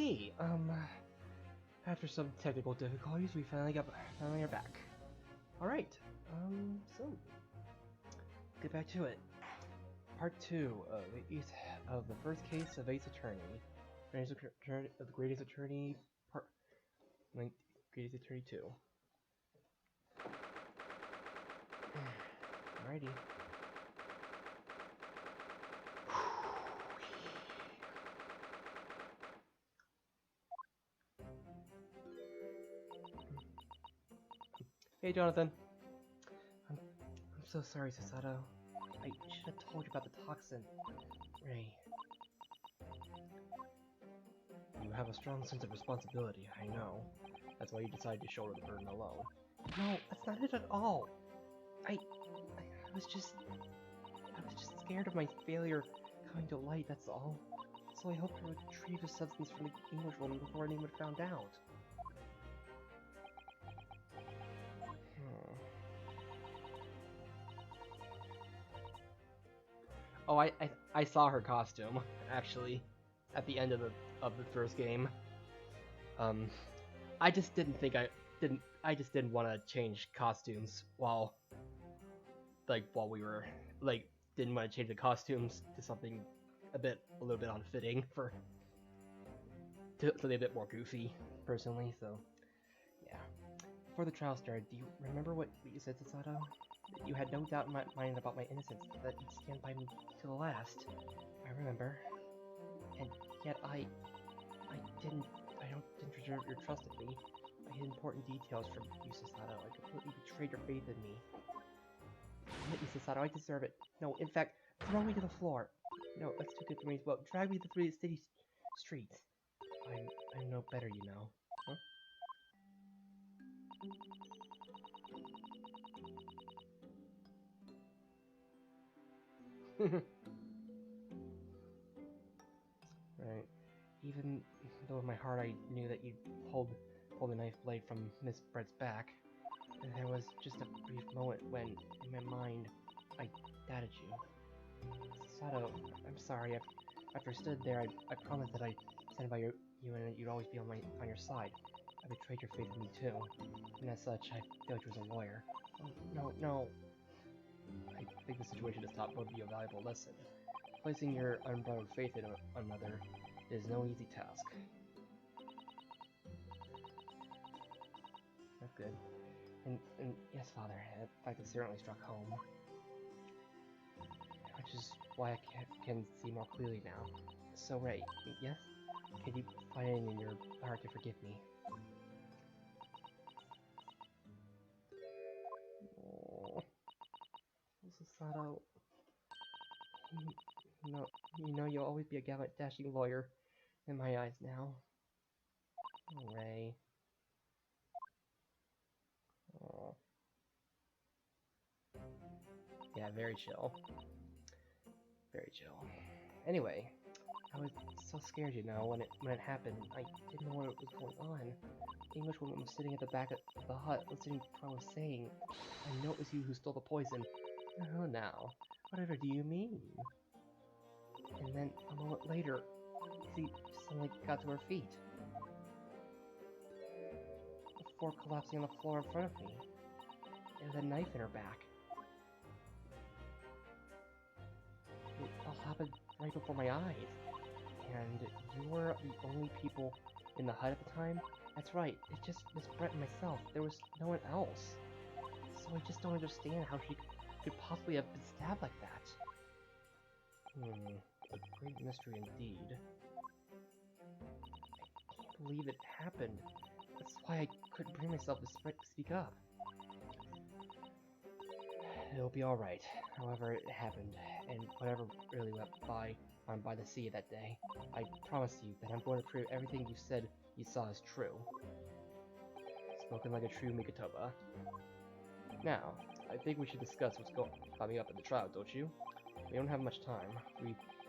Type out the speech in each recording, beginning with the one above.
Hey, after some technical difficulties, we finally are back. Alright, so, get back to it. Part 2 of the first case of Ace Attorney. Of the Greatest Attorney, Greatest Attorney 2. Alrighty. Hey, Jonathan. I'm so sorry, Sasato. I should have told you about the toxin. Ray. You have a strong sense of responsibility, I know. That's why you decided to shoulder the burden alone. No, that's not it at all. I was just scared of my failure coming to light, that's all. So I hoped to retrieve the substance from the Englishwoman before anyone found out. Oh, I saw her costume, actually, at the end of the first game. I just didn't think I just didn't want to change costumes while we were didn't want to change the costumes to something a little bit unfitting to something a bit more goofy, personally. So yeah. Before the trial started, do you remember what you said, Sasato? That you had no doubt in my mind about my innocence, that you'd stand by me to the last. I remember. And yet I don't deserve your trust in me. I hid important details from you, Sasato. I completely betrayed your faith in me. Admit me, Sasato, I deserve it. No, in fact, throw me to the floor. No, that's too good for me as well. Drag me through the city streets. I'm no better, you know. Huh? Right. Even though in my heart I knew that you'd pulled the knife blade from Miss Brett's back, and there was just a brief moment when, in my mind, I doubted you. Sato, I'm sorry. After I stood there, I promised that I'd stand by you and that you'd always be on your side. I betrayed your faith in me too, and as such, I failed you as a lawyer. Oh, no. I think the situation has taught both of you a valuable lesson. Placing your unbridled faith in another is no easy task. That's good. And yes, Father, that fact has certainly struck home. Which is why I can see more clearly now. So, Ray, yes? Can you find it in your heart to forgive me? Oh, Sasato. You know you'll always be a gallant, dashing lawyer in my eyes now. Oh, Ray. Oh. Yeah, very chill. Very chill. Anyway, I was so scared, you know, when it happened. I didn't know what was going on. The Englishwoman was sitting at the back of the hut, listening to what I was saying. I know it was you who stole the poison. Oh, now, whatever do you mean? And then, a moment later, she suddenly got to her feet. Before collapsing on the floor in front of me. And with a knife in her back. It all happened right before my eyes. And you were the only people in the hut at the time? That's right, it's just Miss Brett and myself. There was no one else. So I just don't understand how she could possibly have been stabbed like that. A great mystery indeed. I can't believe it happened. That's why I couldn't bring myself to speak up. It'll be alright. However, it happened, and whatever really went by the sea that day, I promise you that I'm going to prove everything you said you saw is true. Spoken like a true Mikotoba. Now, I think we should discuss what's coming up in the trial, don't you? We don't have much time.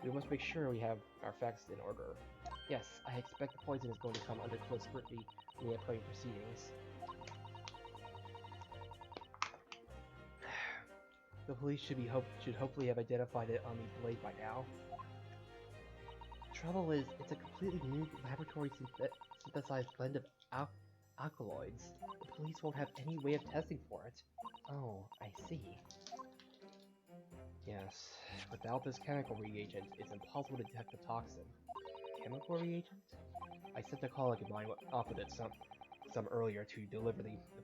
We must make sure we have our facts in order. Yes, I expect the poison is going to come under close scrutiny in the upcoming proceedings. The police should hopefully have identified it on the blade by now. Trouble is, it's a completely new laboratory synthesized blend of alkaloids. The police won't have any way of testing for it. Oh, I see. Yes, without this chemical reagent, it's impossible to detect the toxin. Chemical reagent? I sent a colleague of mine off with it some earlier to deliver the to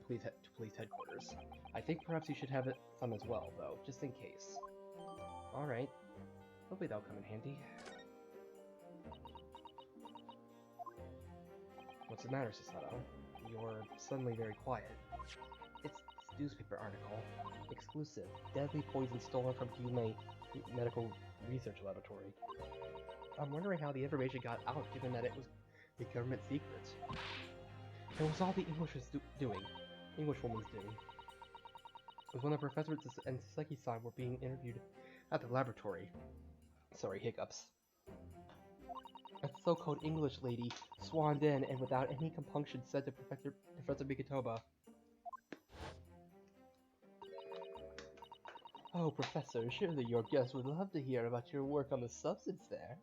police headquarters. I think perhaps you should have some as well, though, just in case. Alright. Hopefully that'll come in handy. What's the matter, Susato? You're suddenly very quiet. It's this newspaper article. Exclusive. Deadly poison stolen from Yume Medical Research Laboratory. I'm wondering how the information got out, given that it was a government secret. It was all the Englishwoman's doing. It was when the professor and Seki-san were being interviewed at the laboratory. Sorry, hiccups. A so-called English lady swanned in and without any compunction said to Professor Mikitoba, "Oh, Professor, surely your guests would love to hear about your work on the substance there."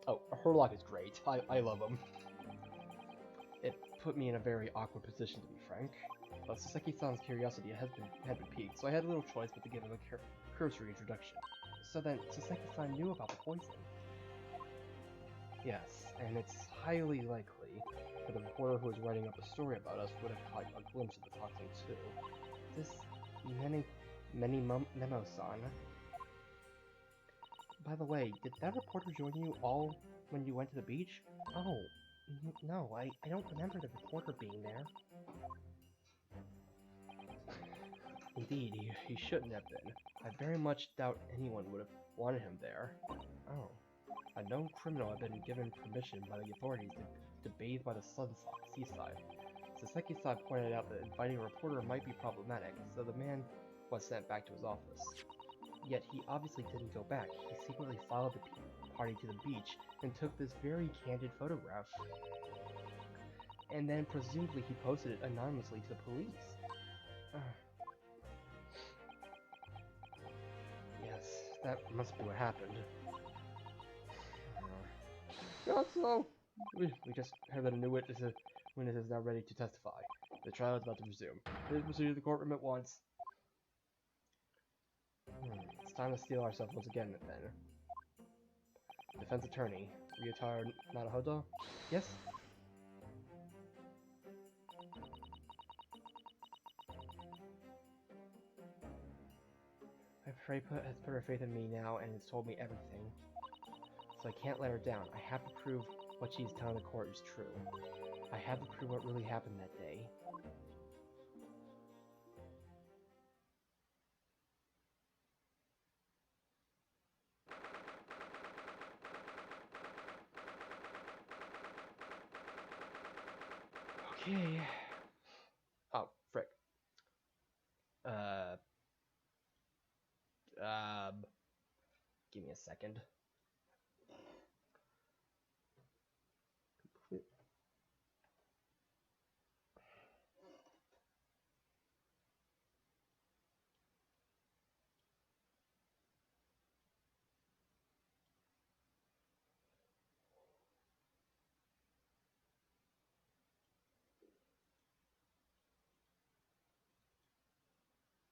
Oh, Herlock is great. I love him. It put me in a very awkward position, to be frank. But Saseki-san's curiosity had been piqued, so I had little choice but to give him a cursory introduction. So then, Saseki-san knew about the poison. Yes, and it's highly likely that the reporter who was writing up a story about us would have caught a glimpse of the toxin too. This Memo-san. By the way, did that reporter join you all when you went to the beach? Oh, no, I don't remember the reporter being there. Indeed, he shouldn't have been. I very much doubt anyone would have wanted him there. Oh. A known criminal had been given permission by the authorities to bathe by the seaside. Saseki-san pointed out that inviting a reporter might be problematic, so the man was sent back to his office. Yet he obviously didn't go back. He secretly followed the party to the beach and took this very candid photograph. And then presumably he posted it anonymously to the police. Yes, that must be what happened. So, we just heard that a new witness is now ready to testify. The trial is about to resume. Please proceed to the courtroom at once. It's time to steel ourselves once again, then. Defense attorney, Ryotaro Naruhodo? Yes? Freya has put her faith in me now and has told me everything. So I can't let her down. I have to prove what she's telling the court is true. I have to prove what really happened that day. Okay. Oh, frick. Give me a second.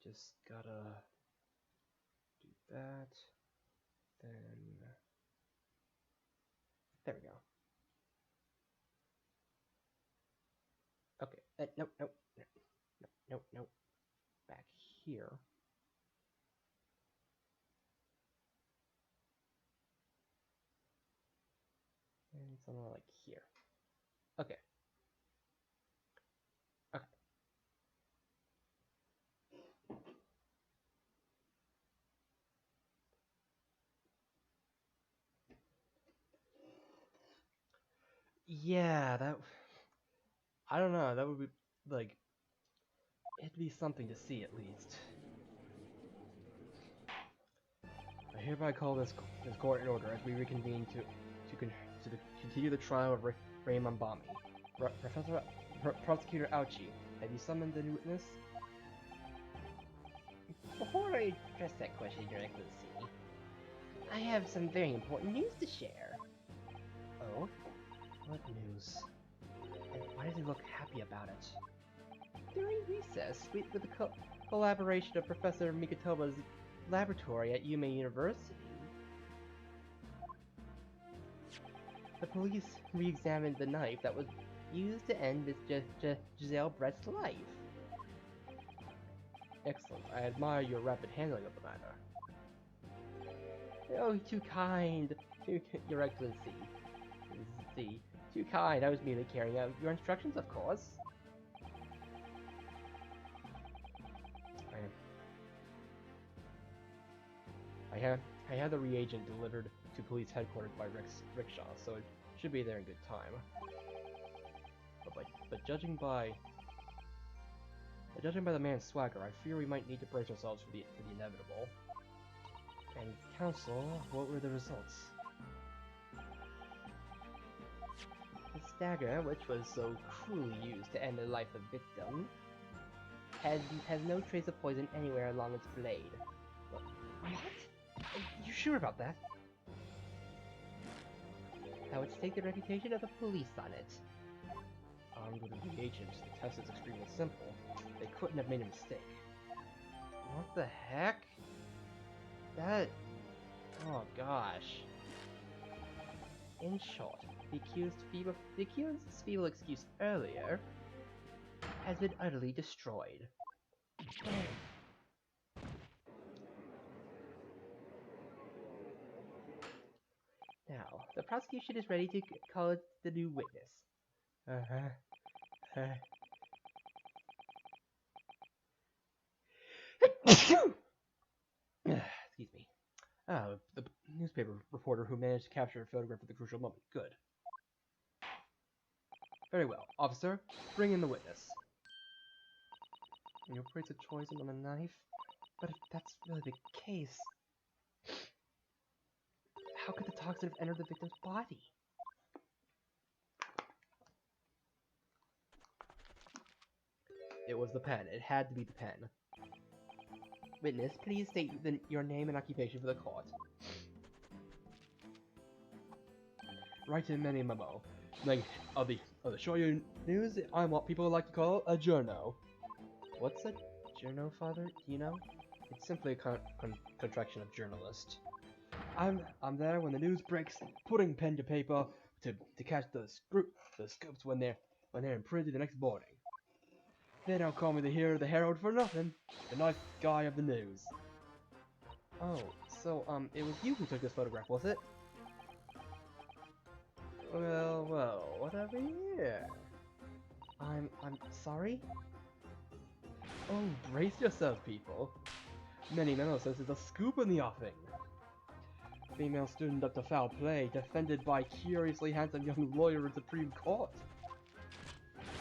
Just gotta do that. Then there we go. Okay. Nope. Back here. And somewhere like here. Okay. Okay. Yeah, I don't know, that would be, like, it'd be something to see at least. I hereby call this court in order as we reconvene to continue the trial of Raymond Bami. Prosecutor Ouchi, have you summoned the new witness? Before I address that question, Your Excellency, I have some very important news to share. Oh? What news? And why does he look happy about it? During recess, with the collaboration of Professor Mikotoba's laboratory at Yume University, the police re-examined the knife that was used to end Miss Giselle Brett's life. Excellent. I admire your rapid handling of the matter. Oh, too kind, Your Excellency. Too kind. I was merely carrying out your instructions, of course. I had the reagent delivered to police headquarters by Rickshaw, so it should be there in good time. But judging by the man's swagger, I fear we might need to brace ourselves for the inevitable. And counsel, what were the results? The dagger, which was so cruelly used to end the life of the victim, has no trace of poison anywhere along its blade. What? You sure about that? That would stake the reputation of the police on it. Armed with the reagents, the test is extremely simple. They couldn't have made a mistake. What the heck? That... Oh gosh. In short, the accused's feeble excuse earlier has been utterly destroyed. Now, the prosecution is ready to call it the new witness. Excuse me. The newspaper reporter who managed to capture a photograph of the crucial moment. Good. Very well. Officer, bring in the witness. You place a poison on a knife? But if that's really the case, how could the toxin have entered the victim's body? It was the pen. It had to be the pen. Witness, please state your name and occupation for the court. Write in many memo. Like, of the Shoyu News, I'm what people like to call a journo. What's a journo, Father? Do you know? It's simply a contraction of journalist. I'm there when the news breaks, putting pen to paper to catch the scoops when they're in print the next morning. They don't call me the hero of the Herald for nothing. The nice guy of the news. Oh, so it was you who took this photograph, was it? Well, whatever here. I'm sorry? Oh, brace yourselves, people. Many memo says there's a scoop in the offing. Female student up to foul play, defended by curiously handsome young lawyer in Supreme Court.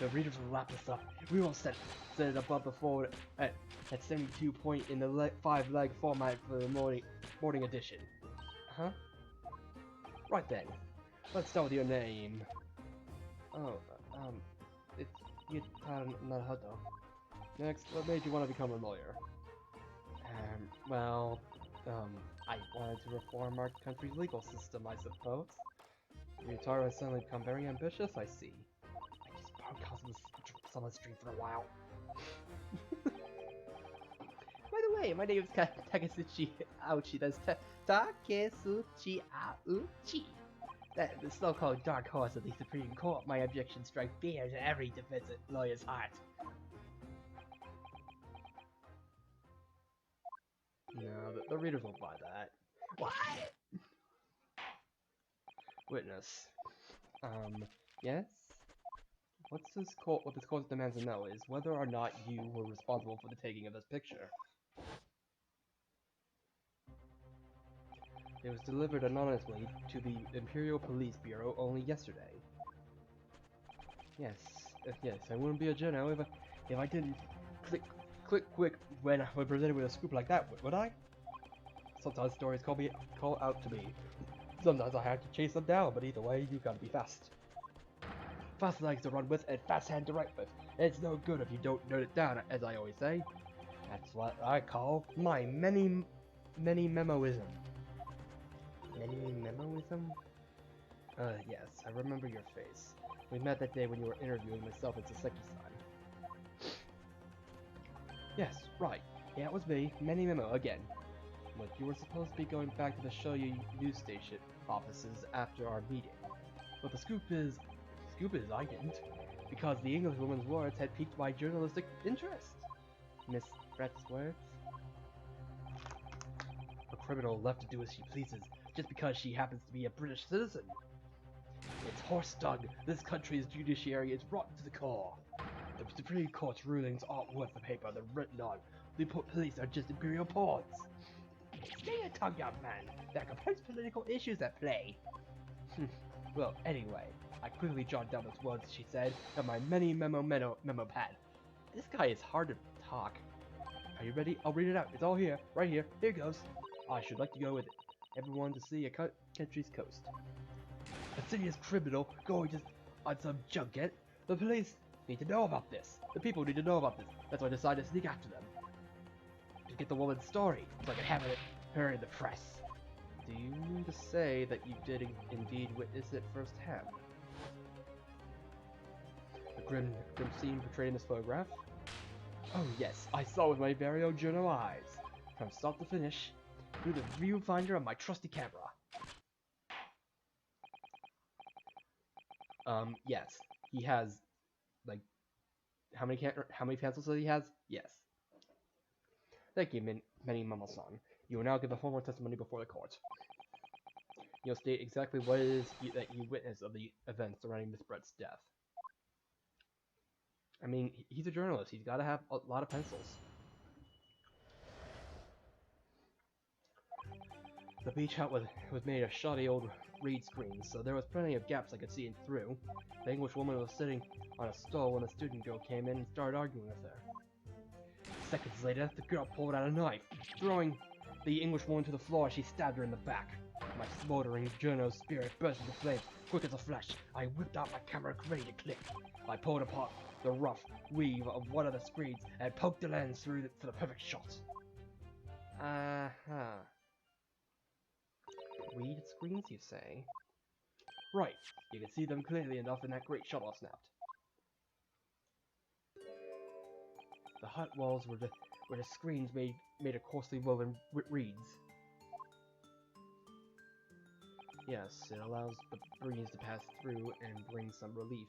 The readers will lap this up. We will set it above the forward at 72 point in the 5-leg format for the morning edition. Huh? Right then. Let's start with your name. Oh, it's Yutan Naruto. Next, what made you want to become a lawyer? I wanted to reform our country's legal system, I suppose. Ryutaro has suddenly become very ambitious, I see. I just borrowed someone's stream for a while. By the way, my name is Takasuchi Aochi. That's Takasuchi Aochi. That the so-called dark horse of the Supreme Court. My objections strike fear to every defensive lawyer's heart. No, the readers won't buy that. What? Witness. Yes? What this court demands to know is whether or not you were responsible for the taking of this picture. It was delivered anonymously to the Imperial Police Bureau only yesterday. Yes, I wouldn't be a journo if I didn't click quick when presented with a scoop like that, would I? Sometimes stories call out to me. Sometimes I have to chase them down, but either way, you gotta be fast. Fast legs to run with and fast hand to write with. It's no good if you don't note it down, as I always say. That's what I call my many memoism. Many memoism? Yes, I remember your face. We met that day when you were interviewing myself and Saseki-san. Yes, right. Yeah, it was me, Many Memo, again. Look, you were supposed to be going back to the Shoyu news station offices after our meeting. But the scoop is I didn't. Because the Englishwoman's words had piqued my journalistic interest. Miss Brett's words? A criminal left to do as she pleases, just because she happens to be a British citizen. It's horse dung. This country's judiciary is rotten to the core. The Supreme Court's rulings aren't worth the paper they're written on. The police are just imperial pawns. Stay your tongue, young man. There are complex political issues at play. Well, anyway, I quickly jotted down those words she said on my many memo pad. This guy is hard to talk. Are you ready? I'll read it out. It's all here, right here. Here goes. I should like to go with it. Everyone to see a country's coast. A serious criminal going on some junket. The police need to know about this. The people need to know about this. That's why I decided to sneak after them. To get the woman's story, so I can have her in the press. Do you mean to say that you did indeed witness it firsthand? The grim scene portrayed in this photograph? Oh yes, I saw with my very own journal eyes. From start to finish, through the viewfinder of my trusty camera. Yes. He has, like, how many pencils does he has? Yes. Thank you, Many Mamo-san. You will now give a formal testimony before the court. You'll state exactly what it is that you witnessed of the events surrounding Miss Brett's death. I mean, he's a journalist. He's got to have a lot of pencils. The beach hut was made of shoddy old reed screens, so there was plenty of gaps I could see in through. The English woman was sitting on a stool when the student girl came in and started arguing with her. Seconds later, the girl pulled out a knife, throwing the English woman to the floor as she stabbed her in the back. My smoldering journal spirit burst into flames, quick as a flash. I whipped out my camera ready to click. I pulled apart the rough weave of one of the screens and poked the lens through for the perfect shot. Weed screens, you say? Right, you can see them clearly enough in that great shot I snapped. The hut walls were the screens made of coarsely woven reeds. Yes, it allows the breeze to pass through and bring some relief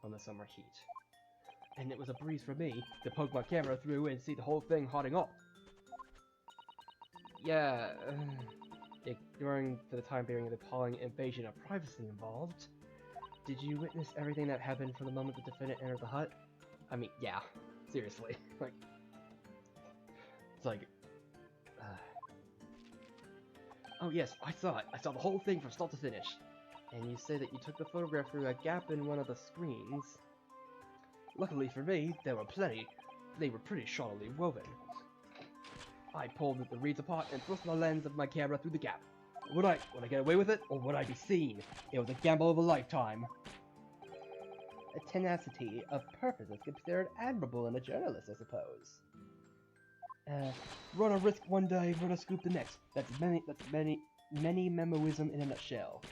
from the summer heat. And it was a breeze for me to poke my camera through and see the whole thing hotting up. Yeah, during the time period of the appalling invasion of privacy involved, did you witness everything that happened from the moment the defendant entered the hut? I mean, yeah, seriously, like, it's like, oh yes, I saw it. I saw the whole thing from start to finish. And you say that you took the photograph through a gap in one of the screens. Luckily for me, there were plenty. They were pretty shoddily woven. I pulled the reeds apart and thrust the lens of my camera through the gap. Would I get away with it, or would I be seen? It was a gamble of a lifetime. A tenacity of purpose is considered admirable in a journalist, I suppose. Run a risk one day, run a scoop the next. That's many memoism in a nutshell.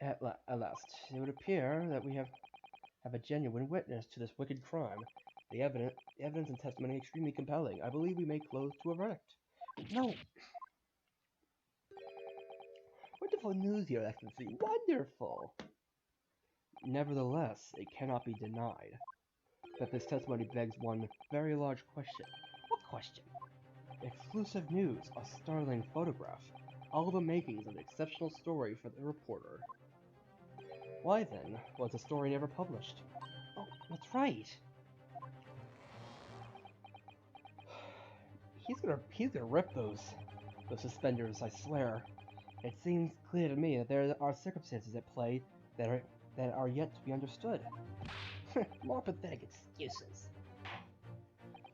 At last, it would appear that we have a genuine witness to this wicked crime. The evidence and testimony extremely compelling. I believe we may close to a verdict. No! Wonderful news, Your Excellency. Wonderful! Nevertheless, it cannot be denied that this testimony begs one very large question. What question? Exclusive news, a startling photograph, all the makings of an exceptional story for the reporter. Why then was the story never published? Oh, that's right. He's gonna rip those suspenders, I swear. It seems clear to me that there are circumstances at play that are yet to be understood. More pathetic excuses.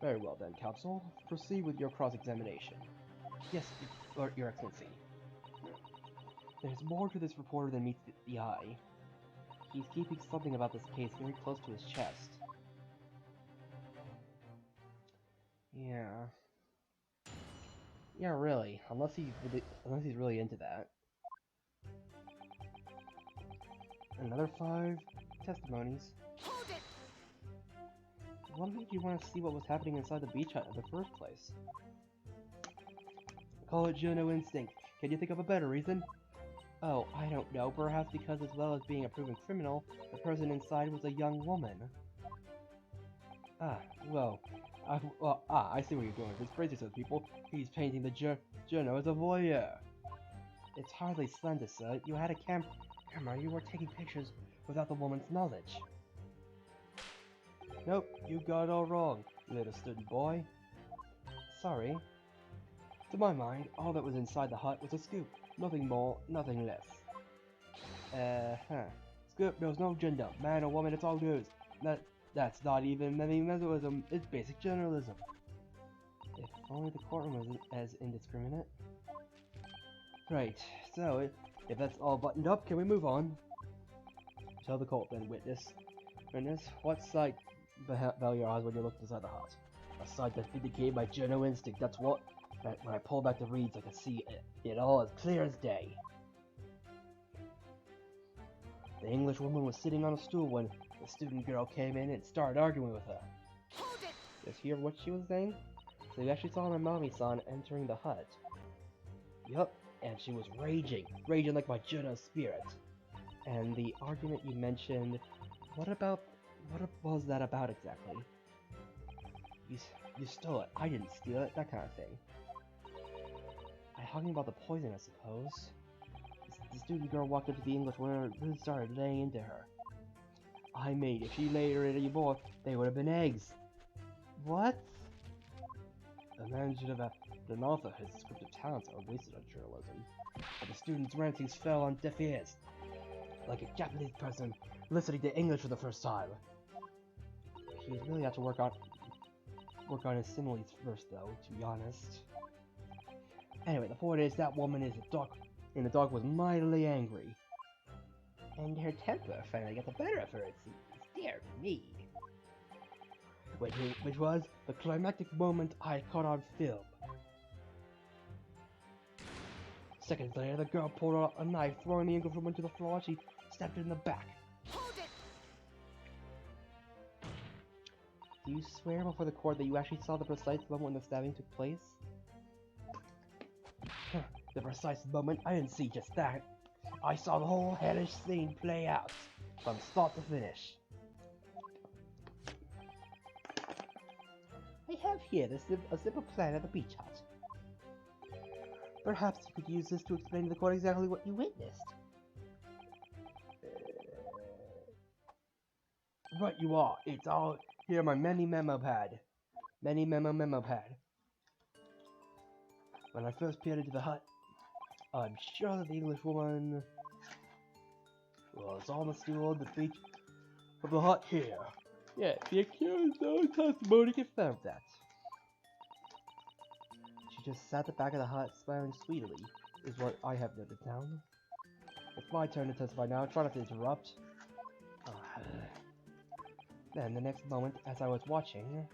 Very well then, Counsel. Proceed with your cross-examination. Yes, Your Excellency. There's more to this reporter than meets the eye. He's keeping something about this case very close to his chest. Yeah. Yeah, really. Unless he's really into that. Another 5 testimonies. Hold it! What made you want to see what was happening inside the beach hut in the first place? Call it Juno instinct. Can you think of a better reason? Oh, I don't know. Perhaps because as well as being a proven criminal, the person inside was a young woman. Ah, well, I see what you're doing. This braces those people. He's painting the Juno as a voyeur. It's hardly slender, sir. You had a camera. You were taking pictures without the woman's knowledge. Nope, you got it all wrong, little student boy. Sorry. To my mind, all that was inside the hut was a scoop. Nothing more, nothing less. Scoop knows no gender, man or woman, it's all news. That's not even mesmerism, it's basic journalism. If only the courtroom wasn't as indiscriminate. Right, so if that's all buttoned up, can we move on? Tell the court then, witness. Witness, what sight fell your eyes when you looked inside the hut? A sight that vindicated my journal instinct, that's what. When I pulled back the reeds, I could see it all as clear as day. The English woman was sitting on a stool when the student girl came in and started arguing with her. Hold it! Just hear what she was saying? So you actually saw my mommy-san entering the hut. Yup, and she was raging like my Juno spirit. And the argument you mentioned, what was that about exactly? You stole it, I didn't steal it, that kind of thing. I'm talking about the poison, I suppose. The student girl walked up to the English woman and started laying into her. I made if she laid her in any more, they would have been eggs. What? A man should have been an author. His descriptive talents are wasted on journalism. But the student's rantings fell on deaf ears. Like a Japanese person listening to English for the first time. He was really have to work on his similes first, though, to be honest. Anyway, the point is that woman is a dog, and the dog was mightily angry. And her temper finally got the better of her, it seems. Dear me. Which was the climactic moment I caught on film. Seconds later, the girl pulled out a knife, throwing the English woman to the floor. She stabbed her in the back. Hold it! Do you swear before the court that you actually saw the precise moment when the stabbing took place? The precise moment? I didn't see just that. I saw the whole hellish scene play out, from start to finish. I have here a simple plan of the beach hut. Perhaps you could use this to explain to the court exactly what you witnessed. Right you are. It's all here on my memo pad. Memo pad. When I first peered into the hut, I'm sure that the English woman was on the stool on the beach of the hut here. Yeah, the accused's own testimony confirmed that. She just sat at the back of the hut, smiling sweetly, is what I have noted down. It's my turn to testify now. Try not to interrupt. Then, the next moment, as I was watching,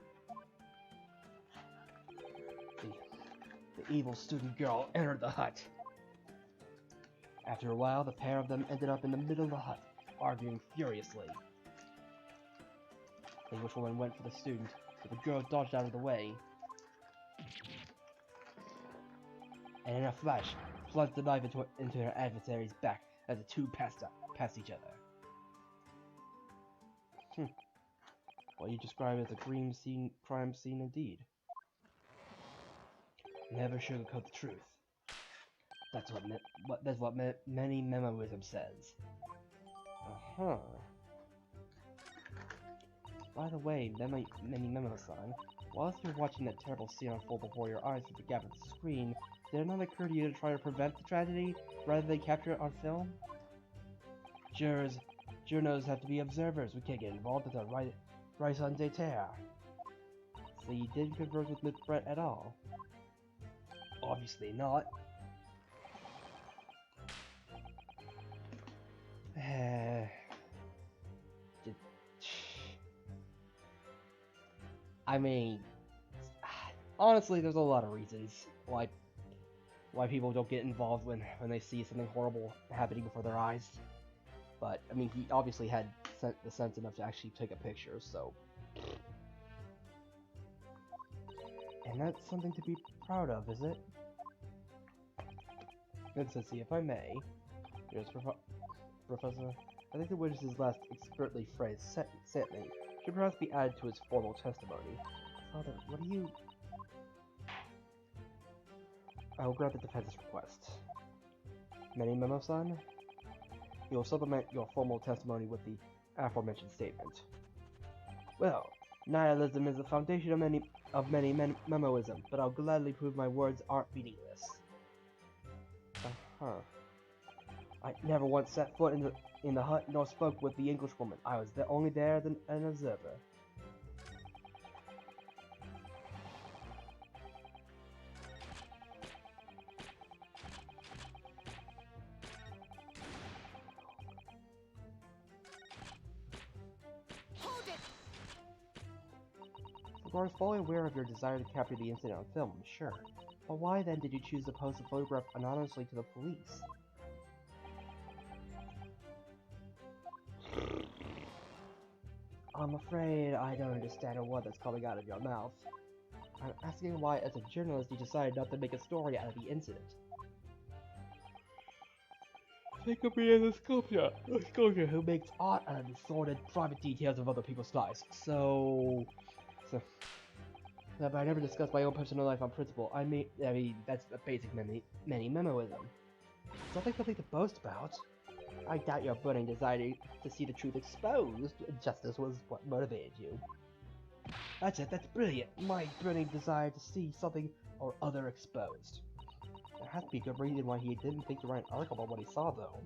the evil student girl entered the hut. After a while, the pair of them ended up in the middle of the hut, arguing furiously. The Englishwoman went for the student, but the girl dodged out of the way. And in a flash, plunged the knife into her adversary's back as the two passed each other. What you describe as a crime scene indeed. Never sugarcoat the truth. That's what many memoism says. Uh-huh. By the way, many memo-san, whilst you're watching that terrible scene unfold before your eyes through the gap of the screen, did it not occur to you to try to prevent the tragedy rather than capture it on film? Journos have to be observers. We can't get involved with the raison d'etre. So you didn't converse with Miss Brett at all? Obviously not. I mean, honestly, there's a lot of reasons why why people don't get involved when they see something horrible happening before their eyes. But I mean, he obviously had the sense enough to actually take a picture, so. And that's something to be proud of, is it? Consistency, if I may. Here's Professor. I think the witness's last expertly phrased sentence should perhaps be added to his formal testimony. Father, what do you... I will grant the defense's request. Many Memo-san? You will supplement your formal testimony with the aforementioned statement. Well, nihilism is the foundation of many memoism, but I'll gladly prove my words aren't meaningless. Uh-huh. I never once set foot in the hut nor spoke with the Englishwoman. I was only there as an observer. I was fully aware of your desire to capture the incident on film, sure. But why then did you choose to post the photograph anonymously to the police? I'm afraid I don't understand a word that's coming out of your mouth. I'm asking why, as a journalist, you decided not to make a story out of the incident. Think of me as a sculptor who makes art out of the sordid, private details of other people's lives. But I never discuss my own personal life on principle. I mean, that's a basic many memoism. Something to boast about. I doubt your burning desire to see the truth exposed. Justice was what motivated you. That's it, that's brilliant. My burning desire to see something or other exposed. There has to be a good reason why he didn't think to write an article about what he saw, though.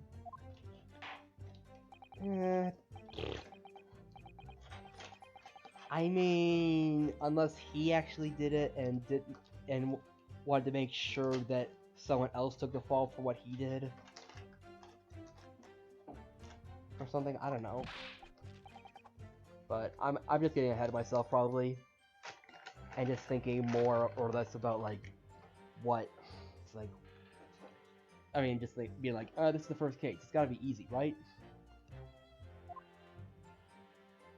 I mean, unless he actually did it and wanted to make sure that someone else took the fall for what he did. Or something, I don't know. But I'm just getting ahead of myself probably. And just thinking more or less about like what it's like. I mean, just like being like, this is the first case. It's gotta be easy, right?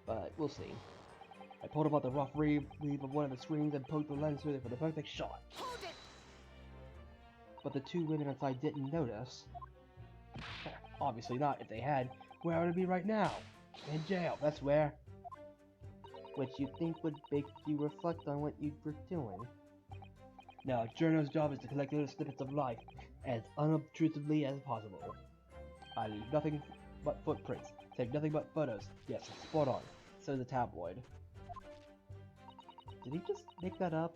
But we'll see. I pulled about the rough reeve of one of the screens and poked the lens through it for the perfect shot. But the two women outside didn't notice. Obviously not. If they had, where would it be right now? In jail, that's where. Which you think would make you reflect on what you were doing. Now, a journalist's job is to collect little snippets of life as unobtrusively as possible. I leave nothing but footprints, take nothing but photos. Yes, spot on. So the tabloid. Did he just make that up?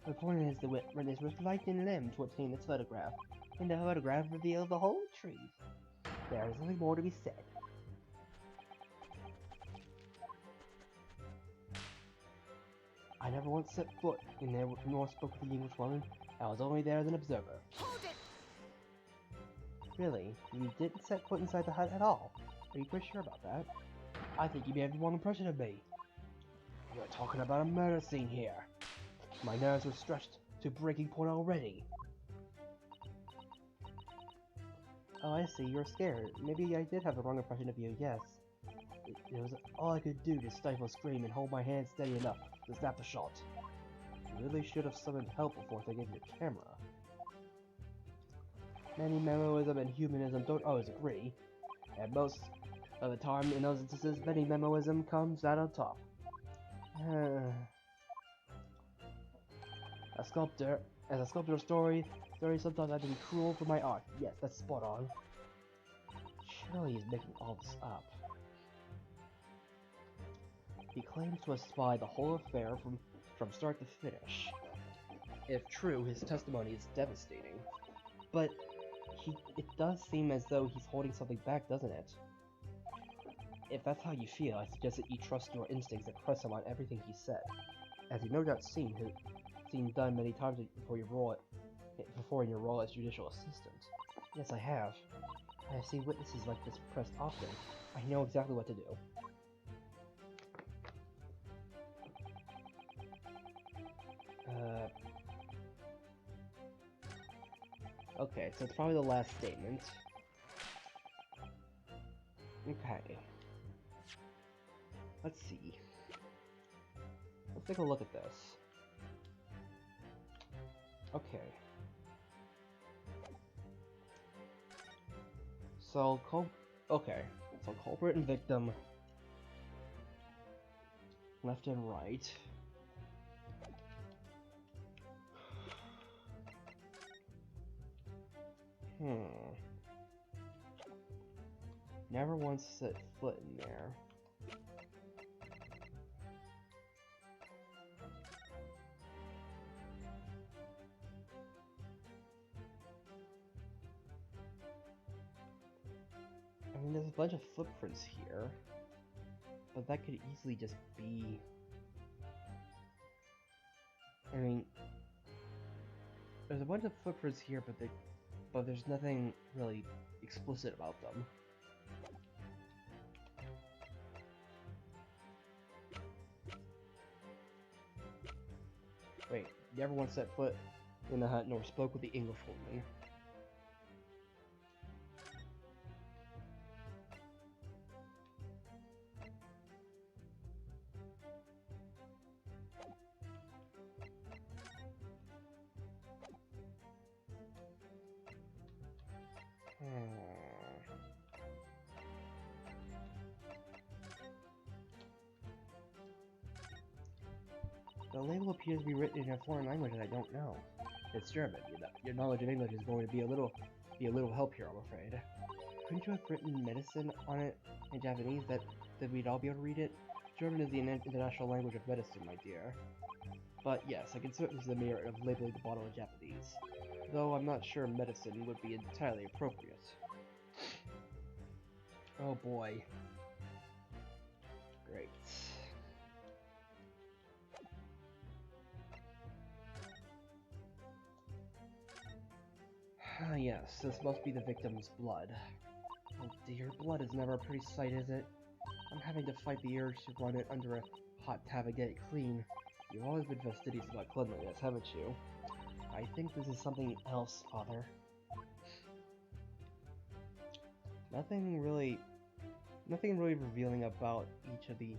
The point is, the witness was light in limb to obtain this photograph, and the photograph revealed the whole truth. There is nothing more to be said. I never once set foot in there nor spoke with the Englishwoman. I was only there as an observer. Really? You didn't set foot inside the hut at all? Are you quite sure about that? I think you may have the wrong impression of me. You're talking about a murder scene here. My nerves were stretched to breaking point already. Oh, I see. You're scared. Maybe I did have the wrong impression of you, yes. It was all I could do to stifle a scream and hold my hand steady enough to snap the shot. You really should have summoned help before taking your camera. Many memoism and humanism don't always agree, and most of the time in those instances, many memoism comes out on top. As a sculptor story sometimes I've been cruel for my art. Yes, that's spot on. Surely he's making all this up. He claims to have spied the whole affair from start to finish. If true, his testimony is devastating. But it does seem as though he's holding something back, doesn't it? If that's how you feel, I suggest that you trust your instincts and press him on everything he said. As you've no doubt seen done many times before in your role as judicial assistant. Yes, I have. I have seen witnesses like this pressed often. I know exactly what to do. Okay, so it's probably the last statement. Okay. Let's see. Let's take a look at this. Okay. So, okay. So, culprit and victim. Left and right. Never once set foot in there. I mean, there's a bunch of footprints here, but that could easily just be... I mean, there's a bunch of footprints here, but there's nothing really explicit about them. Wait, never once set foot in the hut nor spoke with the Englishwoman. The label appears to be written in a foreign language that I don't know. It's German. Your knowledge of English is going to be a little help here, I'm afraid. Couldn't you have written medicine on it in Japanese that we'd all be able to read it? German is the international language of medicine, my dear. But yes, I can certainly see the merit of labeling the bottle in Japanese, though I'm not sure medicine would be entirely appropriate. Oh boy. Great. Ah yes, this must be the victim's blood. Oh dear, blood is never a pretty sight, is it? I'm having to fight the urge to run it under a hot tub and get it clean. You've always been fastidious about cleanliness, haven't you? I think this is something else, Father. Nothing really revealing about each of the...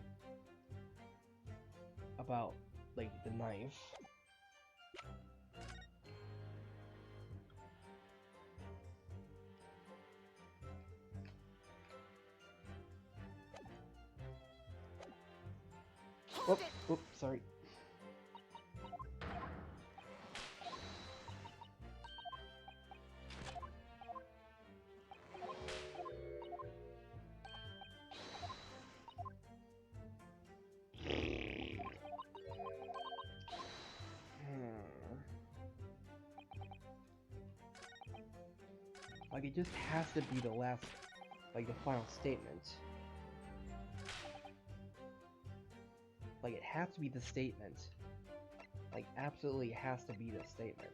like, the knife. Oh, oops, sorry. Like, it just has to be the last, like, the final statement. Like, it has to be the statement. Like, absolutely has to be the statement.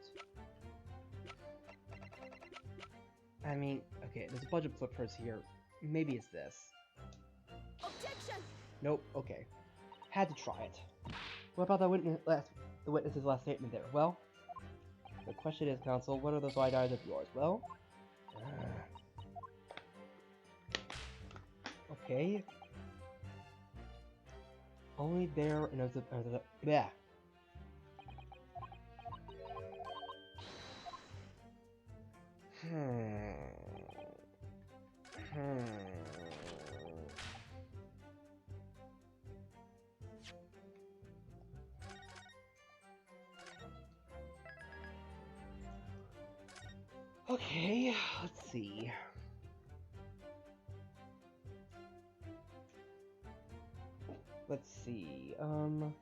I mean, okay, there's a bunch of footprints here. Maybe it's this. Objection! Nope, okay. Had to try it. What about the witness's last statement there? Well, the question is, counsel, what are those white eyes of yours? Well, okay. Only there and as a yeah. Okay, let's see. Let's see, only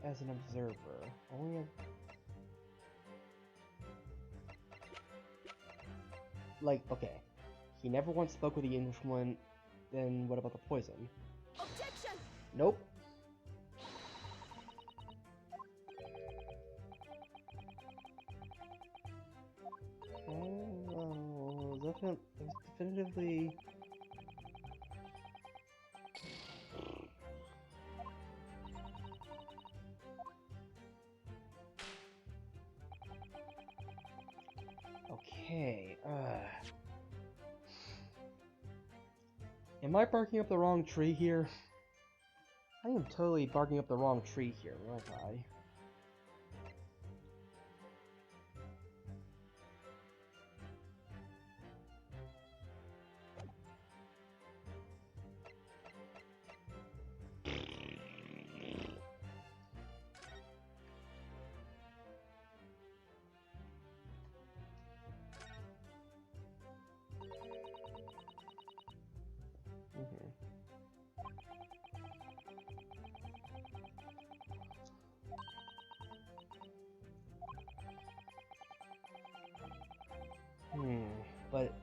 as an observer. Only as... Like, okay. He never once spoke with the Englishwoman, then what about the poison? Objection! Nope. Oh, definitively. Okay, am I barking up the wrong tree here? I am totally barking up the wrong tree here, aren't I? But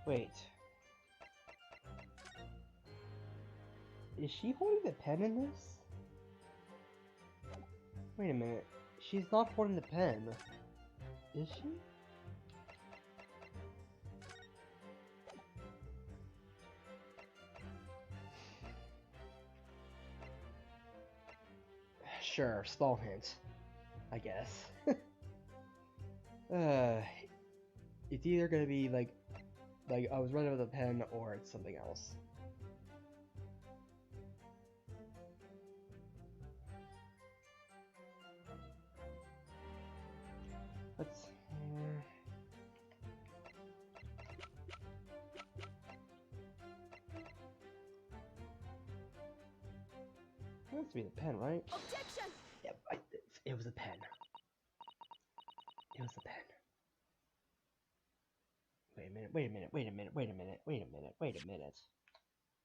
wait, is she holding the pen in this? Wait a minute, she's not holding the pen, is she? Sure, small hint, I guess. It's either gonna be like I was running with a pen, or it's something else. Let's. It has to be the pen, right? Objection! Yep, it was a pen. It was a pen. Wait a minute, wait a minute, wait a minute, wait a minute, wait a minute, wait a minute.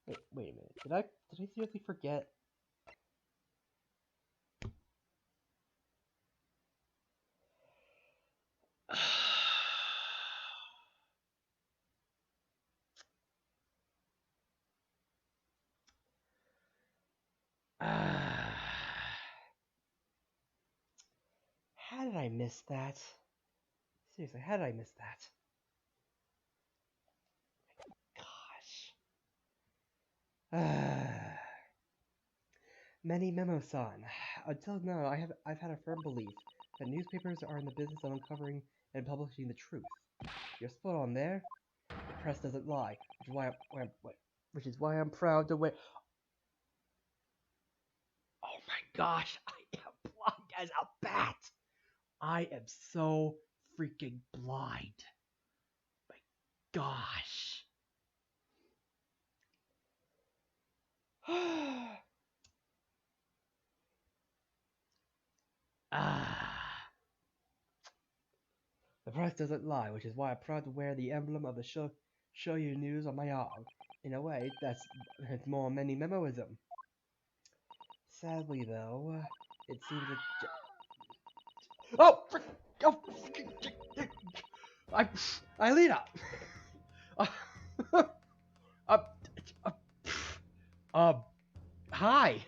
Wait a minute. Did I seriously forget? How did I miss that? Seriously, how did I miss that? Gosh. Many Memo-san. Until now, I've had a firm belief that newspapers are in the business of uncovering and publishing the truth. You're spot on there. The press doesn't lie, which is why I'm proud to wear. Oh my gosh, I am blind as a bat. I am so freaking blind. My gosh. The press doesn't lie, which is why I'm proud to wear the emblem of the Shoyu News on my arm. In a way, it's more many memoism. Sadly, though, it seems that. Oh! Alina! Hi!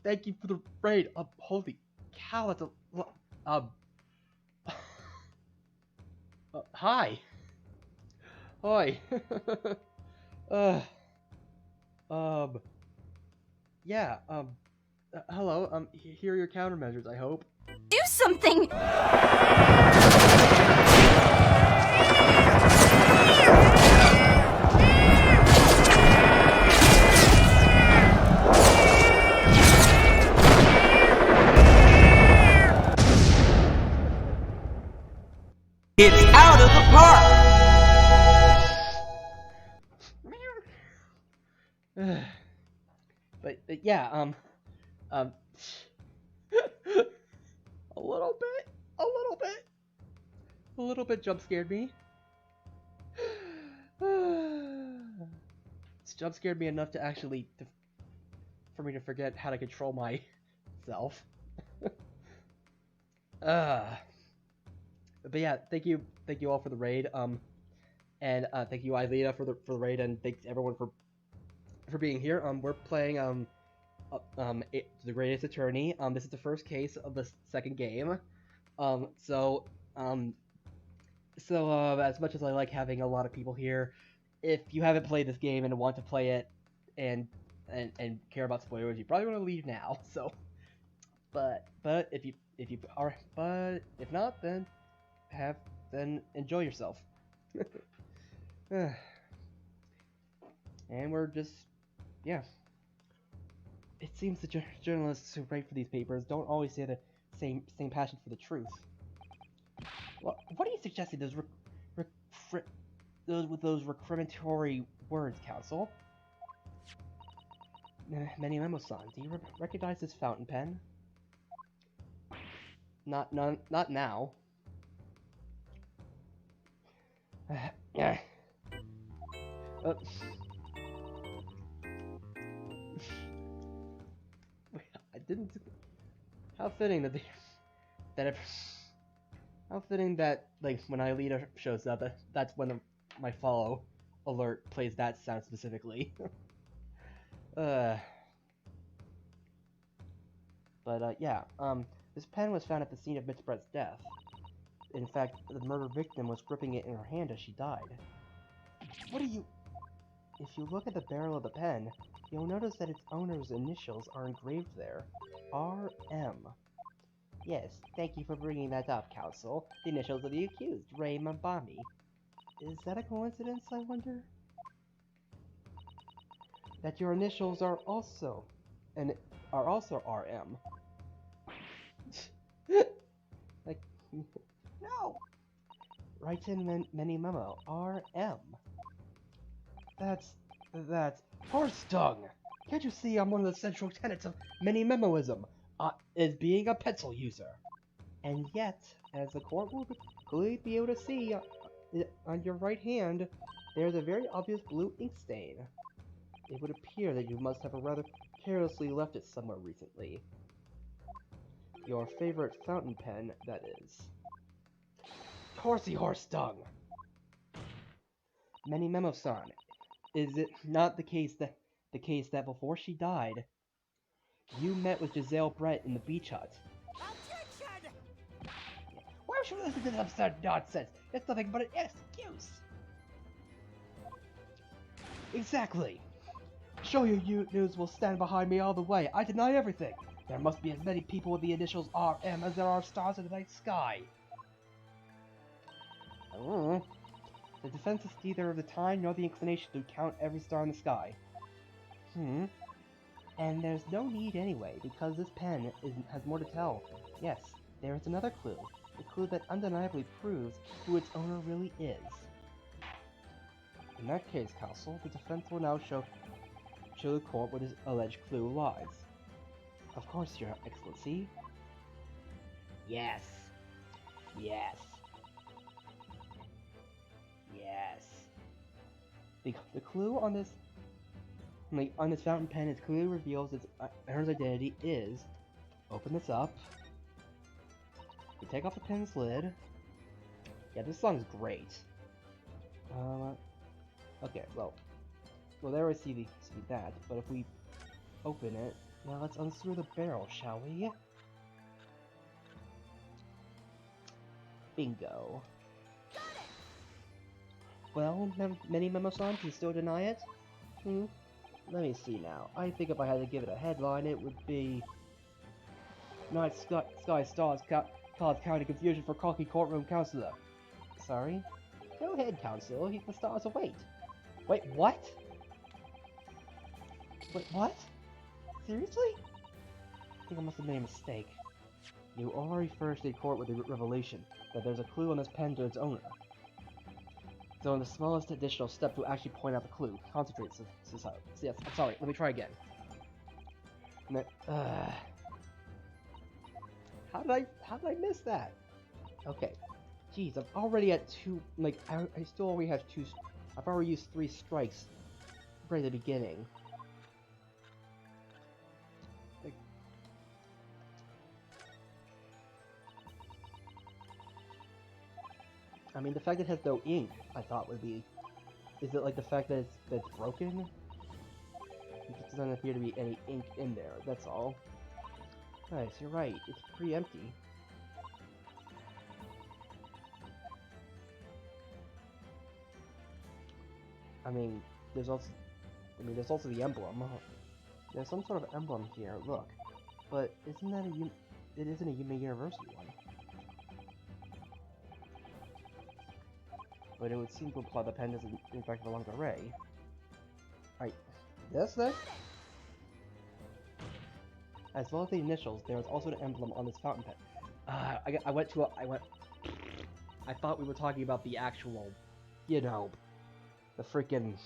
Thank you for the raid. Holy cow, that's a hi. Hi. Yeah, hello, here are your countermeasures, I hope. Do something! It's out of the park! But yeah, a little bit jump scared me. It's jump scared me enough to actually, for me to forget how to control myself. But yeah, thank you all for the raid. And thank you, Eilita, for the raid, and thanks everyone for being here. We're playing The Greatest Attorney. This is the first case of the second game. So as much as I like having a lot of people here, if you haven't played this game and want to play it and care about spoilers, you probably want to leave now. So, but if not, then enjoy yourself. And we're just, yeah. It seems the journalists who write for these papers don't always share the same passion for the truth. What are you suggesting? Those recriminatory words, Counsel? Many Memo-san, do you recognize this fountain pen? Not now. Yeah. I didn't. How fitting how fitting that like when Eilita shows up, that's when my follow alert plays that sound specifically. Yeah. This pen was found at the scene of Miss Brett's death. In fact, the murder victim was gripping it in her hand as she died. What are you? If you look at the barrel of the pen, you'll notice that its owner's initials are engraved there. R.M. Yes, thank you for bringing that up, Counsel. The initials of the accused, Ray Mabami. Is that a coincidence, I wonder? That your initials are also RM. Like, no! Write in many memo, RM. That's horse dung! Can't you see I'm one of the central tenets of many memoism, is being a pencil user? And yet, as the court will clearly be able to see on your right hand, there's a very obvious blue ink stain. It would appear that you must have rather carelessly left it somewhere recently. Your favorite fountain pen, that is. Horsey horse dung! Many Memo-san, is it not the case that before she died, you met with Giselle Brett in the beach hut? Objection! Why should we listen to this absurd nonsense? It's nothing but an excuse! Exactly! Show your news will stand behind me all the way. I deny everything. There must be as many people with the initials RM as there are stars in the night sky. Oh. The defense has neither the time nor the inclination to count every star in the sky. And there's no need anyway, because this pen has more to tell. Yes, there is another clue. A clue that undeniably proves who its owner really is. In that case, Counsel, the defense will now show the court what his alleged clue lies. Of course, Your Excellency. Yes. Yes. Yes. The clue on this fountain pen is clearly reveals its owner's identity is. Open this up. You take off the pen's lid. Yeah, this song's great. Okay, well, there we see that. But if we open it, now let's unscrew the barrel, shall we? Bingo. Well, many Memo-san, do you still deny it? Let me see now. I think if I had to give it a headline, it would be... Night Sky Stars cause county confusion for cocky courtroom counselor. Sorry? Go ahead, Counsel. The stars await. Wait, what? Wait, what? Seriously? I think I must have made a mistake. You already first in court with the revelation that there's a clue on this pen to its owner. So in the smallest additional step to actually point out the clue. Concentrate, yes, I'm sorry, let me try again. How did I miss that? Okay. Jeez, I'm already at 2, like, I still only have 2, I've already used 3 strikes right at the beginning. Like, I mean, the fact that it has no ink, I thought would be... Is it like the fact that it's broken? It just doesn't appear to be any ink in there, that's all. Nice, you're right, it's pretty empty. I mean, there's also the emblem. There's some sort of emblem here, look. But isn't that it isn't a Yume University one. But it would seem to imply the pen doesn't in fact belong to Ray. Right. This then? As well as the initials, there is also an emblem on this fountain pen. I thought we were talking about the actual, you know, the freaking,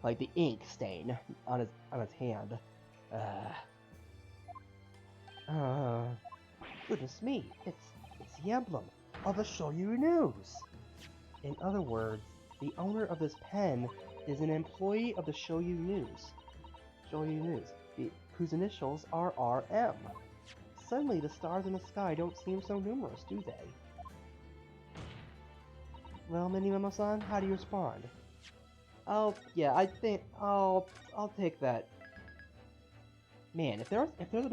like the ink stain on his hand. Goodness me, it's the emblem of the Shoyu News. In other words, the owner of this pen is an employee of the Shoyu News. Whose initials are RM. Suddenly, the stars in the sky don't seem so numerous, do they? Well, Minimamo-san, how do you respond? Yeah, I think I'll take that. Man, if there's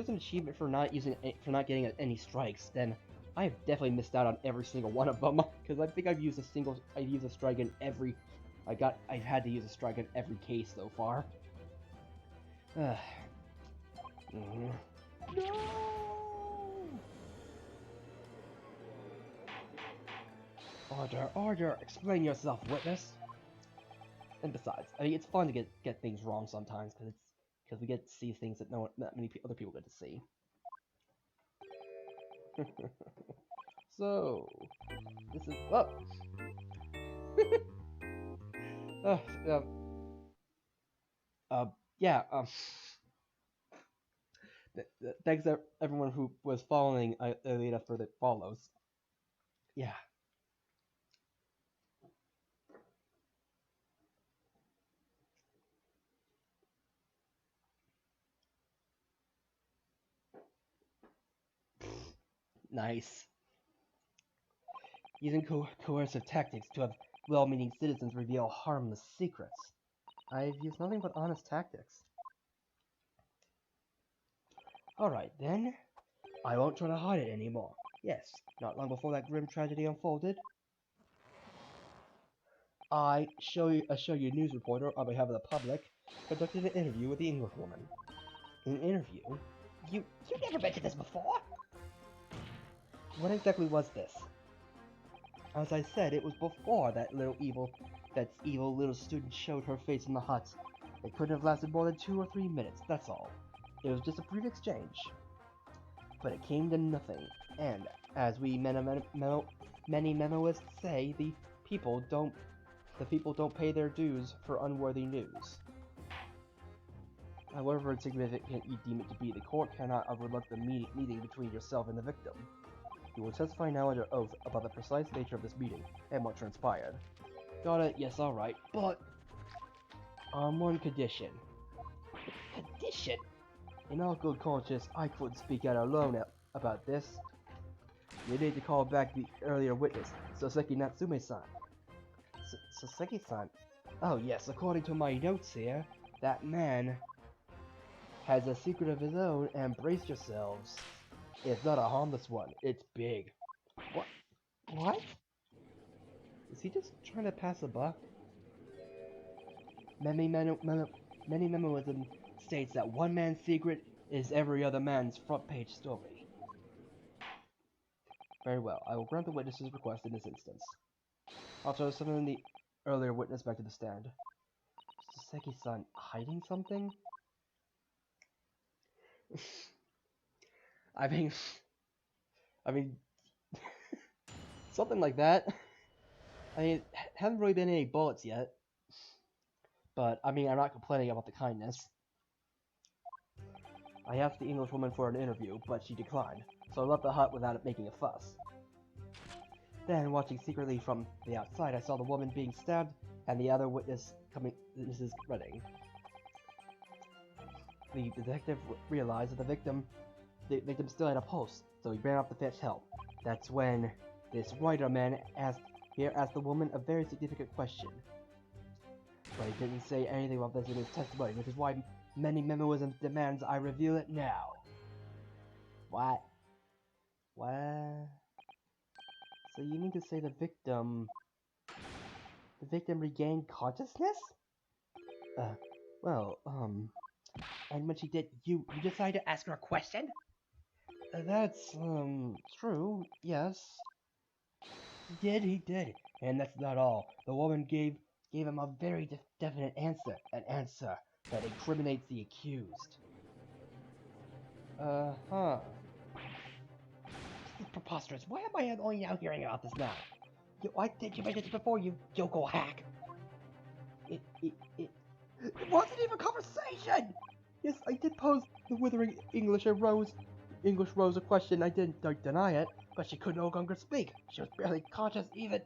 an achievement for not getting any strikes, then I've definitely missed out on every single one of them. Because I think I've used a strike in every. I've had to use a strike in every case so far. No! Order! Explain yourself, witness. And besides, I mean, it's fun to get things wrong sometimes because we get to see things that not many other people get to see. So, this is yeah. Thanks to everyone who was following early enough for the follows. Yeah. Nice. Using coercive tactics to have well-meaning citizens reveal harmless secrets. I've used nothing but honest tactics. Alright then. I won't try to hide it anymore. Yes, not long before that grim tragedy unfolded, a Shoyu news reporter on behalf of the public conducted an interview with the Englishwoman. In an interview? You never mentioned this before? What exactly was this? As I said, it was before that evil little student showed her face in the hut. It couldn't have lasted more than 2 or 3 minutes, that's all. It was just a brief exchange. But it came to nothing, and, as we many memoists say, the people don't pay their dues for unworthy news. However insignificant you deem it to be, the court cannot overlook the meeting between yourself and the victim. You will testify now under oath about the precise nature of this meeting and what transpired. Got it? Yes, alright. But on one condition. Condition? In all good conscience, I couldn't speak out alone about this. You need to call back the earlier witness, Soseki Natsume-san. Soseki-san? Oh yes, according to my notes here, that man has a secret of his own, and brace yourselves. It's not a harmless one, it's big. What? Is he just trying to pass a buck? Many memoism states that one man's secret is every other man's front page story. Very well, I will grant the witness's request in this instance. I'll try to summon the earlier witness back to the stand. Soseki-san hiding something? I mean, something like that. I mean, haven't really been any bullets yet. But, I mean, I'm not complaining about the kindness. I asked the Englishwoman for an interview, but she declined, so I left the hut without it making a fuss. Then, watching secretly from the outside, I saw the woman being stabbed and the other witnesses running. The detective realized that the victim still had a pulse, so he ran off to fetch help. That's when This writer man asked the woman a very significant question. But he didn't say anything about this in his testimony, which is why many memoism demands I reveal it now. What? What? So you mean to say the victim regained consciousness? Well, and when she did, you decided to ask her a question? That's, true, yes. He did. And that's not all. The woman gave him a very definite answer. An answer that incriminates the accused. Uh-huh. This is preposterous. Why am I only now hearing about this now? Why did you mention this before, you Yoko hack? It wasn't even a conversation! Yes, I did pose the withering English Rose a question. I didn't deny it, but she could no longer speak. She was barely conscious even.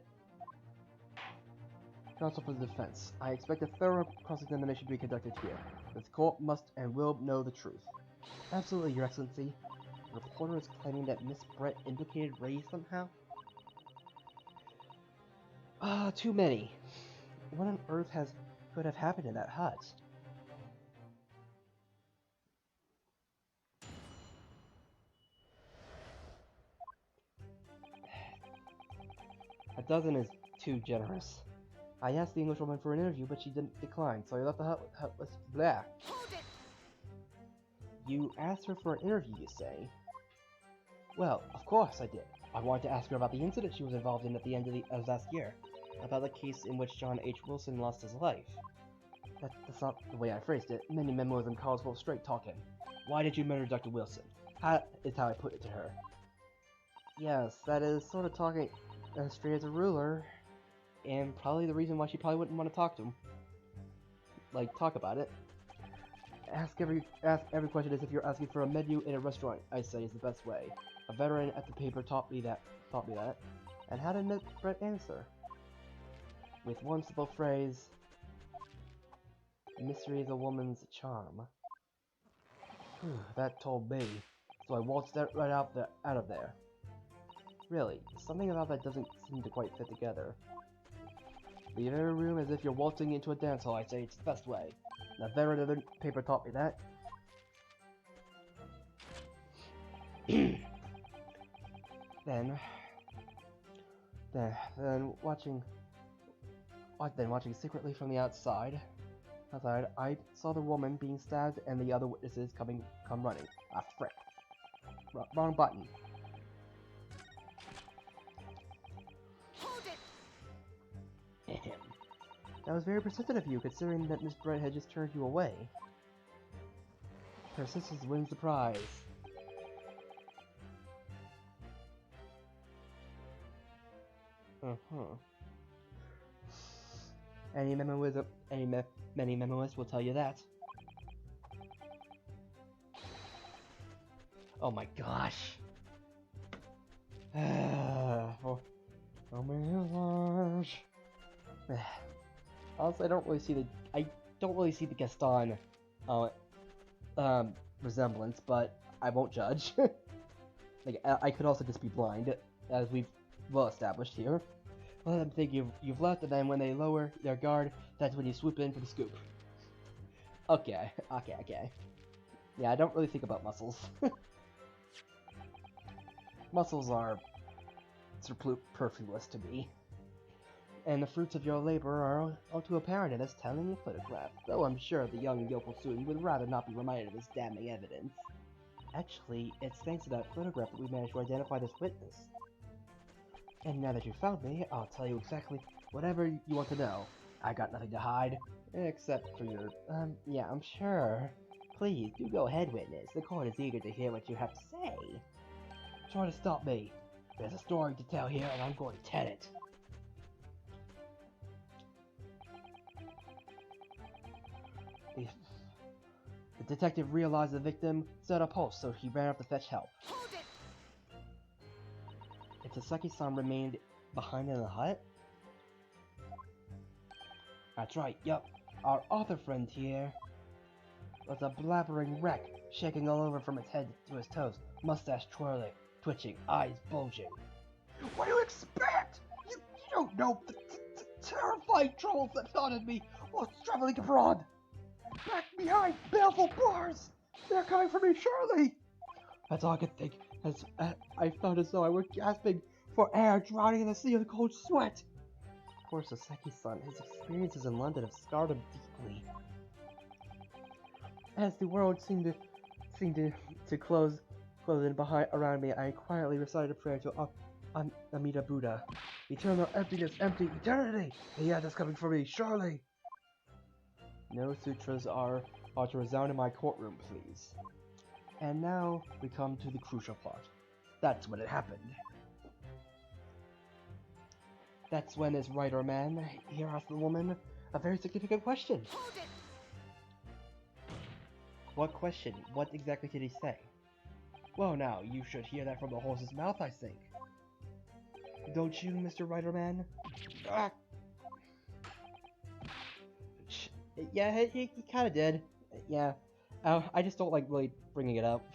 Counsel for the defense. I expect a thorough cross-examination to be conducted here. This court must and will know the truth. Absolutely, Your Excellency. The reporter is claiming that Miss Brett implicated Ray somehow? Too many. What on earth could have happened in that hut? A dozen is too generous. I asked the Englishwoman for an interview, but she didn't decline, so I left the hut with blah. You asked her for an interview, you say? Well, of course I did. I wanted to ask her about the incident she was involved in at the end of last year. About the case in which John H. Wilson lost his life. That's not the way I phrased it. Many memos and calls full of straight talking. Why did you murder Dr. Wilson? Is how I put it to her. Yes, that is sort of talking as straight as a ruler. And probably the reason why she probably wouldn't want to talk to him. Like, talk about it. Ask every question as if you're asking for a menu in a restaurant, I say, is the best way. A veteran at the paper taught me that. And how did Miss Brett answer? With one simple phrase, mystery is a woman's charm. Whew, that told me. So I waltzed right out of there. Really, something about that doesn't seem to quite fit together. Leave every room as if you're waltzing into a dance hall, I say it's the best way. The veteran of the paper taught me that. Then watching secretly from the outside, I saw the woman being stabbed and the other witnesses come running. Ah, frick. Wrong button. That was very persistent of you, considering that Miss Brett had just turned you away. Persistence wins the prize. Many memoirs will tell you that. Oh my gosh. Oh my gosh. Honestly, I don't really see the Gaston resemblance, but I won't judge. Like, I could also just be blind, as we've well established here. Let them think you've left, and then when they lower their guard, that's when you swoop in for the scoop. Okay. Yeah, I don't really think about muscles. Muscles are superfluous to me. And the fruits of your labor are all too apparent in this telling photograph, though I'm sure the young Yokozuni would rather not be reminded of this damning evidence. Actually, it's thanks to that photograph that we managed to identify this witness. And now that you found me, I'll tell you exactly whatever you want to know. I got nothing to hide, except for your... yeah, I'm sure. Please, do go ahead, witness. The court is eager to hear what you have to say. Try to stop me. There's a story to tell here, and I'm going to tell it. The detective realized the victim set a pulse, so he ran up to fetch help. If the Seki-san remained behind in the hut? That's right, yup. Our author friend here was a blabbering wreck, shaking all over from his head to his toes, mustache twirling, twitching, eyes bulging. What do you expect? You don't know the terrifying troubles that haunted me while traveling abroad. Back behind baleful bars. They're coming for me, surely. That's all I could think, as I felt as though I were gasping for air, drowning in a sea of cold sweat. Poor Saseki-san, his experiences in London have scarred him deeply. As the world seemed to close in around me, I quietly recited a prayer to Amida Buddha. Eternal emptiness, empty eternity! The end is coming for me, surely! No sutras are to resound in my courtroom, please. And now we come to the crucial part. That's when it happened. That's when his writer man here asked the woman a very significant question. Hold it! What question? What exactly did he say? Well now, you should hear that from the horse's mouth, I think. Don't you, Mr. Writer Man? Ah. Yeah, he kinda did. Yeah. I just don't like really bringing it up.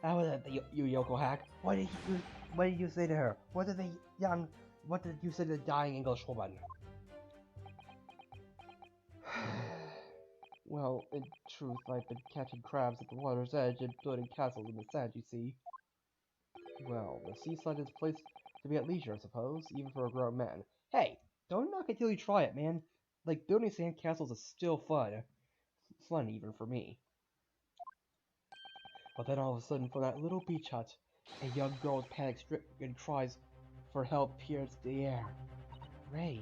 How was it, you Yoko hack? What did you say to her? What did you say to the dying English woman? Well, in truth, I've been catching crabs at the water's edge and building castles in the sand, you see. Well, the seaside is a place to be at leisure, I suppose, even for a grown man. Hey, don't knock it till you try it, man. Like, building sand castles is still fun. Fun even for me. But then all of a sudden, from that little beach hut, a young girl's panic-stricken cries for help pierced the air. Ray.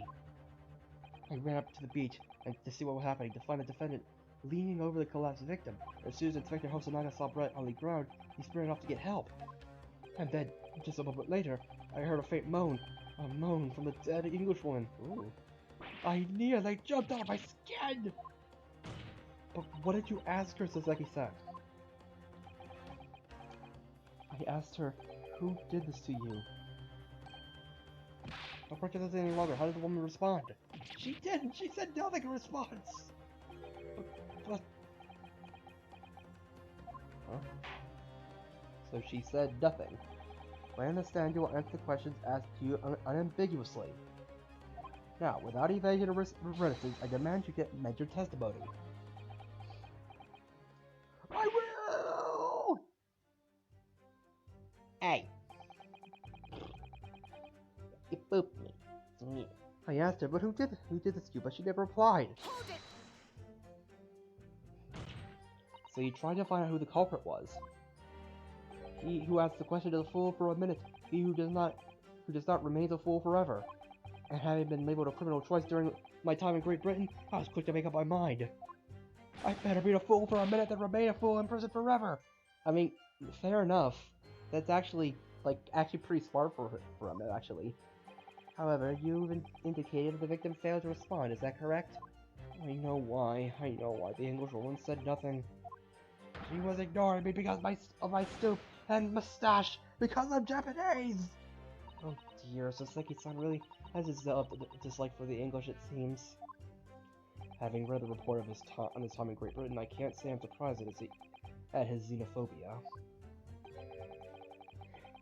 I ran up to the beach and to see what was happening, to find the defendant leaning over the collapsed victim. As soon as Inspector Hosonaga saw Brett on the ground, he sprinted off to get help. And then, just a moment later, I heard a faint moan. A moan from the dead Englishwoman. Ooh. I nearly jumped out of my skin! But what did you ask her, Saseki-san? I asked her, who did this to you? Don't pressure this any longer. How did the woman respond? She didn't! She said nothing in response! But... Huh? So she said nothing. I understand you will answer the questions asked to you unambiguously. Now, without evasion or reticence, I demand you get mentor testimony. I will! Hey! You booped me. I asked her, but who did this to you? But she never replied. Hold it! So you tried to find out who the culprit was. He who asks the question is a fool for a minute. He who does not remains a fool forever. And having been labeled a criminal twice during my time in Great Britain, I was quick to make up my mind. I better be a fool for a minute than remain a fool in prison forever. I mean, fair enough. That's actually pretty smart for him, actually. However, you indicated the victim failed to respond, is that correct? I know why. The Englishwoman said nothing. She was ignoring me because of my stoop and mustache, because I'm Japanese! Oh dear, Saseki-san really has his dislike for the English, it seems. Having read the report of his time in Great Britain, I can't say I'm surprised at his xenophobia.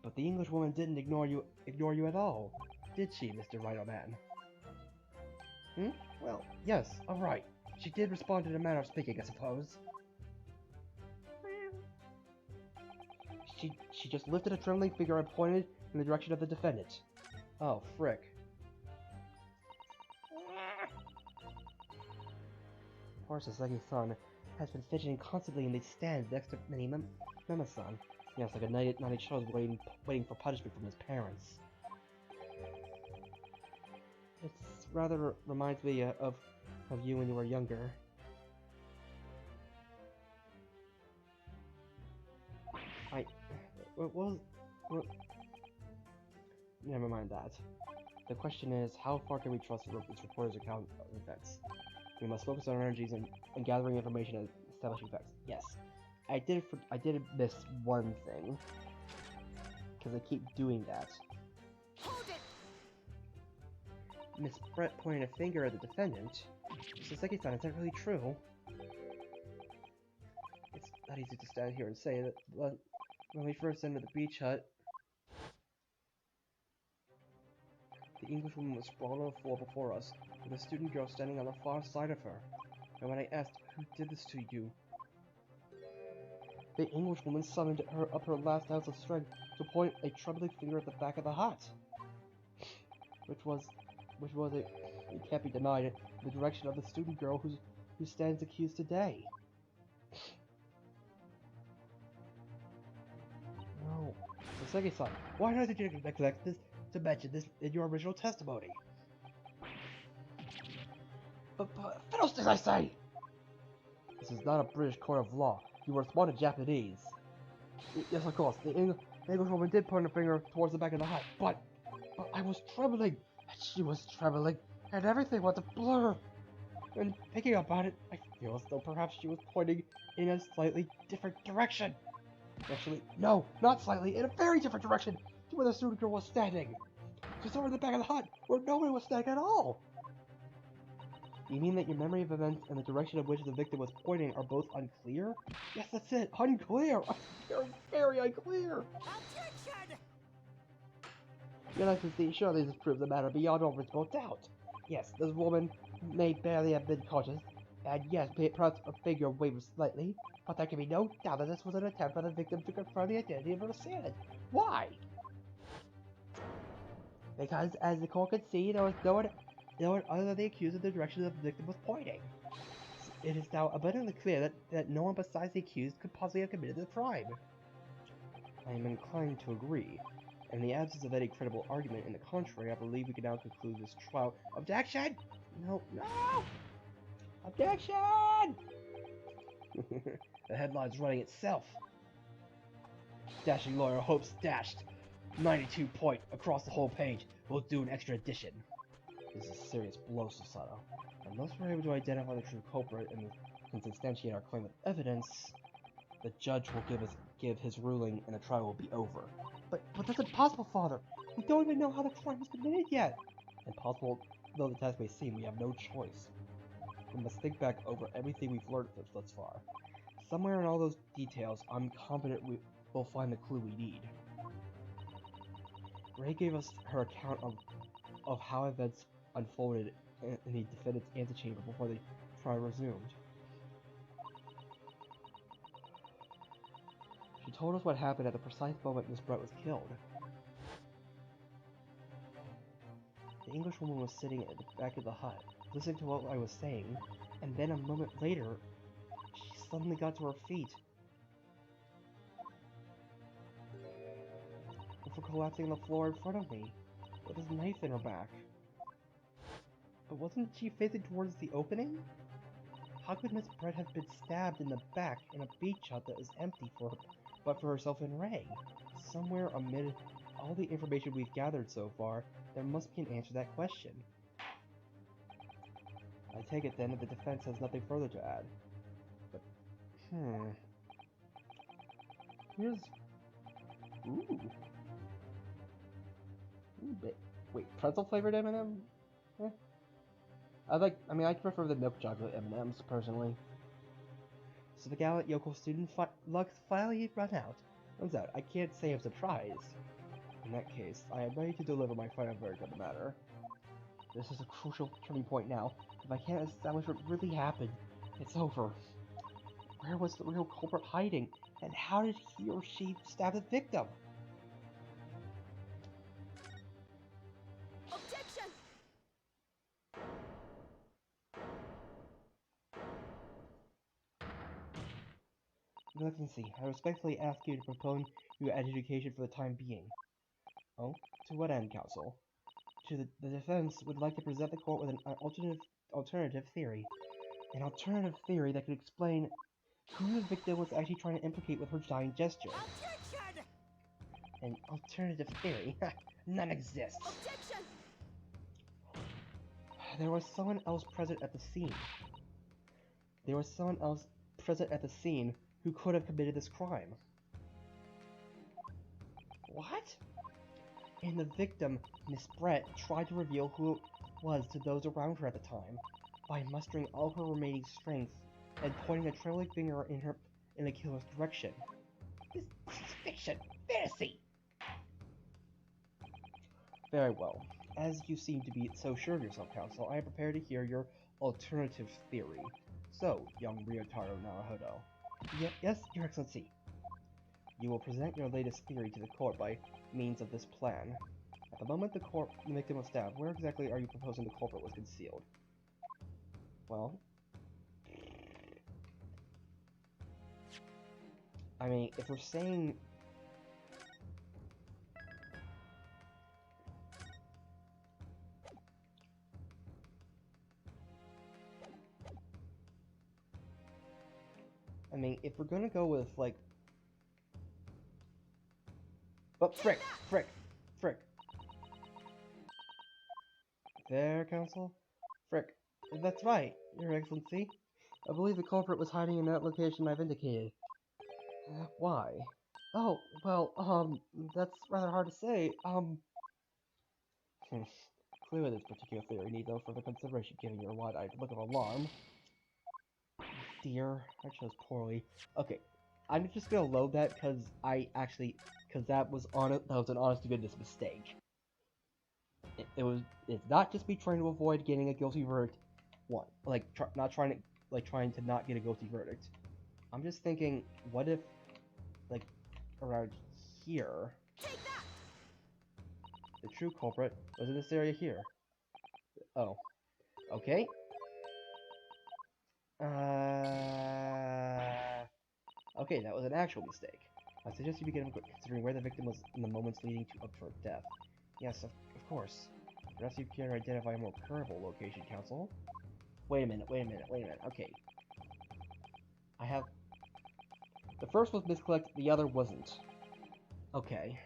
But the Englishwoman didn't ignore you at all, did she, Mr. Rhino Man? Well, yes, alright. She did respond in a manner of speaking, I suppose. She just lifted a trembling finger and pointed in the direction of the defendant. Oh, frick. Poor Saseki-san has been fidgeting constantly in the stands next to Mema-san. Yes, like a naughty child waiting for punishment from his parents. It rather reminds me of you when you were younger. Well, never mind that. The question is, how far can we trust this reporter's account of events? We must focus our energies on gathering information and establishing facts. Yes, I did miss one thing, because I keep doing that. Hold it! Miss Brett pointing a finger at the defendant. Saseki-san, is that really true? It's not easy to stand here and say that, but when we first entered the beach hut, The Englishwoman was sprawled on the floor before us, with a student girl standing on the far side of her. And when I asked, "Who did this to you?" the Englishwoman summoned her up her last ounce of strength to point a trembling finger at the back of the hut. It can't be denied, the direction of the student girl who stands accused today. No. Saseki-san, why did you neglect this to mention this in your original testimony? But fiddlesticks, I say! This is not a British court of law. You were responding Japanese. Yes, of course. The Englishwoman did point her finger towards the back of the hut, but I was trembling, And she was trembling, and everything was a blur. and thinking about it, I feel as though perhaps she was pointing in a slightly different direction. Actually, no, not slightly, in a very different direction to where the student girl was standing. Just over the back of the hut, where no one was standing at all. You mean that your memory of events and the direction of which the victim was pointing are both unclear? Yes, that's it, unclear. Very, very unclear. Your Excellency, surely this proves the matter beyond all reasonable doubt. Yes, this woman may barely have been conscious, and yes, perhaps her figure wavered slightly, but there can be no doubt that this was an attempt by the victim to confirm the identity of her assailant. Why? Because, as the court could see, there was no one other than the accused in the direction the victim was pointing. It is now abundantly clear that no one besides the accused could possibly have committed the crime. I am inclined to agree. In the absence of any credible argument in the contrary, I believe we can now conclude this trial. Objection! No! Objection! The headline's running itself. Dashing lawyer hopes dashed. 92 point across the whole page. We'll do an extra edition. This is a serious blow, Susato. Unless we're able to identify the true culprit and substantiate our claim with evidence, the judge will give his ruling and the trial will be over. But that's impossible, Father! We don't even know how the crime was committed yet! Impossible though the task may seem, we have no choice. We must think back over everything we've learned thus far. Somewhere in all those details, I'm confident we'll find the clue we need. Ray gave us her account of how events unfolded in the defendant's antechamber before the trial resumed. She told us what happened at the precise moment Miss Brett was killed. The Englishwoman was sitting at the back of the hut, listening to what I was saying, and then a moment later, she suddenly got to her feet. Before collapsing on the floor in front of me, with his knife in her back. But wasn't she facing towards the opening? How could Miss Brett have been stabbed in the back in a beach hut that was empty but for herself and Ray? Somewhere amid all the information we've gathered so far, there must be an answer to that question. I take it then that the defense has nothing further to add. But, here's... Ooh. Wait, pretzel-flavored M&M? I prefer the milk chocolate M&Ms, personally. So the gallant yokel student luck's finally run out. Turns out, I can't say I'm surprised. In that case, I am ready to deliver my final verdict on the matter. This is a crucial turning point now. If I can't establish what really happened, it's over. Where was the real culprit hiding? And how did he or she stab the victim? Objection! Your Excellency, I respectfully ask you to postpone your adjudication for the time being. Oh? To what end, Counsel? The defense would like to present the court with an alternative theory. An alternative theory that could explain who the victim was actually trying to implicate with her dying gesture. Objection! An alternative theory? None exists. Objection! There was someone else present at the scene. There was someone else present at the scene who could have committed this crime. What? And the victim, Miss Brett, tried to reveal who it was to those around her at the time, by mustering all her remaining strength and pointing a trailing finger in the killer's direction. This is fiction! Fantasy! Very well. as you seem to be so sure of yourself, Council, I am prepared to hear your alternative theory. So, young Ryotaro Naruhodo. Yes, Your Excellency. You will present your latest theory to the court by means of this plan. At the moment the victim was stabbed, where exactly are you proposing the culprit was concealed? Well, I mean, if we're saying... I mean, if we're gonna go with, like... But frick! There, Council? Frick. That's right, Your Excellency. I believe the culprit was hiding in that location I've indicated. Why? Oh, well, that's rather hard to say. Clearly this particular theory needs no further consideration given your wide-eyed look of alarm. Dear, I chose poorly. Okay, I'm just gonna load that because that was an honest-to-goodness mistake. It's not just me trying to avoid getting a guilty verdict. Trying to not get a guilty verdict. I'm just thinking, what if, like, around here, the true culprit was in this area here. Oh. Okay. Okay, that was an actual mistake. I suggest you begin considering where the victim was in the moments leading up to her death. Yes, of course. Perhaps you can identify a more curable location, Council. Wait a minute. Okay. I have... The first was miscollected, the other wasn't. Okay.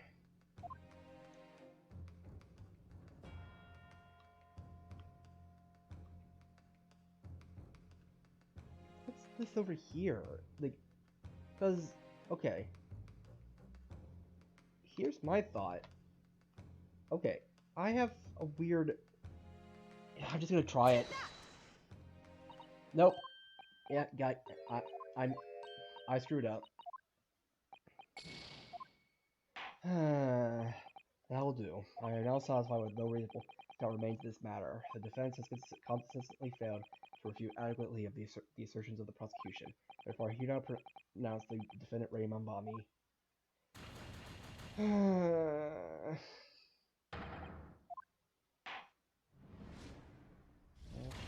What's this over here? Like, because... Okay. Here's my thought. Okay. I have a weird... I'm just gonna try it. Nope. Yeah, I screwed up. That'll do. I am now satisfied with no reasonable doubt remains in this matter. The defense has consistently failed to refute adequately of the assertions of the prosecution. Therefore, I hereby pronounce the defendant Ray Mambami.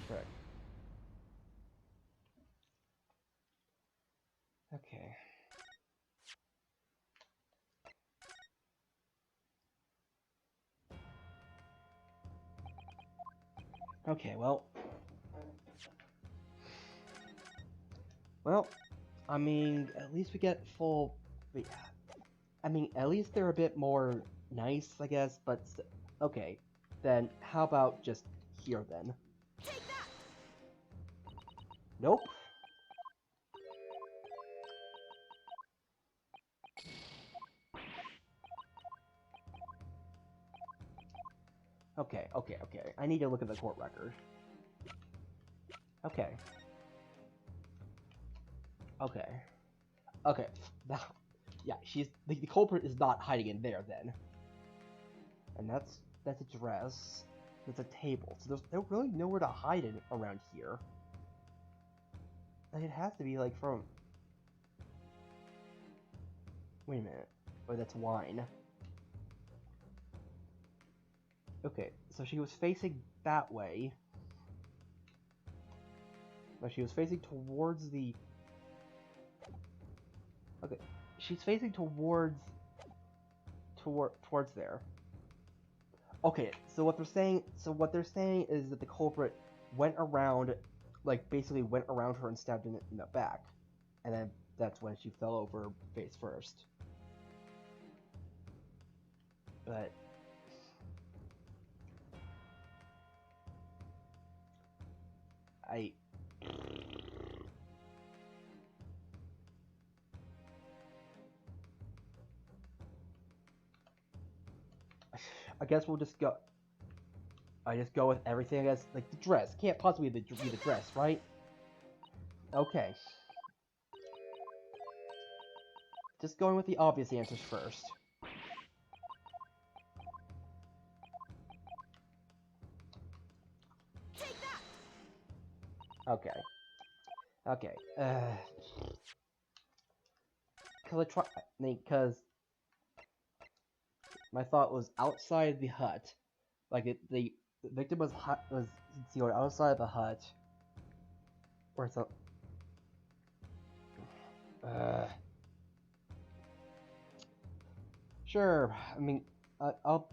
Correct. Okay. Okay, well, I mean, at least we get full... I mean, at least they're a bit more nice, I guess, but... Okay, then how about just here, then? Nope. Okay. I need to look at the court record. Okay. Now, yeah, the culprit is not hiding in there then. And that's a dress. That's a table. So there's really nowhere to hide it around here. Like, it has to be like from... Wait a minute. Oh, that's wine. Okay, so she was facing that way. No, she was facing towards the... Okay, she's facing towards there. Okay, so what they're saying is that the culprit went around, like, basically went around her and stabbed in the back. And then that's when she fell over face first. But... I guess we'll just go... I just go with everything, I guess. Like, the dress. Can't possibly be the dress, right? Okay. Just going with the obvious answers first. Okay. Okay. Because my thought was outside the hut. Like the victim was concealed outside the hut. Or so. Sure. I mean, I'll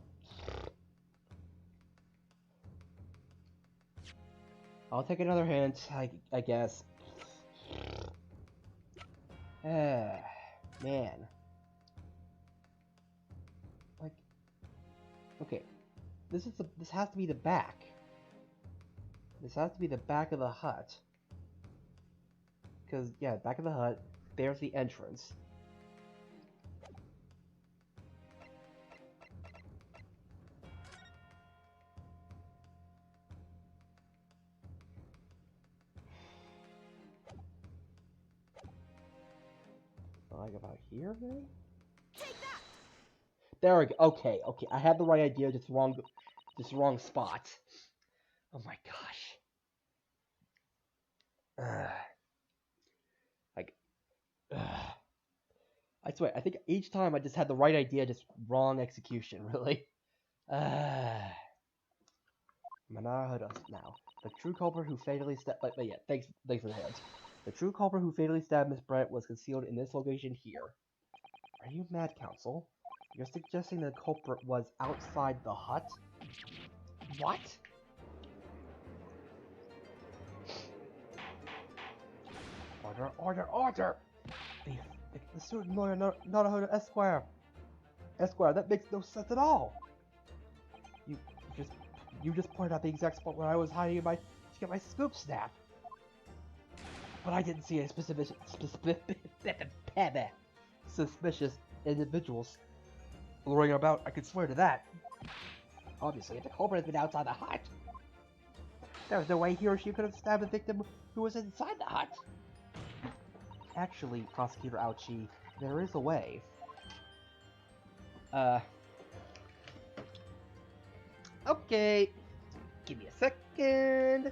take another hint. I guess. Man. Like, okay, this has to be the back. This has to be the back of the hut. Because, yeah, back of the hut, there's the entrance. Like about here, maybe? There we go. Okay, I had the right idea, just wrong spot. Oh my gosh. Like, I swear, I think each time I just had the right idea, just wrong execution, really. Manara now. The true culprit who fatally stabbed. But yeah, thanks for the hint. The true culprit who fatally stabbed Miss Brent was concealed in this location here. Are you mad, Council? You're suggesting the culprit was outside the hut? What? Order! The student lawyer, not a Esquire. Esquire, that makes no sense at all. You just pointed out the exact spot where I was hiding to get my scoop snap. But I didn't see any suspicious individuals luring about. I could swear to that. Obviously, if the culprit had been outside the hut, there was no way he or she could have stabbed the victim who was inside the hut. Actually, Prosecutor Ouchie, there is a way. Okay. Give me a second.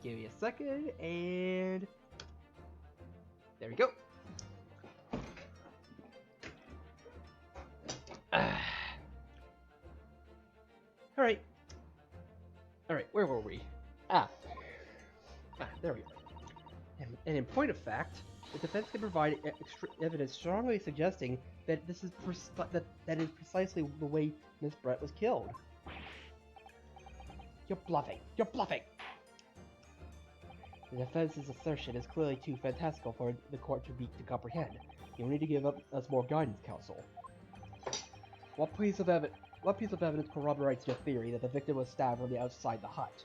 Give me a second, and there we go. Alright, where were we? There we go. And in point of fact, the defense can provide evidence strongly suggesting that this is that is precisely the way Miss Brett was killed. You're bluffing! The defense's assertion is clearly too fantastical for the court to comprehend. You'll need to give us more guidance, Counsel. What piece of evidence corroborates your theory that the victim was stabbed from the outside the hut?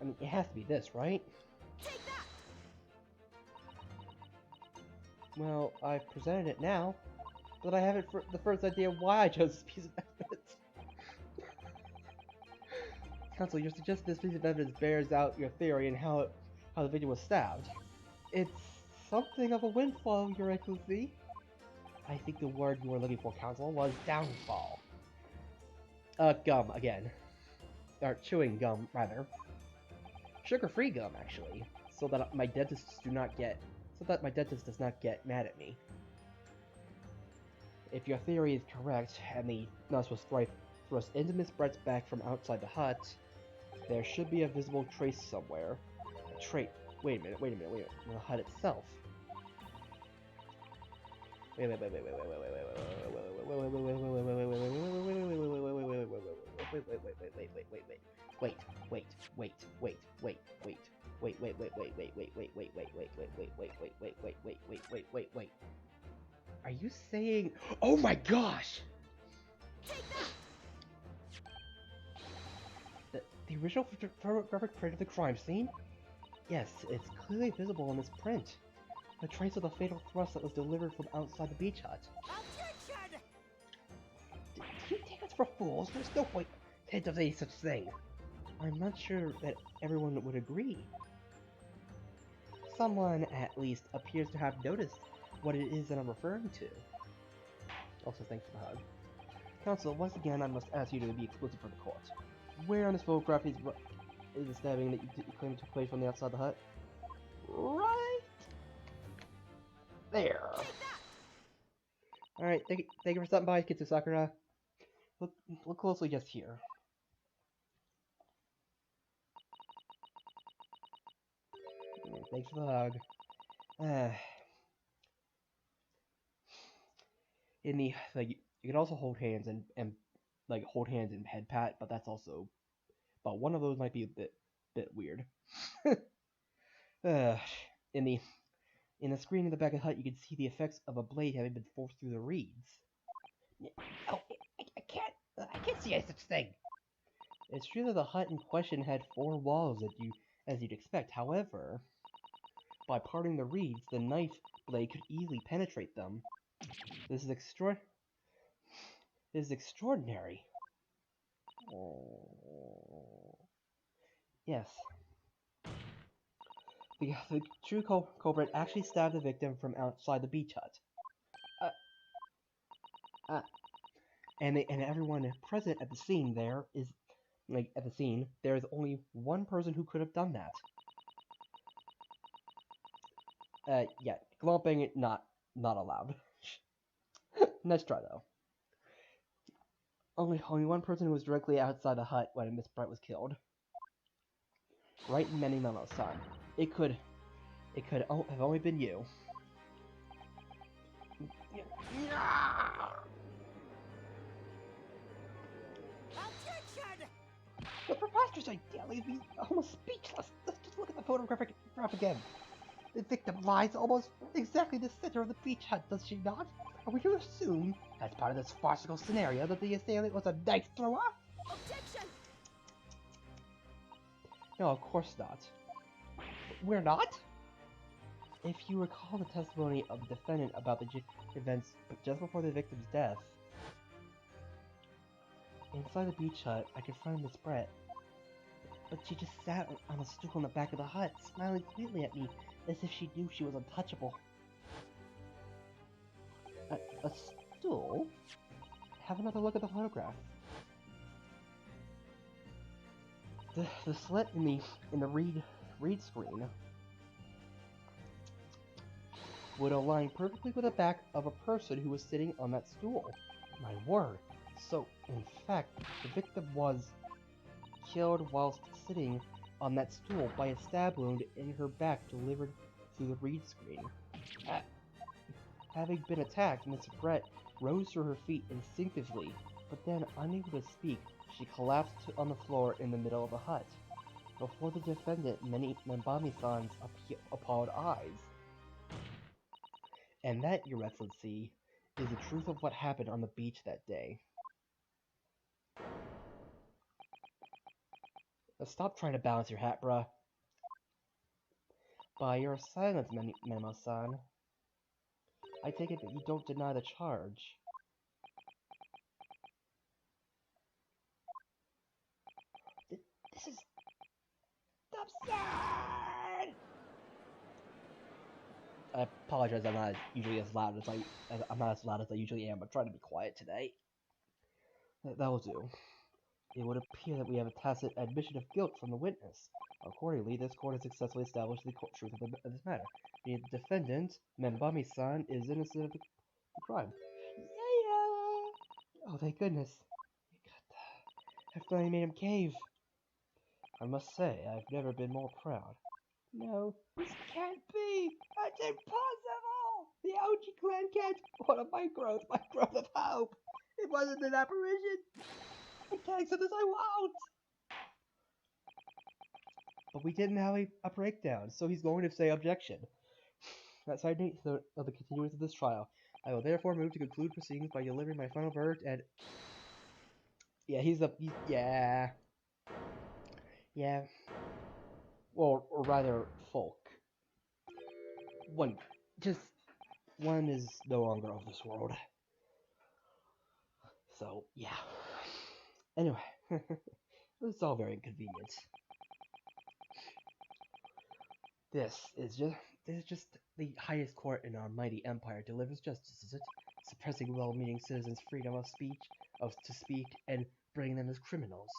I mean, it has to be this, right? Well, I've presented it now, but I haven't the first idea why I chose this piece of evidence. Counsel, you're suggesting this piece of evidence bears out your theory and how the victim was stabbed. It's something of a windfall, Your Excellency. I think the word you were looking for, Counsel, was downfall. Gum again. Or chewing gum, rather. Sugar-free gum, actually, so that my dentist does not get mad at me. If your theory is correct, and the nurse was thrust into Miss Brett's back from outside the hut, there should be a visible trace somewhere. Wait a minute. On the hut itself. Wait. Are you saying... Oh my gosh! The original photographic print of the crime scene? Yes, it's clearly visible in this print. A trace of the fatal thrust that was delivered from outside the beach hut. Did you take us for fools? There's no hint of any such thing. I'm not sure that everyone would agree. Someone, at least, appears to have noticed what it is that I'm referring to. Also, thanks for the hug. Counsel, once again, I must ask you to be explicit for the court. Where on this photograph is the stabbing that you claim took place from the outside the hut? Right there. Alright, thank you for stopping by, Kitsu Sakura. Look closely just here. Thanks for the hug. In the you can also hold hands and like hold hands and head pat, but that's also one of those might be a bit weird. In the screen in the back of the hut, you can see the effects of a blade having been forced through the reeds. Oh, I can't see any such thing. It's true that the hut in question had 4 walls as you'd expect. However, by parting the reeds, the knife blade could easily penetrate them. This is extraordinary. Yes. The true culprit actually stabbed the victim from outside the beach hut. And everyone present at the scene there is only one person who could have done that. Yeah, glomping not allowed. Let's try though. Only one person who was directly outside the hut when Miss Bright was killed. Right in Menomo-san. It could have only been you. The preposterous idea leaves me almost speechless. Let's just look at the photograph again. The victim lies almost exactly in the center of the beach hut, does she not? Are we to assume, as part of this farcical scenario, that the assailant was a knife thrower? Objection! No, of course not. We're not? If you recall the testimony of the defendant about the events just before the victim's death, inside the beach hut, I confronted Miss Brett, but she just sat on a stool in the back of the hut, smiling sweetly at me, as if she knew she was untouchable. A stool? Have another look at the photograph. The slit in the read screen would align perfectly with the back of a person who was sitting on that stool. My word. So, in fact, the victim was killed whilst sitting on that stool by a stab wound in her back delivered through the read screen. Having been attacked, Miss Brett rose to her feet instinctively, but then, unable to speak, she collapsed on the floor in the middle of the hut, before the defendant Membami-san's appalled eyes. And that, Your Excellency, is the truth of what happened on the beach that day. Now stop trying to balance your hat, bruh. By your silence, Memo-san, I take it that you don't deny the charge. This is absurd! I apologize, I'm not usually as loud as I'm not as loud as I usually am, but trying to be quiet today. That will do. It would appear that we have a tacit admission of guilt from the witness. Accordingly, this court has successfully established the truth of this matter. The defendant, Membami-san, is innocent of the crime. Yeah! Oh, thank goodness. I finally made him cave. I must say, I've never been more proud. No, this can't be! That's impossible! The Oji clan can't! What a my growth of hope! It wasn't an apparition! I'm telling so this I won't! But we didn't have a breakdown, so he's going to say objection. That's our date of the continuance of this trial. I will therefore move to conclude proceedings by delivering my final verdict and... Yeah, Yeah. Well, or rather, folk. One is no longer of this world. So, yeah. Anyway, It's all very inconvenient. This is just the highest court in our mighty empire delivers justice, is it? Suppressing well-meaning citizens' freedom of to speak, and bringing them as criminals.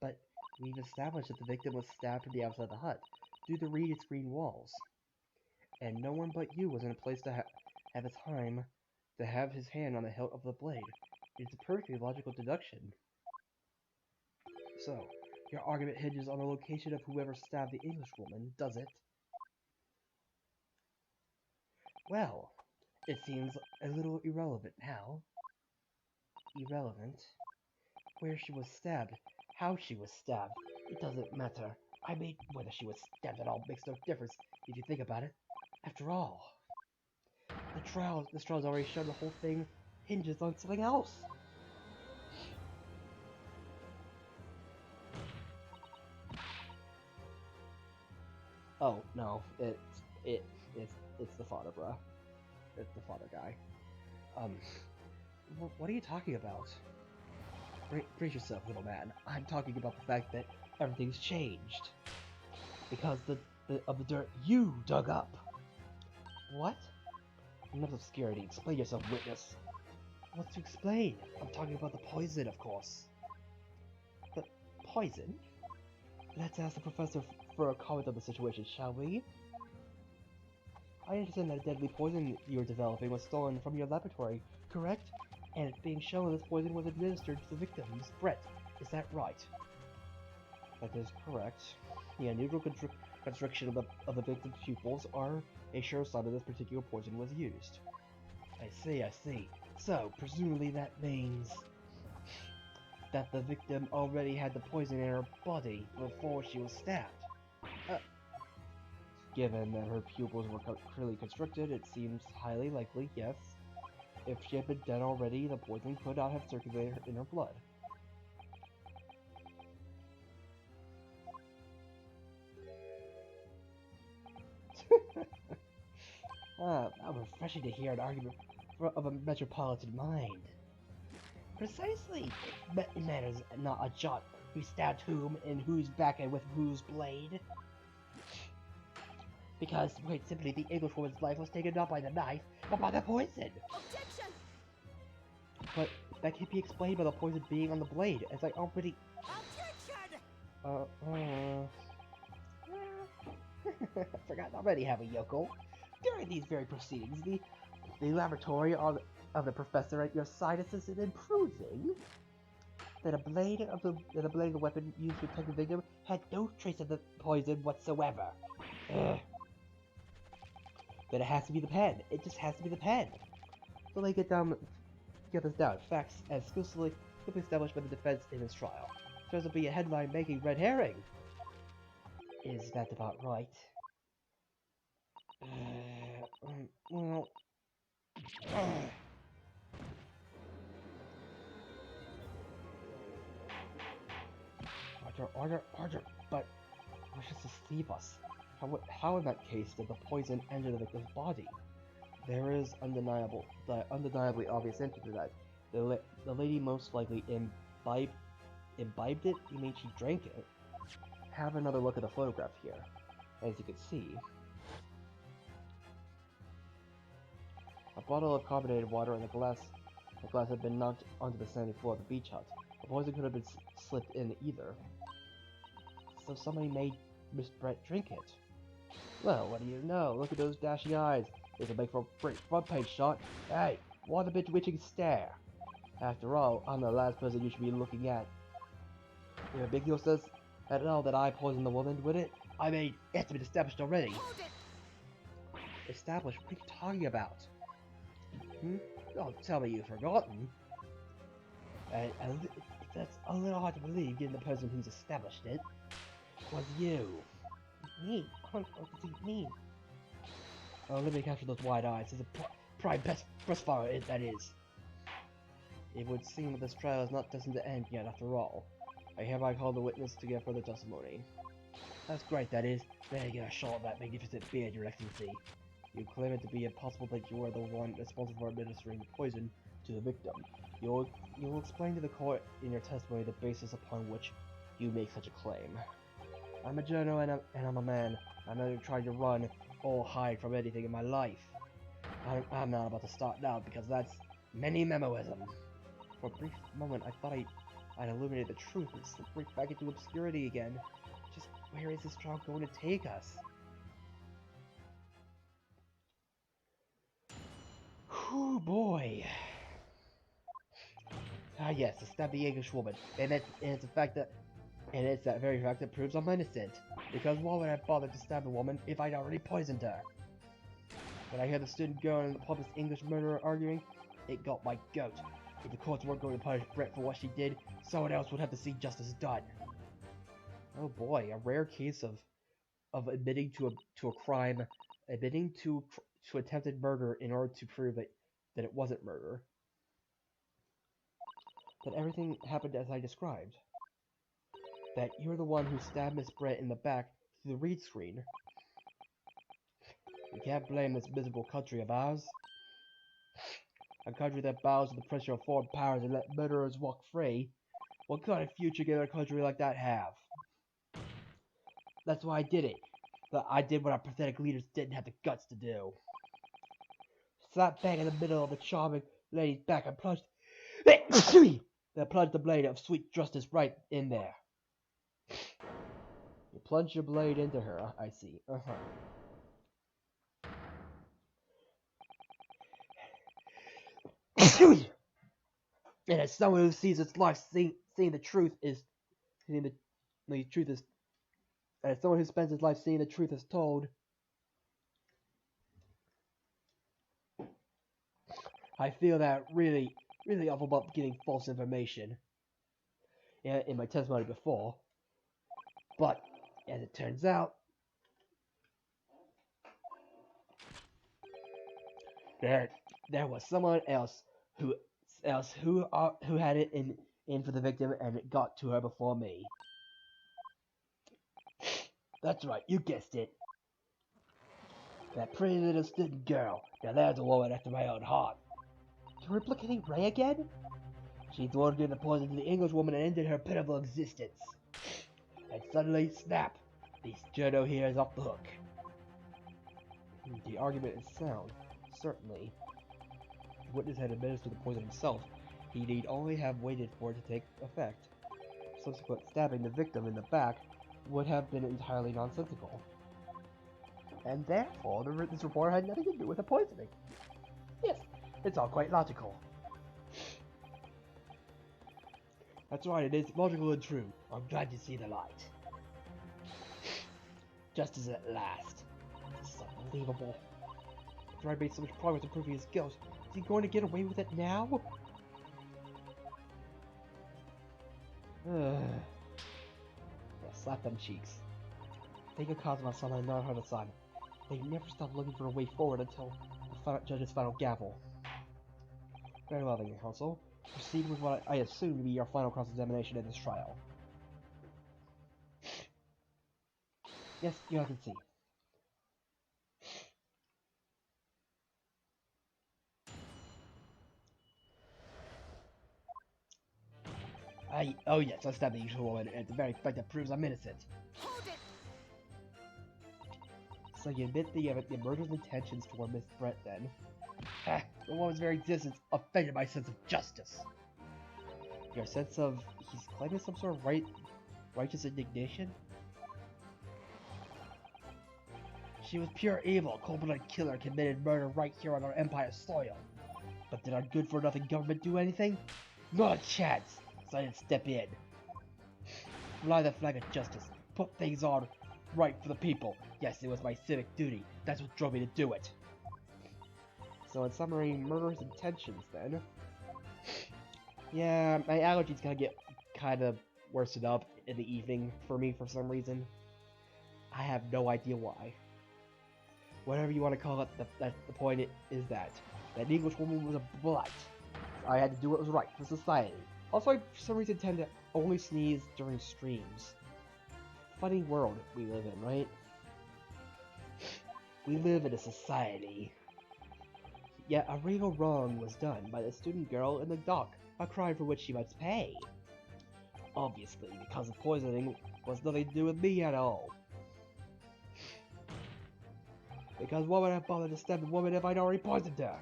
But we've established that the victim was stabbed from the outside of the hut, through the reed screen walls. And no one but you was in a place to have a time to have his hand on the hilt of the blade. It's a perfectly logical deduction. So, your argument hinges on the location of whoever stabbed the Englishwoman, does it? Well, it seems a little irrelevant now. Irrelevant? Where she was stabbed, how she was stabbed, it doesn't matter. I mean, whether she was stabbed at all makes no difference if you think about it. After all, the trial's already shown the whole thing hinges on something else. Oh no, it's the father, bruh. It's the father guy. What are you talking about? Brace yourself, little man. I'm talking about the fact that everything's changed because of the dirt you dug up. What? Enough obscurity. Explain yourself, witness. What's to explain? I'm talking about the poison, of course. The poison? Let's ask the professor for a comment on the situation, shall we? I understand that a deadly poison you were developing was stolen from your laboratory, correct? And it's being shown this poison was administered to the victim, Miss Brett. Is that right? That is correct. The unusual constriction of the victim's pupils are a sure sign that this particular poison was used. I see. So, presumably that means that the victim already had the poison in her body before she was stabbed. Given that her pupils were clearly constricted, it seems highly likely, yes. If she had been dead already, the poison could not have circulated in her blood. How refreshing to hear an argument of a metropolitan mind. Precisely. It matters not a jot who stabbed whom and whose back and with whose blade. Because, quite simply, the Englishwoman's life was taken not by the knife, but by the poison. Objection! But that can't be explained by the poison being on the blade, as I already... Objection! I forgot already, have a yokel. During these very proceedings, the laboratory of the professor at your side assisted in proving that a blade of the weapon used to attack the victim had no trace of the poison whatsoever. Then it has to be the pen. It just has to be the pen. So they get this down. Facts as skillfully established by the defense in this trial. There's to be a headline making red herring. Is that about right? Well... Order, but wishes to deceive us. How in that case did the poison enter the victim's body? There is undeniably obvious answer to that. The lady most likely imbibed it? You mean she drank it? Have another look at the photograph here. As you can see, a bottle of carbonated water and a glass had been knocked onto the sandy floor of the beach hut. The poison could have been slipped in either. So somebody made Miss Brett drink it. Well, what do you know? Look at those dashy eyes. This'll make for a great front page shot. Hey, what a bewitching stare. After all, I'm the last person you should be looking at. If a big deal says at all that I poisoned the woman, would it? I mean, it has been established already. Hold it. Established? What are you talking about? Don't tell me you've forgotten. That's a little hard to believe, given the person who's established it was you. Me? What does he mean? Oh, let me capture those wide eyes. It's a prime press fire, that is. It would seem that this trial is not destined to end yet, after all. I hereby call the witness to give further testimony. That's great, that is. May I get a shot of that magnificent beard, Your Excellency? You claim it to be impossible that you are the one responsible for administering the poison to the victim. You'll explain to the court in your testimony the basis upon which you make such a claim. I'm a journal and I'm a man. I'm never trying to run or hide from anything in my life. I'm not about to start now because that's many memoism. For a brief moment, I thought I'd illuminated the truth and slipped right back into obscurity again. Just where is this trial going to take us? Whew, boy. Ah yes, to stab the English woman, and it's that very fact that proves I'm innocent. Because why would I bother to stab a woman if I'd already poisoned her? When I heard the student girl and the pompous English murderer arguing, it got my goat. If the courts weren't going to punish Brett for what she did, someone else would have to see justice done. Oh boy, a rare case of admitting to a crime, admitting to attempted murder in order to prove that it wasn't murder. But everything happened as I described. That you're the one who stabbed Miss Brett in the back through the read screen. You can't blame this miserable country of ours. A country that bows to the pressure of foreign powers and let murderers walk free. What kind of future can a country like that have? That's why I did it. But I did what our pathetic leaders didn't have the guts to do. Slap bang in the middle of the charming lady's back and plunged the blade of sweet justice right in there. You plunge your blade into her, I see. And as someone who sees its life, seeing the truth is, seeing the truth is, as someone who spends his life seeing the truth is told, I feel that really awful about giving false information. In my testimony before, but as it turns out, there was someone else who had it in for the victim, and it got to her before me. That's right, you guessed it. That pretty little student girl. Now there's a woman after my own heart. You're replicating Ray again? She's the one who gave the poison to the English woman and ended her pitiful existence. And suddenly, snap! This journo here is off the hook. The argument is sound, certainly. If the witness had administered the poison himself, he need only have waited for it to take effect. Subsequent stabbing the victim in the back would have been entirely nonsensical. And therefore, this report had nothing to do with the poisoning. Yes, it's all quite logical. That's right, it is logical and true. I'm glad to see the light. Justice at last. This is unbelievable. After I made so much progress in proving his guilt, is he going to get away with it now? Yeah, slap them cheeks. Take a Cosmo-san and not Hana-san. They never stop looking for a way forward until the judge's final gavel. Very well then, counsel. Proceed with what I assume to be your final cross-examination in this trial. Yes, I can see. Oh yes, I stabbed the usual woman, and the very fact that proves I'm innocent. Hold it! So you admit the murder's intentions toward Miss Brett, then? The woman's very existence offended my sense of justice. Your sense of he's claiming some sort of righteous indignation? She was pure evil, cold-blooded killer, committed murder right here on our empire's soil. But did our good-for-nothing government do anything? Not a chance, so I didn't step in. Fly the flag of justice, put things on right for the people. Yes, it was my civic duty. That's what drove me to do it. So in summary, murderous intentions, then. Yeah, my allergies gonna get kind of worsened up in the evening for me for some reason. I have no idea why. Whatever you want to call it, the point is that English woman was a blight. I had to do what was right for society. Also, I for some reason tend to only sneeze during streams. Funny world we live in, right? We live in a society. Yet a real wrong was done by the student girl in the dock, a crime for which she must pay. Obviously, because the poisoning was nothing to do with me at all. Because why would I bother to stab the woman if I'd already poisoned her?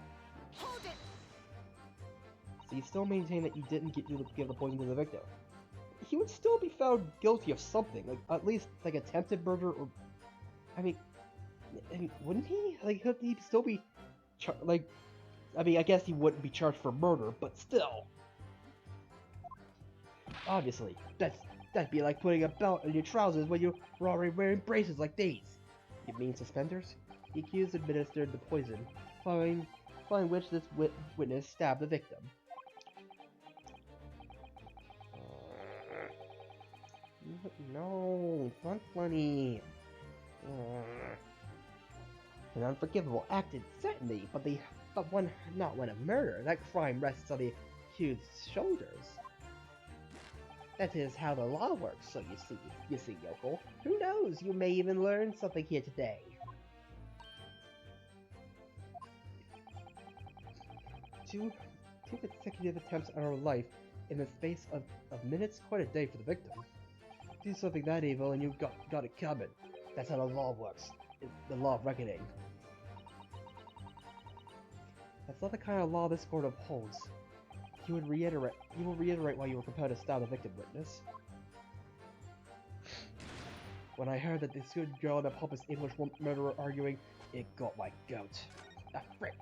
Hold it! So you still maintain that you didn't give the poison to the victim. He would still be found guilty of something, like at least like attempted murder, or I mean, and wouldn't he? Like, could he still be, I mean, I guess he wouldn't be charged for murder, but still. Obviously, that'd be like putting a belt on your trousers when you were already wearing braces like these. You mean suspenders? The accused administered the poison, following which this witness stabbed the victim. No, it's not funny. An unforgivable act, certainly, but not one of murder. That crime rests on the accused's shoulders. That is how the law works, so you see, yokel. Who knows, you may even learn something here today. Two consecutive attempts on her life in the space of minutes, quite a day for the victim. Do something that evil and you've got it coming. That's how the law works. It's the law of reckoning. That's not the kind of law this court upholds. You will reiterate why you were compelled to stab the victim, witness. When I heard that this good girl and a pompous English murderer arguing, it got my goat. Ah, frick.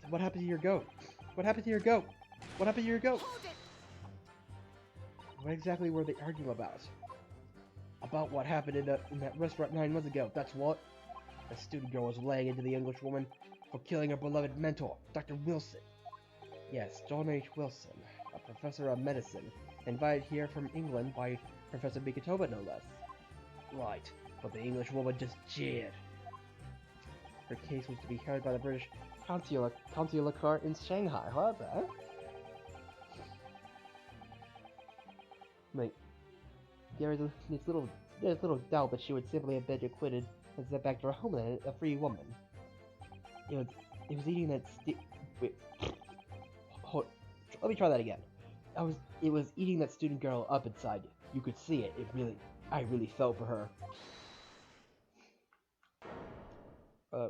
So what happened to your goat? What happened to your goat? What happened to your goat? What exactly were they arguing about? About what happened in that restaurant 9 months ago, that's what? A student girl was laying into the English woman for killing her beloved mentor, Dr. Wilson. Yes, John H. Wilson, a professor of medicine, invited here from England by Professor Mikitova, no less. Right, but the English woman just jeered. Her case was to be heard by the British consular court in Shanghai, huh? Like, there's little doubt that she would simply have been acquitted and sent back to her homeland a free woman. It was eating that wait, let me try that again. It was eating that student girl up inside. You could see it. I really felt for her.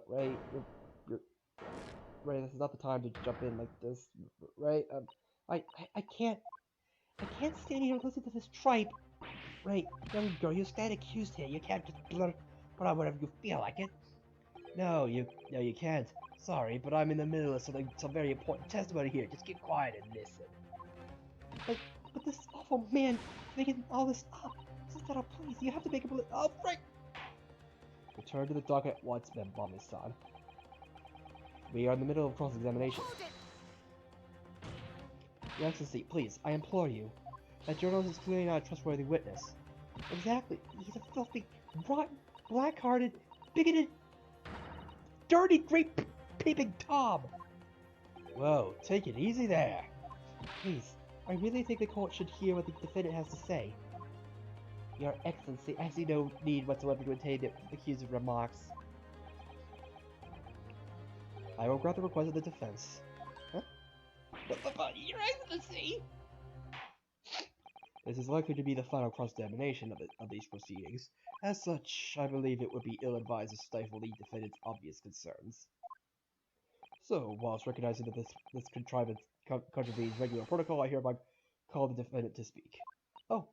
Ray, Ray, this is not the time to jump in like this, Ray. I can't stand here and listen to this tripe. Ray, young girl, you stand accused here. You can't just blurt out whatever you feel like it. No, you can't. Sorry, but I'm in the middle of some very important testimony here. Just get quiet and listen. But this awful man making all this up. Sister, please, you have to make him believe. Oh, right. Return to the dock at once, Mommy-san. We are in the middle of cross-examination. Your Excellency, please, I implore you. That journalist is clearly not a trustworthy witness. Exactly. He's a filthy, rotten, black-hearted, bigoted, dirty, grape-peeping Tom. Whoa, take it easy there. Please, I really think the court should hear what the defendant has to say. Your Excellency, I see no need whatsoever to obtain the accused's remarks. I will grant the request of the defense. Huh? Your Excellency! This is likely to be the final cross-examination of these proceedings. As such, I believe it would be ill-advised to stifle the defendant's obvious concerns. So, whilst recognizing that this contrivance contravenes regular protocol, I hereby call the defendant to speak. Oh.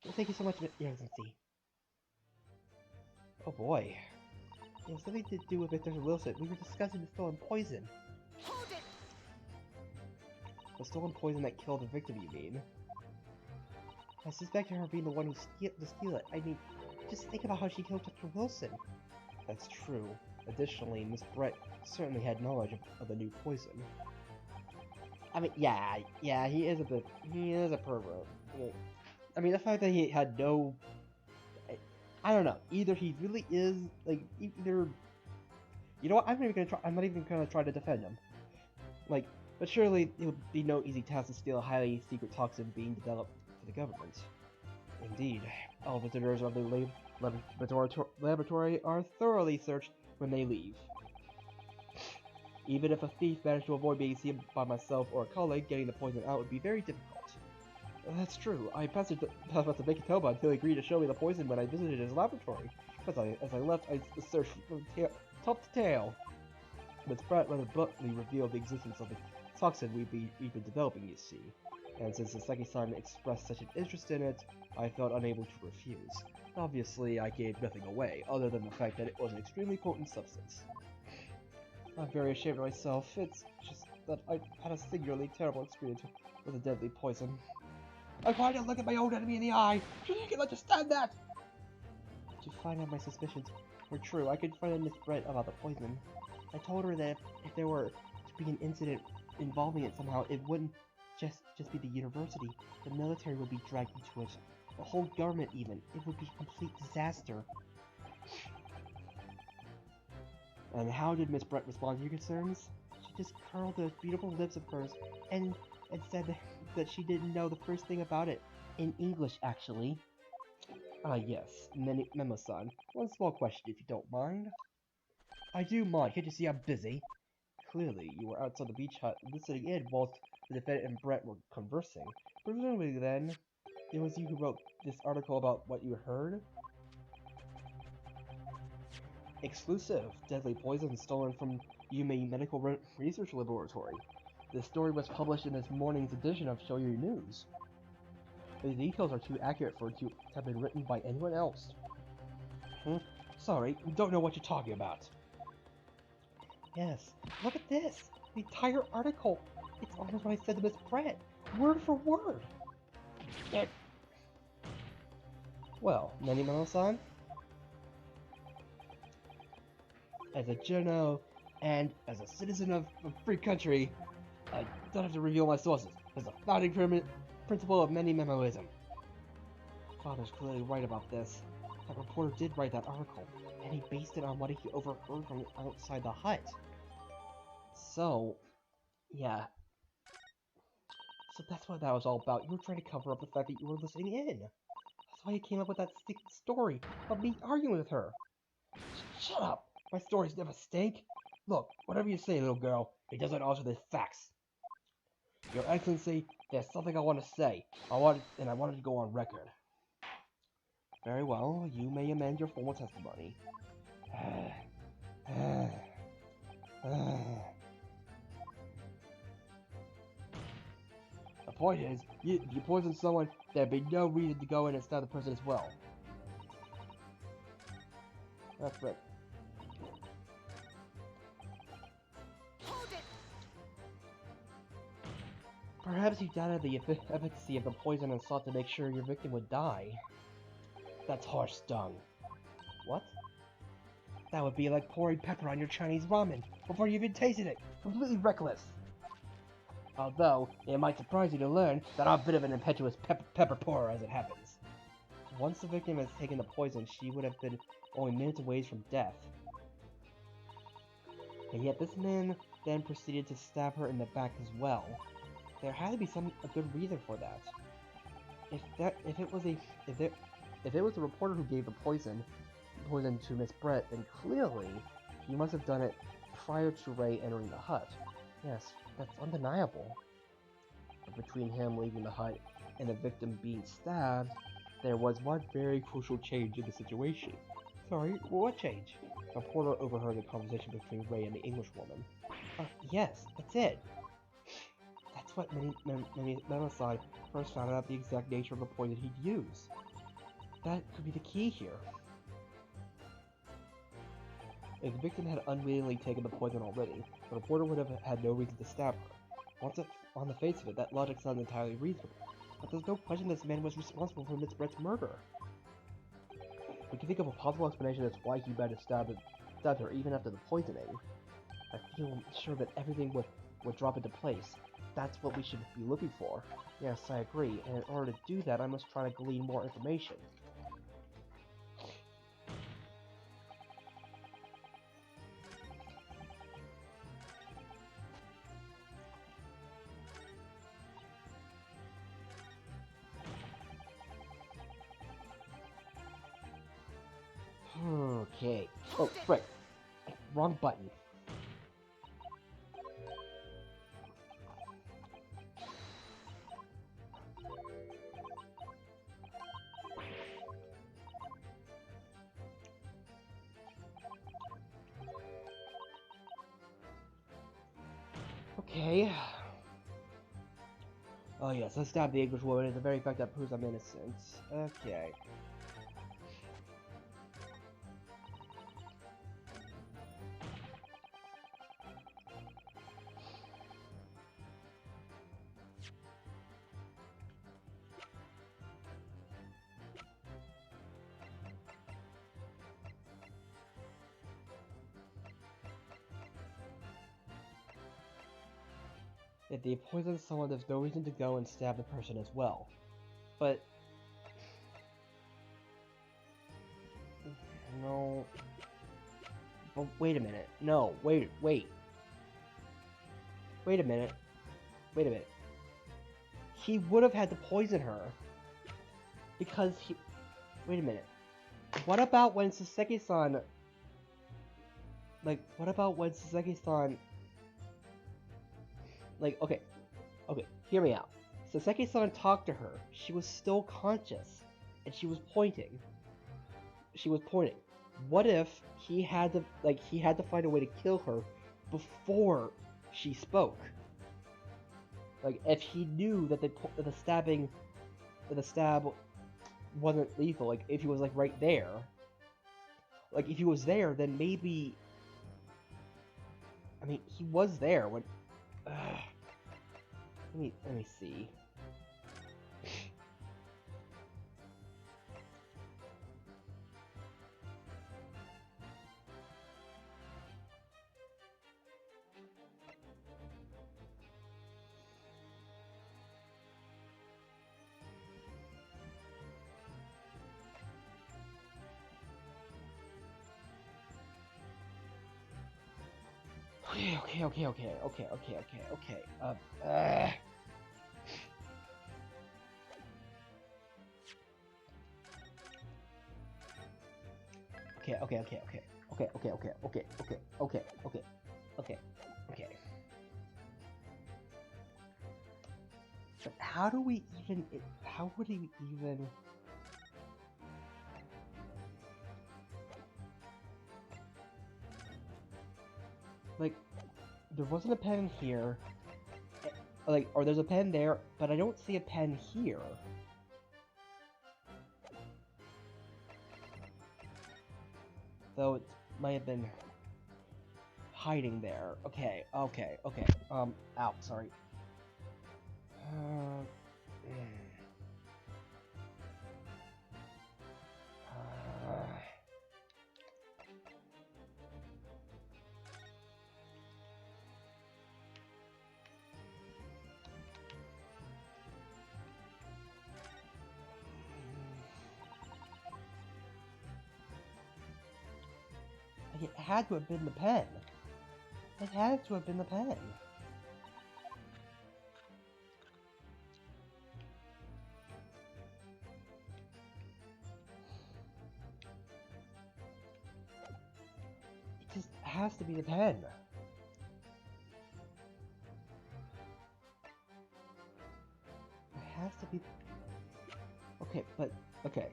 Well, thank you so much, Your Excellency. Oh boy. It has something to do with Dr. Wilson. We were discussing the stolen poison. Hold it! The stolen poison that killed the victim, you mean? I suspected her being the one who steal it. I mean, just think about how she killed Dr. Wilson. That's true. Additionally, Miss Brett certainly had knowledge of the new poison. I mean, yeah, he is a pervert. I mean, the fact that he had no... I don't know. Either he really is, like, either... You know what? I'm not even gonna try to defend him. Like, but surely it would be no easy task to steal a highly secret toxin being developed for the government. Indeed, all visitors of the laboratory are thoroughly searched when they leave. Even if a thief managed to avoid being seen by myself or a colleague, getting the poison out would be very difficult. That's true. I pestered about to make a Toba until he agreed to show me the poison when I visited his laboratory. As I left, I searched from top to tail. But Sprat rather bluntly revealed the existence of the toxin we've been developing, you see. And since the Seki-san expressed such an interest in it, I felt unable to refuse. Obviously, I gave nothing away, other than the fact that it was an extremely potent substance. I'm very ashamed of myself. It's just that I had a singularly terrible experience with a deadly poison. I tried to look at my own enemy in the eye. You can understand that. To find out my suspicions were true, I confronted Miss Brett about the poison. I told her that if there were to be an incident involving it somehow, it wouldn't just be the university. The military would be dragged into it. The whole government even. It would be a complete disaster. And how did Miss Brett respond to your concerns? She just curled those beautiful lips of hers and said that she didn't know the first thing about it. In English, actually. Ah, yes. Memo-san. One small question, if you don't mind. I do mind. Can't you see I'm busy? Clearly, you were outside the beach hut listening in whilst the defendant and Brett were conversing. Presumably, then, it was you who wrote this article about what you heard? Exclusive. Deadly poison stolen from Yume Medical Research Laboratory. The story was published in this morning's edition of Shoyu News. The details are too accurate for it to have been written by anyone else. Sorry, we don't know what you're talking about. Yes, look at this! The entire article! It's almost what I said to Miss Brett! Word for word! Well, Nenimano-san? As a journo and as a citizen of a free country, I don't have to reveal my sources. As a founding principle of many-memoism. Father's clearly right about this. That reporter did write that article, and he based it on what he overheard from outside the hut. So, yeah. So that's what that was all about. You were trying to cover up the fact that you were listening in. That's why you came up with that story about me arguing with her. Shut up! My stories never stink. Look, whatever you say, little girl, it doesn't alter the facts. Your Excellency, there's something I want to say. I wanted to go on record. Very well, you may amend your formal testimony. The point is, if you poison someone, there'd be no reason to go in and stab the person as well. That's right. Hold it! Perhaps you doubted the efficacy of the poison and sought to make sure your victim would die. That's harsh dung. What? That would be like pouring pepper on your Chinese ramen before you even tasted it. Completely reckless. Although, it might surprise you to learn that I'm a bit of an impetuous pepper pourer as it happens. Once the victim has taken the poison, she would have been only minutes away from death. And yet this man then proceeded to stab her in the back as well. There had to be a good reason for that. If it was the reporter who gave the poison to Miss Brett, then clearly he must have done it prior to Ray entering the hut. Yes, that's undeniable. But between him leaving the hut and the victim being stabbed, there was one very crucial change in the situation. Sorry, what change? The reporter overheard the conversation between Ray and the Englishwoman. Yes, that's it. That's what Memo-san first found out the exact nature of the poison he'd use. That could be the key here. If the victim had unwittingly taken the poison already, the reporter would have had no reason to stab her. On the face of it, that logic sounds entirely reasonable. But there's no question this man was responsible for Miss Brett's murder. We can think of a possible explanation as to why he might have stabbed her even after the poisoning. I feel sure that everything would drop into place. That's what we should be looking for. Yes, I agree, and in order to do that, I must try to glean more information. Okay. Oh, frick. Wrong button. Okay. Oh yes, I stabbed the English woman, and the very fact that proves I'm innocent. Okay. If they poison someone, there's no reason to go and stab the person as well. But... No... But wait a minute. No, wait. Wait a minute. Wait a minute. He would have had to poison her. Because he... Wait a minute. What about when Saseki-san... Like, what about when Saseki-san... Like, okay, hear me out. Saseki-san talked to her. She was still conscious, and she was pointing. What if he had to find a way to kill her before she spoke? Like, if he knew that the stab wasn't lethal, like if he was like right there, like if he was there, then maybe. I mean, he was there when. Let me see. Okay. Okay. But how do we even? How would he even? Like, there wasn't a pen here. Like, or there's a pen there, but I don't see a pen here. Though it might have been hiding there. Okay. Ow, sorry. It had to have been the pen. It had to have been the pen. It just has to be the pen. It has to be... Okay, but... Okay.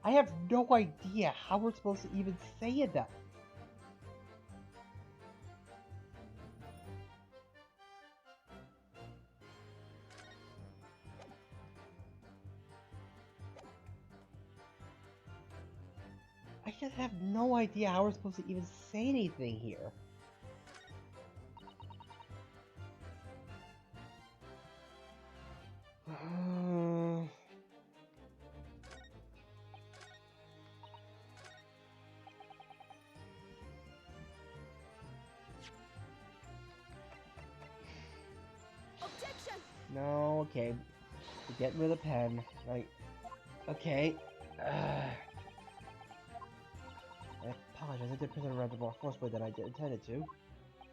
I have no idea how we're supposed to even say that. I just have no idea how we're supposed to even say anything here. Objection! No, okay. We're getting rid of the pen. Like, okay. I apologize, I did present a rather more forcefully than I intended to.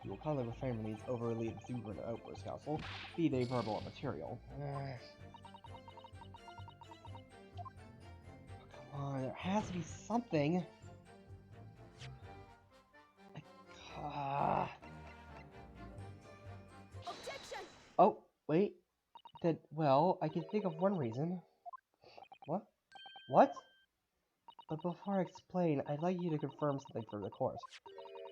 You will kindly refrain from these overly exuberant outbursts, Council, be they verbal or material. Come on, there has to be something. Objection! Oh, wait. Then, well, I can think of one reason. What? What? But before I explain, I'd like you to confirm something for the course.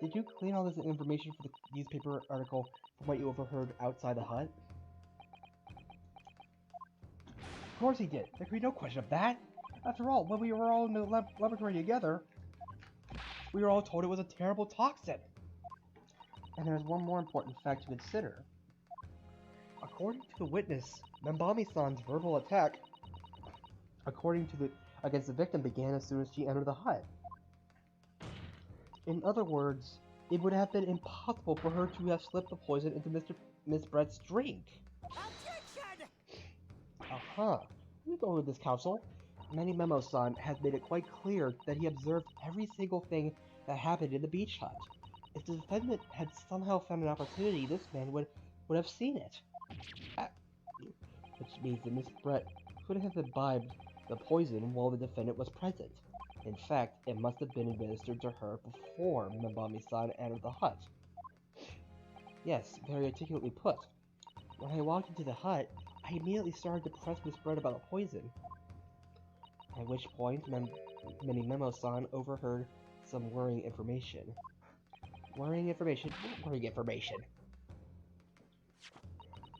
Did you clean all this information for the newspaper article from what you overheard outside the hut? Of course he did. There could be no question of that. After all, when we were all in the laboratory together, we were all told it was a terrible toxin. And there's one more important fact to consider. According to the witness, Membami-san's verbal attack against the victim began as soon as she entered the hut. In other words, it would have been impossible for her to have slipped the poison into Miss Brett's drink. Objection! Let me go with this, counsel. Memo-san has made it quite clear that he observed every single thing that happened in the beach hut. If the defendant had somehow found an opportunity, this man would have seen it. Which means that Miss Brett could have imbibed the poison while the defendant was present. In fact, it must have been administered to her before Membami-san entered the hut. Yes, very articulately put. When I walked into the hut, I immediately started to press Miss Brett about the poison. At which point, Memo-san overheard some worrying information. Worrying information? What worrying information?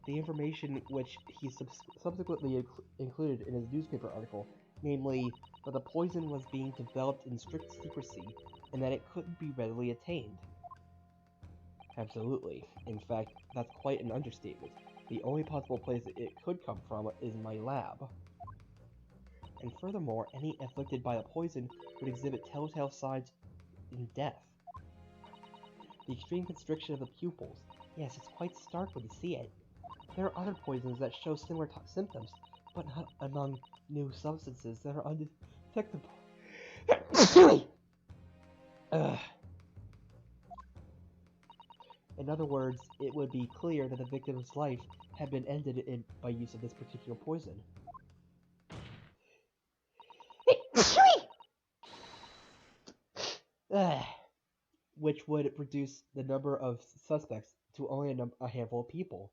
The information which he subsequently included in his newspaper article, namely that the poison was being developed in strict secrecy and that it couldn't be readily attained. Absolutely. In fact, that's quite an understatement. The only possible place it could come from is my lab. And furthermore, any afflicted by the poison would exhibit telltale signs in death. The extreme constriction of the pupils. Yes, it's quite stark when you see it. There are other poisons that show similar symptoms, but not among new substances that are undetectable. In other words, it would be clear that the victim's life had been ended by use of this particular poison. Which would reduce the number of suspects to only a handful of people.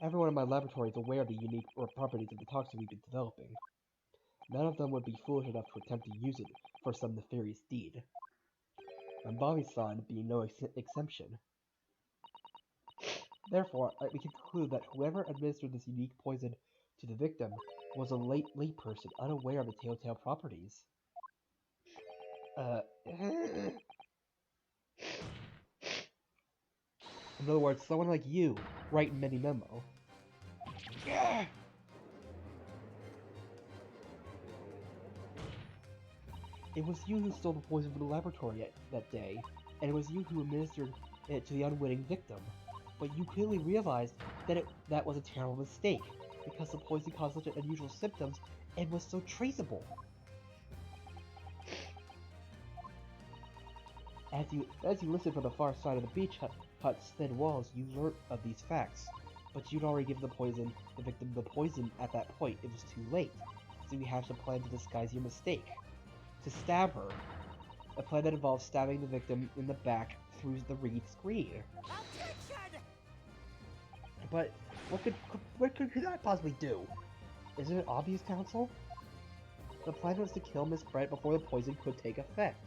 Everyone in my laboratory is aware of the unique properties of the toxin we've been developing. None of them would be foolish enough to attempt to use it for some nefarious deed. And Bobby-san being no exception. Therefore, we can conclude that whoever administered this unique poison to the victim was a lay person unaware of the telltale properties. In other words, someone like you, writing many memo. It was you who stole the poison from the laboratory that day, and it was you who administered it to the unwitting victim. But you clearly realized that that was a terrible mistake, because the poison caused such unusual symptoms and was so traceable. As you listened from the far side of the beach hut's thin walls, you learnt of these facts. But you'd already given the victim the poison at that point. It was too late. So you hatched a plan to disguise your mistake. To stab her. A plan that involves stabbing the victim in the back through the reed screen. Objection! But what could that possibly do? Isn't it obvious, counsel? The plan was to kill Miss Brett before the poison could take effect.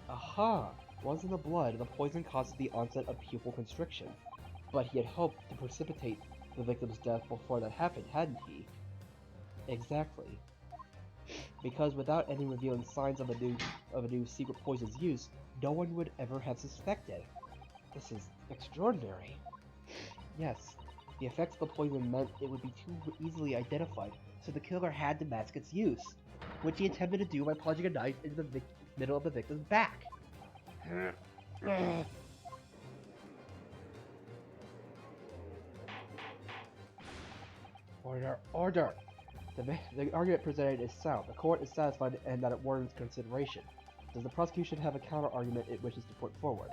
Aha! Once in the blood, the poison causes the onset of pupil constriction. But he had hoped to precipitate the victim's death before that happened, hadn't he? Exactly. Because without any revealing signs of a new secret poison's use, no one would ever have suspected. This is extraordinary. Yes, the effects of the poison meant it would be too easily identified, so the killer had to mask its use, which he attempted to do by plunging a knife into the middle of the victim's back. Order! The argument presented is sound. The court is satisfied and that it warrants consideration. Does the prosecution have a counter-argument it wishes to put forward?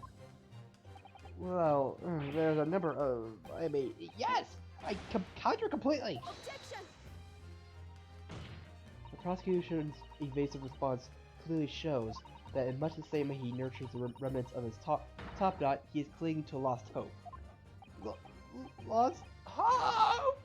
Well, there's a number of... yes! I counter completely! Objection! The prosecution's evasive response clearly shows that in much the same way he nurtures the remnants of his top knot, he is clinging to lost hope. Lost hope?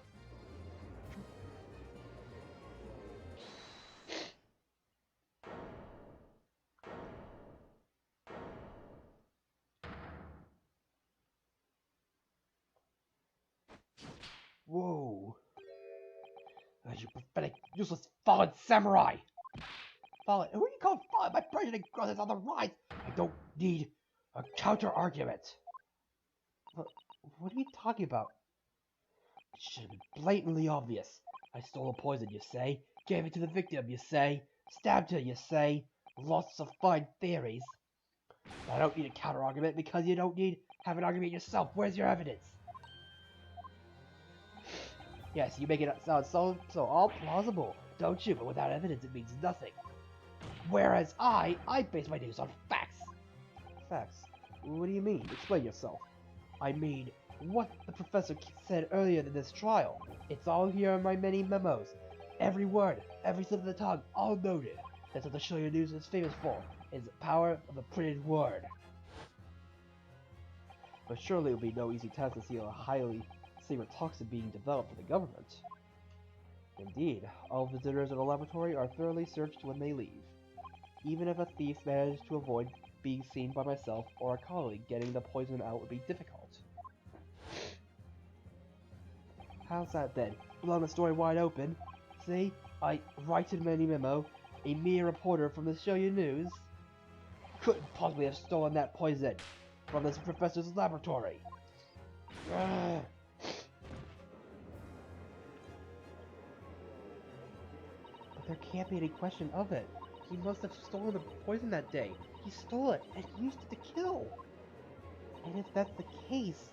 useless fallen samurai! Fallen? Who do you call fallen? My prejudice growth is on the rise! I don't need a counter-argument! What are you talking about? It should have been blatantly obvious. I stole a poison, you say? Gave it to the victim, you say? Stabbed her, you say? Lots of fine theories. I don't need a counter-argument because you don't have an argument yourself. Where's your evidence? Yes, you make it sound so all plausible, don't you? But without evidence, it means nothing. Whereas I base my news on facts. Facts? What do you mean? Explain yourself. I mean, what the professor said earlier in this trial. It's all here in my many memos. Every word, every slip of the tongue, all noted. That's what the Shoyo News is famous for, is the power of the printed word. But surely it would be no easy task to see a highly secret toxin being developed for the government. Indeed, all visitors in the laboratory are thoroughly searched when they leave. Even if a thief managed to avoid being seen by myself or a colleague, getting the poison out would be difficult. How's that then? Blowing the story wide open? See? I write in many memo, a mere reporter from the Shoyo News couldn't possibly have stolen that poison from this professor's laboratory. But there can't be any question of it. He must have stolen the poison that day. He stole it and used it to kill. And if that's the case,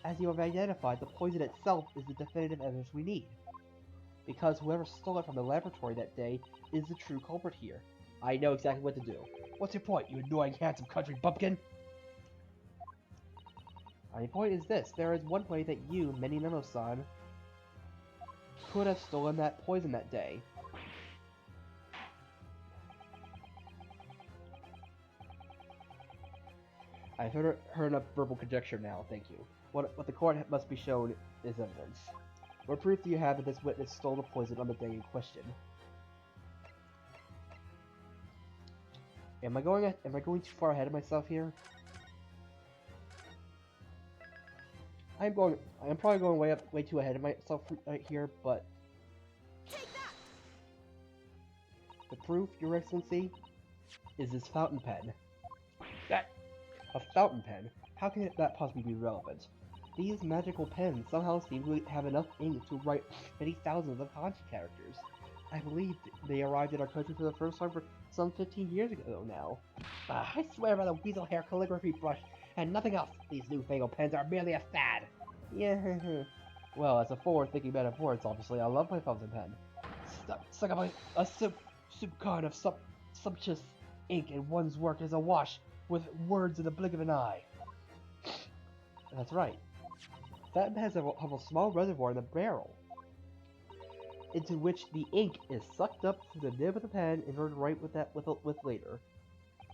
as you have identified, the poison itself is the definitive evidence we need. Because whoever stole it from the laboratory that day is the true culprit here. I know exactly what to do. What's your point, you annoying handsome country bumpkin? My point is this. There is one way that you, Menimemo-san, could have stolen that poison that day. I've heard enough verbal conjecture now, thank you. What the court must be shown is evidence. What proof do you have that this witness stole the poison on the day in question? Am I going too far ahead of myself here? I'm probably going way too ahead of myself right here, but the proof, Your Excellency, is this fountain pen. A fountain pen? How can that possibly be relevant? These magical pens somehow seem to have enough ink to write many thousands of kanji characters. I believe they arrived in our country for the first time for some 15 years ago now. I swear by the weasel hair calligraphy brush and nothing else, these newfangled pens are merely a fad. Yeah, well, as a forward-thinking man of words, obviously, I love my fountain pen. Suck up a soup can of sumptuous ink and one's work is awash with words in the blink of an eye. That's right. That has a small reservoir in the barrel, into which the ink is sucked up through the nib of the pen in order to write with later.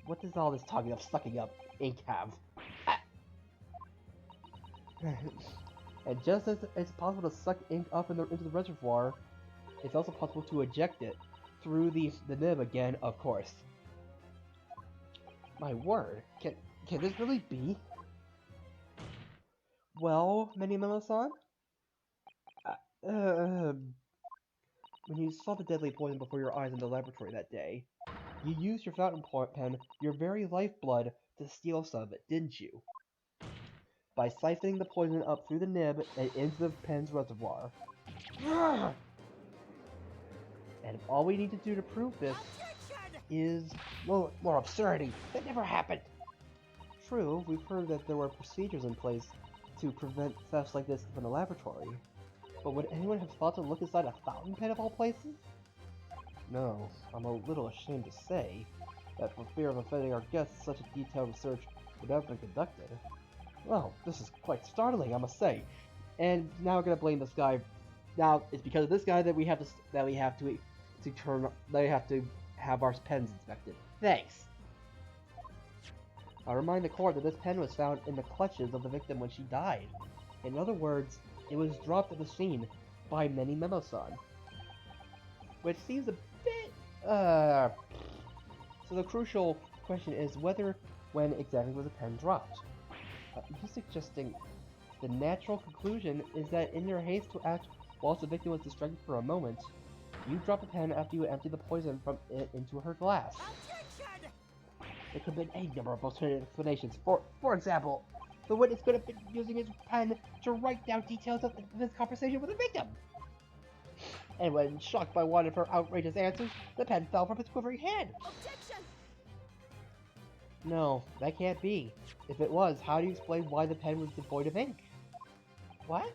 What does all this talking of sucking up ink have? And just as it's possible to suck ink up into the reservoir, it's also possible to eject it through the nib again, of course. My word, can this really be? Well, Menimemo-san? When you saw the deadly poison before your eyes in the laboratory that day, you used your fountain pen, your very lifeblood, to steal some of it, didn't you? By siphoning the poison up through the nib and into the pen's reservoir. And all we need to do to prove this is, well, more absurdity. That never happened! True, we've heard that there were procedures in place to prevent thefts like this from the laboratory. But would anyone have thought to look inside a fountain pen of all places? No, I'm a little ashamed to say that for fear of offending our guests, such a detailed research would have been conducted. Well, this is quite startling, I must say. And now we're gonna blame this guy. Now it's because of this guy that we have to have our pens inspected. Thanks. I'll remind the court that this pen was found in the clutches of the victim when she died. In other words, it was dropped at the scene by Menimemo-san. Which seems a bit, So the crucial question is when exactly was the pen dropped? You suggesting the natural conclusion is that in your haste to act Whilst the victim was distracted for a moment, you dropped the pen after you emptied the poison from it into her glass. Objection! There could have been any number of alternative explanations. For example, the witness could have been using his pen to write down details of this conversation with the victim. And when shocked by one of her outrageous answers, the pen fell from his quivering hand. Objection! No, that can't be. If it was, how do you explain why the pen was devoid of ink? What?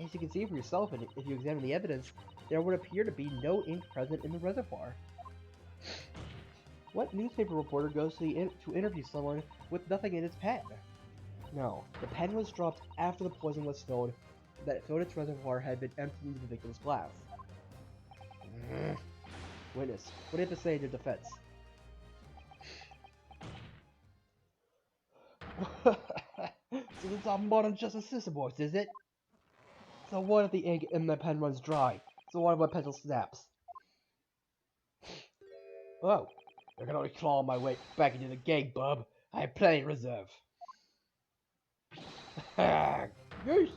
As you can see for yourself, and if you examine the evidence, there would appear to be no ink present in the reservoir. What newspaper reporter goes to interview someone with nothing in his pen? No, the pen was dropped after the poison was spilled, that its reservoir had been emptied into the victim's glass. Witness, what do you have to say in your defense? So this is our modern justice system works, is it? So what if the ink in the pen runs dry? So what if my pencil snaps? Oh, I can only claw my way back into the game, bub. I have plenty in reserve. Goose!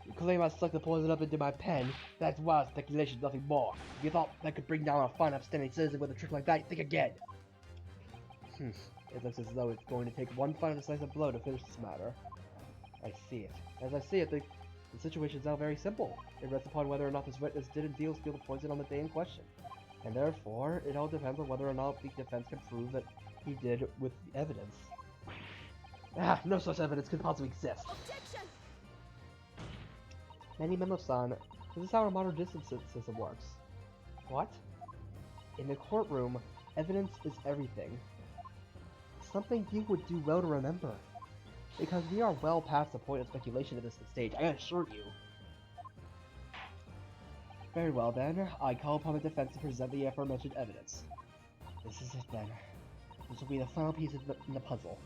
You claim I sucked the poison up into my pen. That's wild speculation, nothing more. If you thought that could bring down a fine upstanding citizen with a trick like that, think again. It looks as though it's going to take one final decisive blow to finish this matter. I see it. As I see it, the situation is now very simple. It rests upon whether or not this witness did indeed steal the poison on the day in question. And therefore, it all depends on whether or not the defense can prove that he did with the evidence. No such evidence could possibly exist. Objection! Manny Memo-san, this is how our modern justice system works. What? In the courtroom, evidence is everything. Something you would do well to remember. Because we are well past the point of speculation at this stage, I assure you. Very well then, I call upon the defense to present the aforementioned evidence. This is it then. This will be the final piece in the puzzle.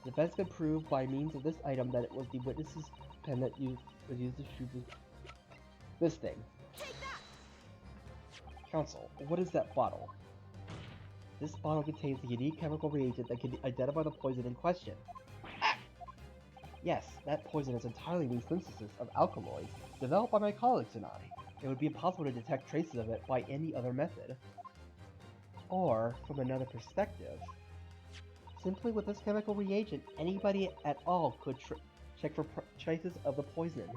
The defense can prove by means of this item that it was the witness's pen that was used to shoot this thing. Take that! Counsel, what is that bottle? This bottle contains a unique chemical reagent that can identify the poison in question. Yes, that poison is entirely new synthesis of alkaloids developed by my colleagues and I. It would be impossible to detect traces of it by any other method. Or, from another perspective, simply with this chemical reagent, anybody at all could check for traces of the poison.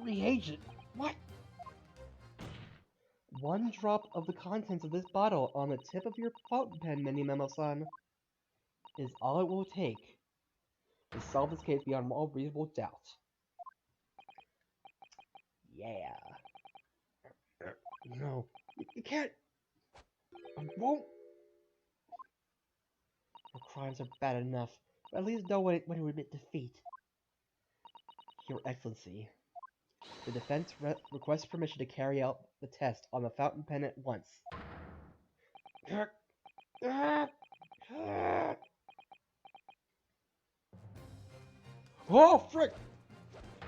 Reagent? What? One drop of the contents of this bottle on the tip of your fountain pen, Mini Memo-san, is all it will take to solve this case beyond all reasonable doubt. Yeah. No, you can't. I won't. Your crimes are bad enough, but at least know when you admit defeat. Your Excellency, the defense requests permission to carry out the test on the fountain pen at once. Oh, frick!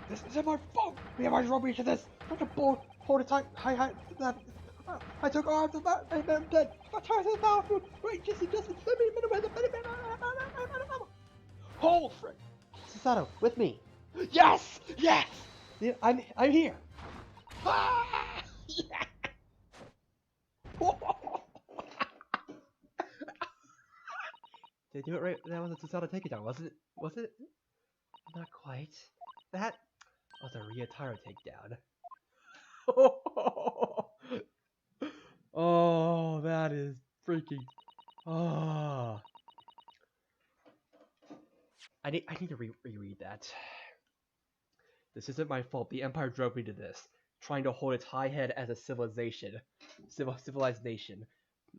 This isn't my fault! We have already me to this! Such a bull! Hold it tight! I took arms of that and then dead! I tried to the bathroom! Wait, just let me Hold, frick! Susato, with me! Yes! Yes! Yeah, I'm here! Ah! Yeah! Did I do it right? That was a Susato takedown, wasn't it? Was it? Not quite. That was a Ryotaro takedown. Oh, that is freaking. Oh. I need to reread that. This isn't my fault. The Empire drove me to this, trying to hold its high head as a civilized nation,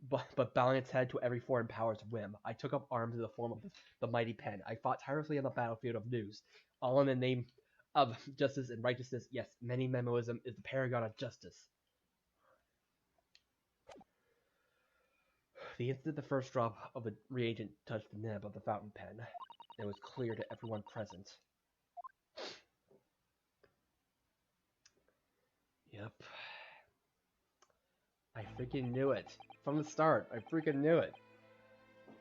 but bowing its head to every foreign power's whim. I took up arms in the form of the mighty pen. I fought tirelessly on the battlefield of news, all in the name of justice and righteousness. Yes, many memoism is the paragon of justice. The instant the first drop of the reagent touched the nib of the fountain pen, it was clear to everyone present. Yep. I freaking knew it. From the start, I freaking knew it.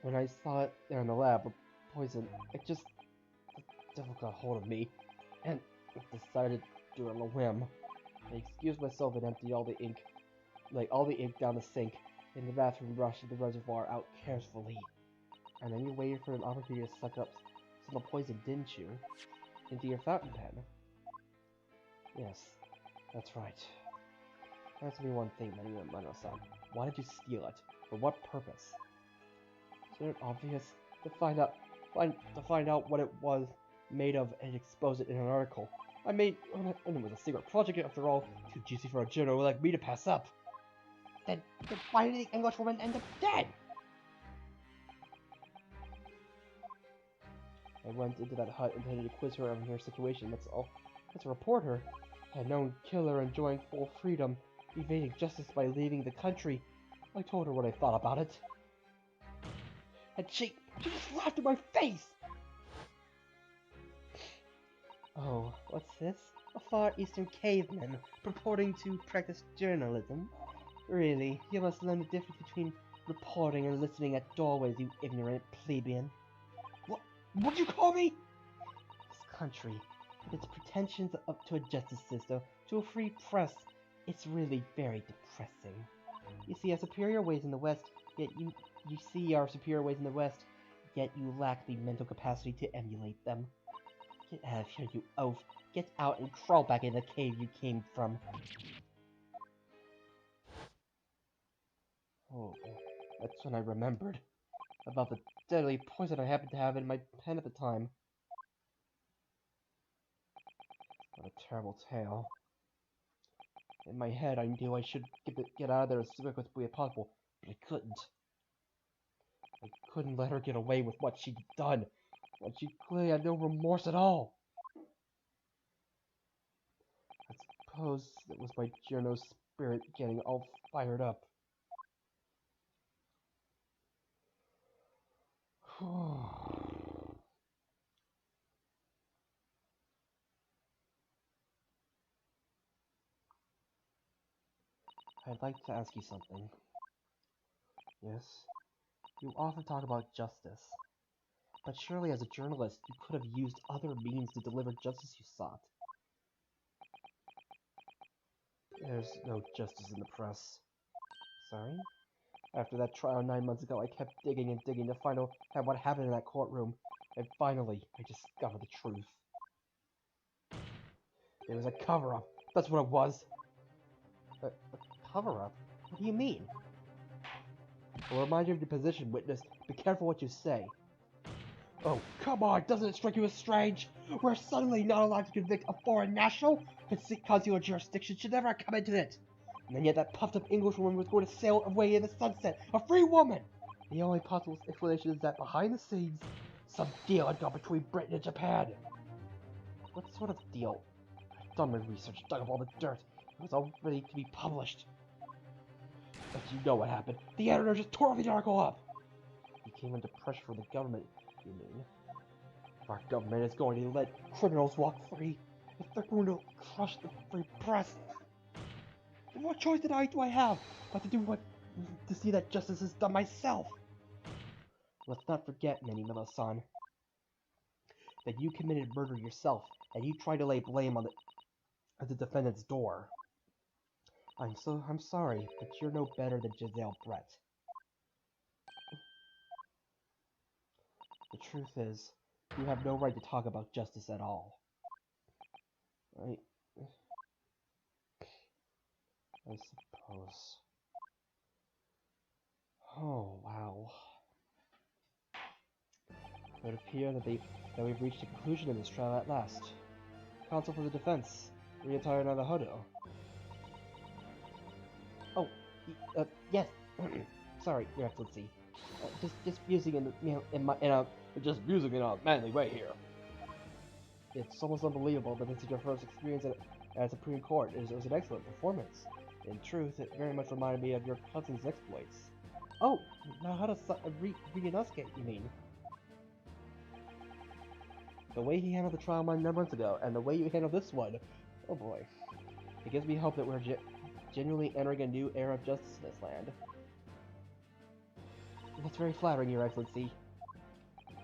When I saw it there in the lab with poison, the devil got hold of me, and I decided to do it on a whim. I excused myself and emptied all the ink down the sink in the bathroom, brushing the reservoir out carefully. And then you waited for an opportunity to suck up some of the poison, didn't you? Into your fountain pen. Yes, that's right. Answer me one thing, Mano-san. Why did you steal it? For what purpose? Isn't it obvious? To find out what it was made of and expose it in an article. And it was a secret project after all. Too juicy for a journal like me to pass up. Then why did the Englishwoman end up dead? I went into that hut intending to quiz her on her situation, that's all. As a reporter, a known killer enjoying full freedom, evading justice by leaving the country. I told her what I thought about it. And she just laughed in my face! Oh, what's this? A Far Eastern caveman purporting to practice journalism? Really, you must learn the difference between reporting and listening at doorways, you ignorant plebeian. What'd you call me? This country, with its pretensions up to a justice system, to a free press, it's really very depressing. You see our superior ways in the West, yet you lack the mental capacity to emulate them. Get out of here, you oaf. Get out and crawl back in the cave you came from. Oh, that's when I remembered about the deadly poison I happened to have in my pen at the time. What a terrible tale. In my head, I knew I should get out of there as quick as possible, but I couldn't. I couldn't let her get away with what she'd done, when she clearly had no remorse at all. I suppose it was my journo spirit getting all fired up. I'd like to ask you something. Yes? You often talk about justice. But surely as a journalist, you could have used other means to deliver justice you sought. There's no justice in the press. Sorry? After that trial 9 months ago, I kept digging and digging to find out what happened in that courtroom. And finally, I discovered the truth. It was a cover-up. That's what it was. A cover-up? What do you mean? I'll remind you of your position, witness. Be careful what you say. Oh, come on, doesn't it strike you as strange? We're suddenly not allowed to convict a foreign national? Consular jurisdiction should never come into it. And yet that puffed-up Englishwoman was going to sail away in the sunset, a free woman! The only possible explanation is that behind the scenes, some deal had gone between Britain and Japan. What sort of deal? I've done my research, dug up all the dirt. It was all ready to be published. But you know what happened. The editor just tore the article up. You came under pressure from the government, you mean? If our government is going to let criminals walk free, if they're going to crush the free press, then what choice do I have but to see that justice is done myself? Let's not forget, Minnie-san, that you committed murder yourself, and you tried to lay blame on the defendant's door. I'm sorry, but you're no better than Giselle Brett. The truth is, you have no right to talk about justice at all. I suppose. Oh, wow. It would appear that we've reached a conclusion in this trial at last. Counsel for the defense, Ryotaro Naruhodo. Oh, yes. Sorry, Your Excellency. Just musing in a manly way here. It's almost unbelievable that this is your first experience at Supreme Court. It was an excellent performance. In truth, it very much reminded me of your cousin's exploits. Oh, now how does Ryunosuke, you mean? The way he handled the trial 9 months ago, and the way you handled this one, oh boy. It gives me hope that we're genuinely entering a new era of justice in this land. That's very flattering, Your Excellency.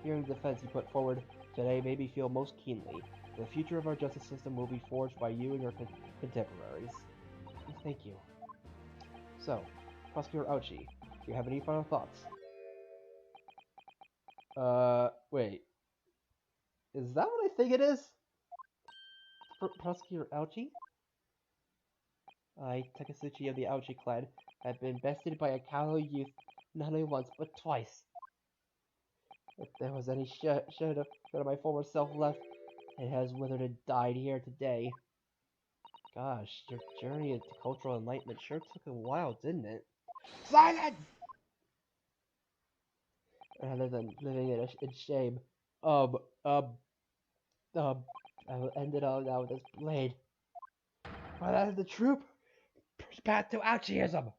Hearing the defense you put forward today made me feel most keenly. The future of our justice system will be forged by you and your contemporaries. Thank you. So, Prosecutor Ouchi, do you have any final thoughts? Wait. Is that what I think it is? Prosecutor Ouchi? I, Takasuchi of the Ouchi clan, have been bested by a callow youth not only once, but twice. If there was any shadow of my former self left, it has withered and died here today. Gosh, your journey into cultural enlightenment sure took a while, didn't it? Silence! Rather than living in shame, I will end it all now with this blade. But that is the true path to Ouchiism.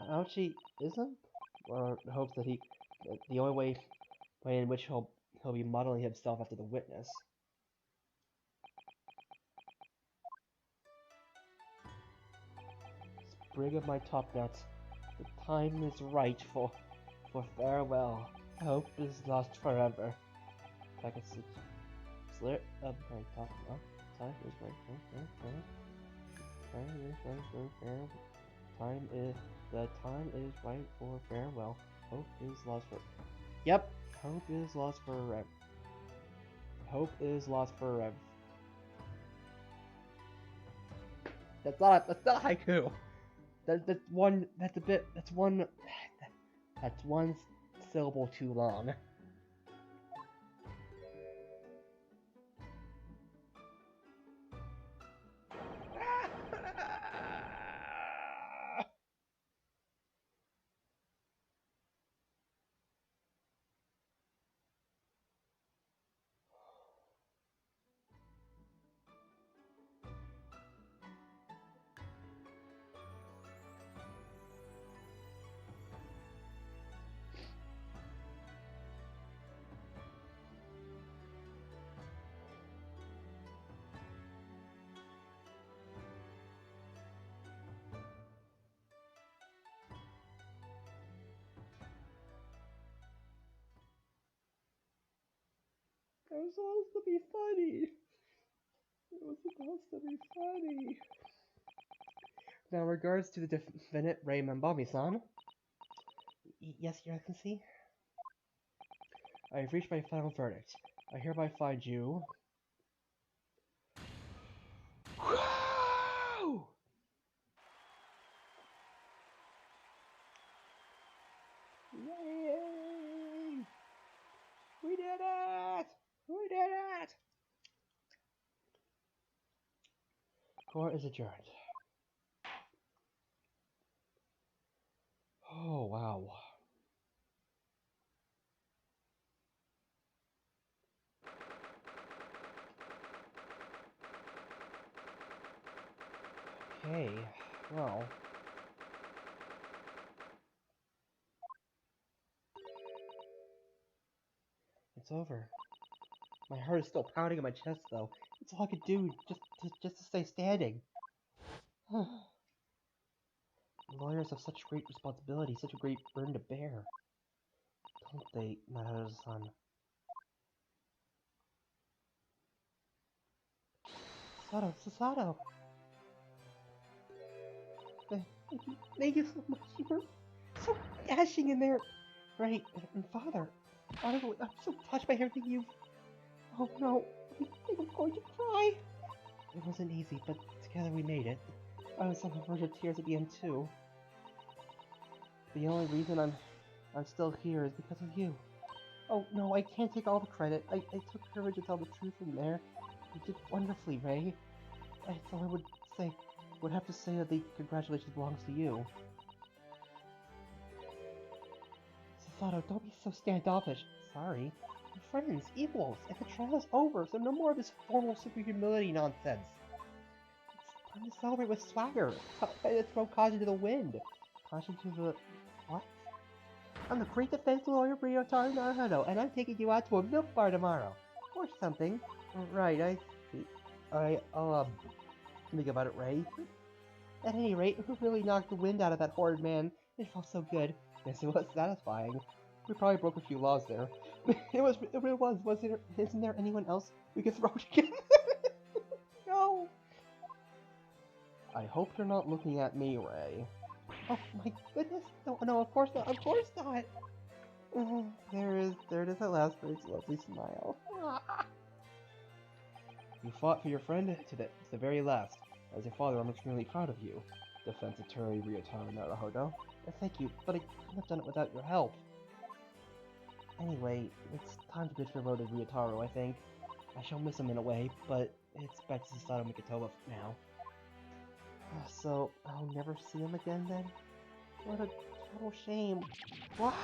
Ouchiism? Or hopes that the only way in which he'll be modeling himself after the witness. Sprig of my top nuts, the time is right for farewell. Hope is lost forever. Takasuchi. Slit of my top nuts, time is right for farewell. The time is right for farewell. Hope is lost for. Yep, hope is lost forever. Hope is lost forever. That's not haiku. That's one syllable too long. It was supposed to be funny. It was supposed to be funny. Now, in regards to the defendant, Ray Mambami-san. Yes, Your Excellency? I have reached my final verdict. I hereby find you... Woo! Yay! We did it! We did it! Court is adjourned. Oh, wow. Okay, well... It's over. My heart is still pounding in my chest, though. It's all I could do just to stay standing. Lawyers have such great responsibility, such a great burden to bear. Don't they, Maharu-san? Susato! Thank you so much. You were so dashing in there. Right, and Father. Honestly, I'm so touched by everything you've... Oh no, I think I'm going to cry. It wasn't easy, but together we made it. I was on the verge of tears at the end too. The only reason I'm still here is because of you. Oh no, I can't take all the credit. I took courage to tell the truth in there. You did wonderfully, Ray. I thought I would have to say that the congratulations belongs to you. Sasato, don't be so standoffish. Sorry. We're friends, equals, and the trial is over, so no more of this formal super humility nonsense. It's time to celebrate with swagger. Time to throw caution to the wind. Caution to the... what? I'm the great defense lawyer Ryotaro Naruhodo, and I'm taking you out to a milk bar tomorrow. Or something. Right, I'll think about it, Ray. At any rate, who really knocked the wind out of that horrid man? It felt so good. Yes, it was satisfying. We probably broke a few laws there. It really was. Isn't there anyone else we could throw together? No. I hope you're not looking at me, Ray. Oh my goodness! No, no, of course not. Of course not. There it is at last, Ray's lovely smile. You fought for your friend to the very last. As your father, I'm extremely proud of you. Defense Attorney Ryotaro Naruhodo. Thank you, but I couldn't have done it without your help. Anyway, it's time to bid farewell to Ryotaro, I think. I shall miss him in a way, but it's back to Sasato Mikitoba now. So, I'll never see him again then? What a total shame. What?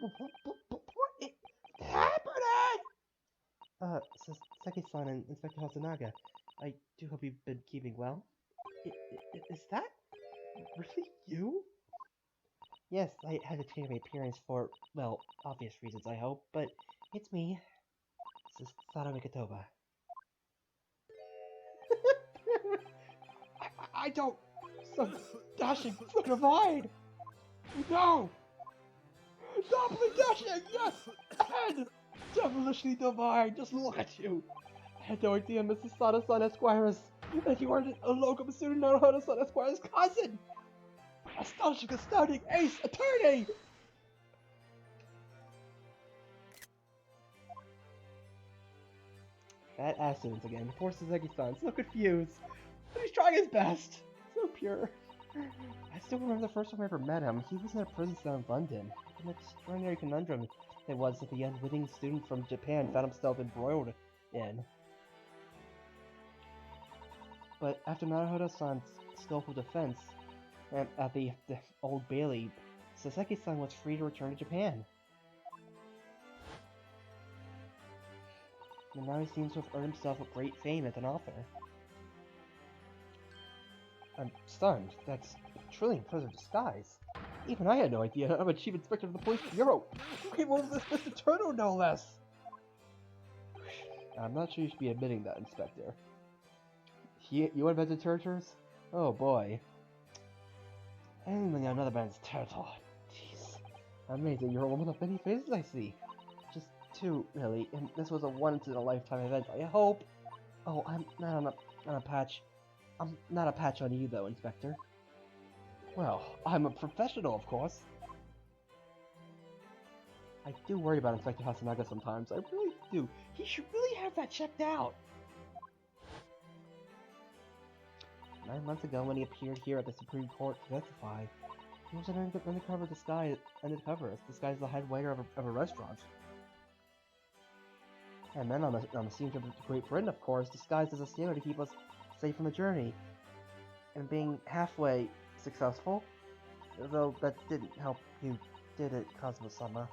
What is happening? Seki-san and Inspector Hasanaga, I do hope you've been keeping well. Is that really you? Yes, I had to change my appearance for, well, obvious reasons, I hope, but it's me. Sasato Mikitoba. I don't... So dashing, so divine! No! Doubly dashing, yes! And devilishly divine, just look at you! I had no idea Mrs. Sada-san Esquire's, that you weren't a locum student Naruhodo-san Esquire's cousin! Astonishing, astounding, ace, attorney! That accident again. Poor Saseki-san, so confused. But he's trying his best. So pure. I still remember the first time I ever met him. He was in a prison cell in London. An extraordinary conundrum it was that the unwitting student from Japan found himself embroiled in. But after Naruhodo-san's skillful defense at the Old Bailey, Saseki-san was free to return to Japan. And now he seems to have earned himself a great fame as an author. I'm stunned. That's a truly impressive disguise. Even I had no idea. I'm a chief inspector of the police bureau. Great one with Mr. Turtle, no less! I'm not sure you should be admitting that, Inspector. You invented turtles? Oh boy. Handling another man's turtle. Jeez. Amazing, you're one of the many faces I see. Just two, really, and this was a once-in-a-lifetime event, I hope. Oh, I'm not a patch. I'm not a patch on you, though, Inspector. Well, I'm a professional, of course. I do worry about Inspector Hasanaga sometimes. I really do. He should really have that checked out. 9 months ago, when he appeared here at the Supreme Court to testify, he was an undercover disguise as the head waiter of a restaurant. And then on the scene trip to Great Britain, of course, disguised as a sailor to keep us safe from the journey. And being halfway successful, though that didn't help you, did it, Kazuma-sama?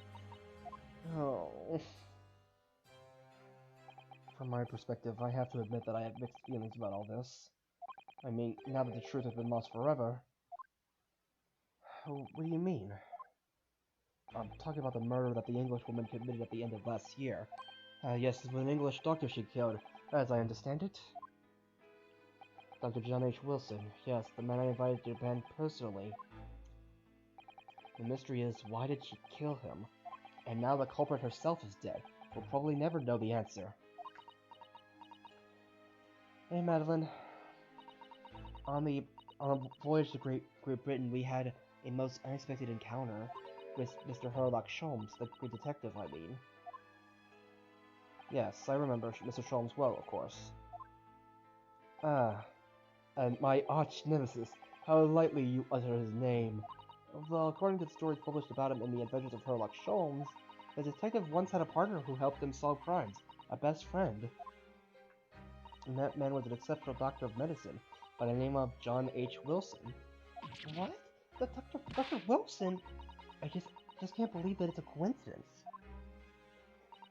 Oh. From my perspective, I have to admit that I have mixed feelings about all this. I mean, now that the truth has been lost forever. What do you mean? I'm talking about the murder that the English woman committed at the end of last year. Yes, it was an English doctor she killed, as I understand it. Dr. John H. Wilson, yes, the man I invited to Japan personally. The mystery is, why did she kill him? And now the culprit herself is dead. We'll probably never know the answer. Hey, Madeline. On the voyage to Great Britain, we had a most unexpected encounter with Mr. Sherlock Sholmes, the good detective, I mean. Yes, I remember Mr. Sholmes well, of course. And my arch-nemesis, how lightly you utter his name. Well, according to the stories published about him in the Adventures of Sherlock Sholmes, the detective once had a partner who helped him solve crimes, a best friend. And that man was an exceptional doctor of medicine, by the name of John H. Wilson. What? Dr. Wilson? I just can't believe that it's a coincidence.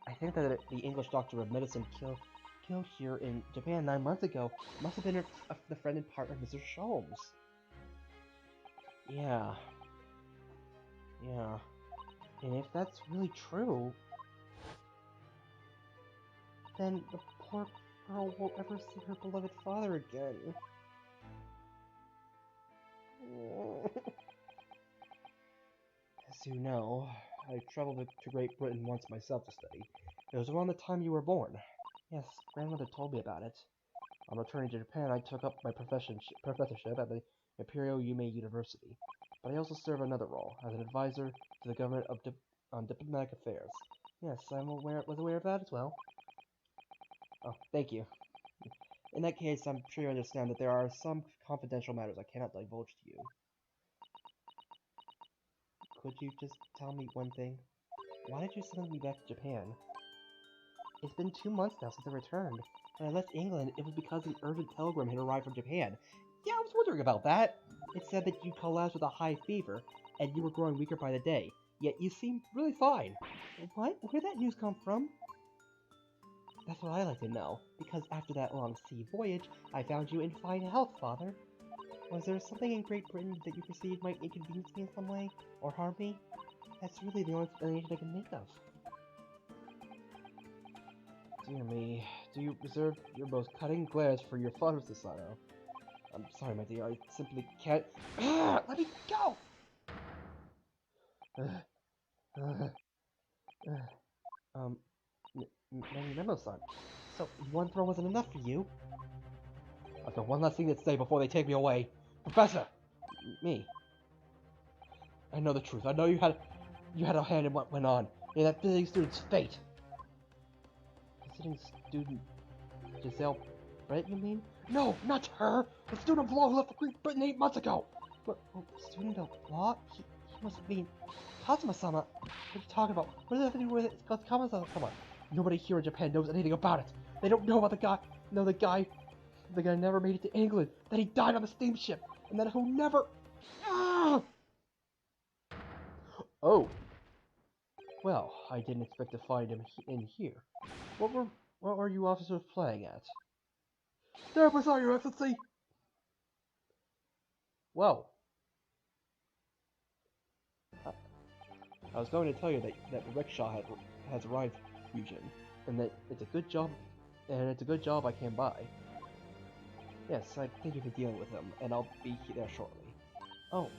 I think that the English doctor of medicine killed here in Japan 9 months ago must have been the friend and partner of Mr. Sholmes. Yeah. And if that's really true, then the poor girl will ever see her beloved father again. As you know, I traveled to Great Britain once myself to study. It was around the time you were born. Yes, grandmother told me about it. On returning to Japan, I took up my professorship at the Imperial Yume University. But I also serve another role, as an advisor to the government on diplomatic affairs. Yes, was aware of that as well. Oh, thank you. In that case, I'm sure you understand that there are some confidential matters I cannot divulge to you. Could you just tell me one thing? Why did you send me back to Japan? It's been 2 months now since I returned. When I left England, it was because an urgent telegram had arrived from Japan. Yeah, I was wondering about that. It said that you collapsed with a high fever, and you were growing weaker by the day. Yet you seemed really fine. What? Where did that news come from? That's what I like to know, because after that long sea voyage, I found you in fine health, Father. Was there something in Great Britain that you perceived might inconvenience me in some way, or harm me? That's really the only explanation I can think of. Dear me, do you reserve your most cutting glares for your father, Susanoo? I'm sorry, my dear, I simply can't— Let me go! Memo-san, so one throw wasn't enough for you? I've got one last thing to say before they take me away. Professor! Me. I know the truth. I know you had a hand in what went on. In that visiting student's fate. Visiting student Giselle Brett, you mean? No, not her! The student of law who left for Great Britain 8 months ago! What, student of law? He must mean Kazuma-sama. What are you talking about? What does that have to do with it? Kazuma-sama? Come on. Nobody here in Japan knows anything about it. They don't know about the guy. No, the guy never made it to England. That he died on the steamship. And that who never... Ah! Oh. Well, I didn't expect to find him in here. What were you officers playing at? There was Your Excellency! Well. I was going to tell you that the rickshaw has arrived, Ryujin, and that it's a good job I came by. Yes, I think you've been dealing with him, and I'll be there shortly. Oh,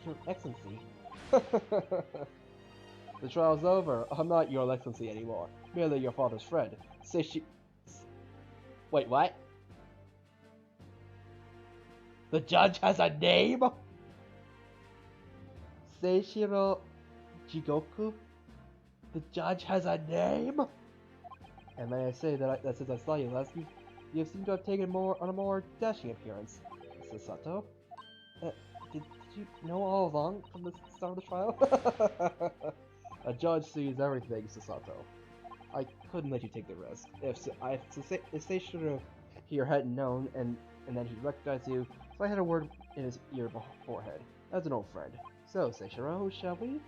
Your Excellency. The trial's over. I'm not Your Excellency anymore. Merely your father's friend. Wait, what? The judge has a name? Seishiro Jigoku? The judge has a name? And may I say that since I saw you last, you seem to have taken on a more dashing appearance. Sasato? Did you know all along from the start of the trial? A judge sees everything, Sasato. I couldn't let you take the risk. If Seishiro here hadn't known, and then he recognized you, so I had a word in his ear beforehand, as an old friend. So, Seishiro, shall we?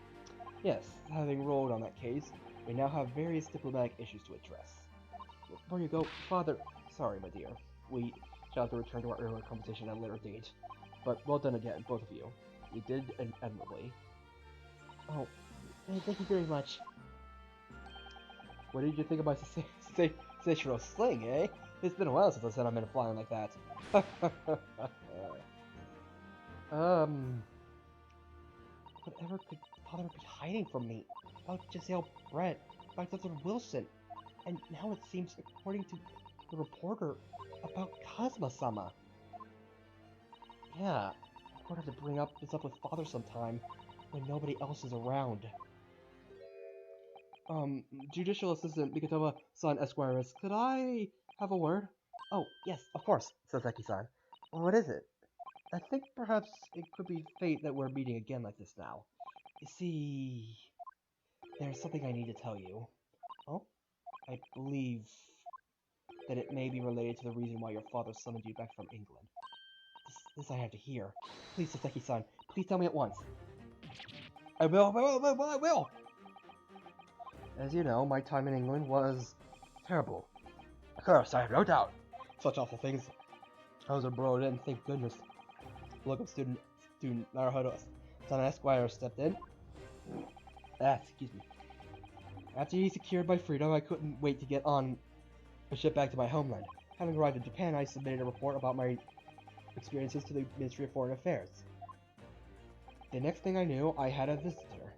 Yes, having rolled on that case, we now have various diplomatic issues to address. Before you go, Father... Sorry, my dear. We shall have to return to our earlier conversation at a later date. But well done again, both of you. You did admirably. Oh, thank you very much. What did you think about Seishiro's sling, eh? It's been a while since I said I'm in a flying like that. Whatever could Father be hiding from me? About Giselle Brett, about Dr. Wilson, and now it seems, according to the reporter, about Kazuma-sama. Yeah, I wanted to bring this up with Father sometime, when nobody else is around. Judicial Assistant Mikitoba-san Esquires, could I have a word? Oh, yes, of course, Sasaki-san. Well, what is it? I think perhaps it could be fate that we're meeting again like this now. You see, there's something I need to tell you. Oh? I believe that it may be related to the reason why your father summoned you back from England. This I have to hear. Please, Sasaki-san, please tell me at once. I will! As you know, my time in England was terrible. Of course, I have no doubt. Such awful things. I was abroad, and thank goodness, local student Naruhodo-san Esquire stepped in. Excuse me. After he secured my freedom, I couldn't wait to get on a ship back to my homeland. Having arrived in Japan, I submitted a report about my experiences to the Ministry of Foreign Affairs. The next thing I knew, I had a visitor.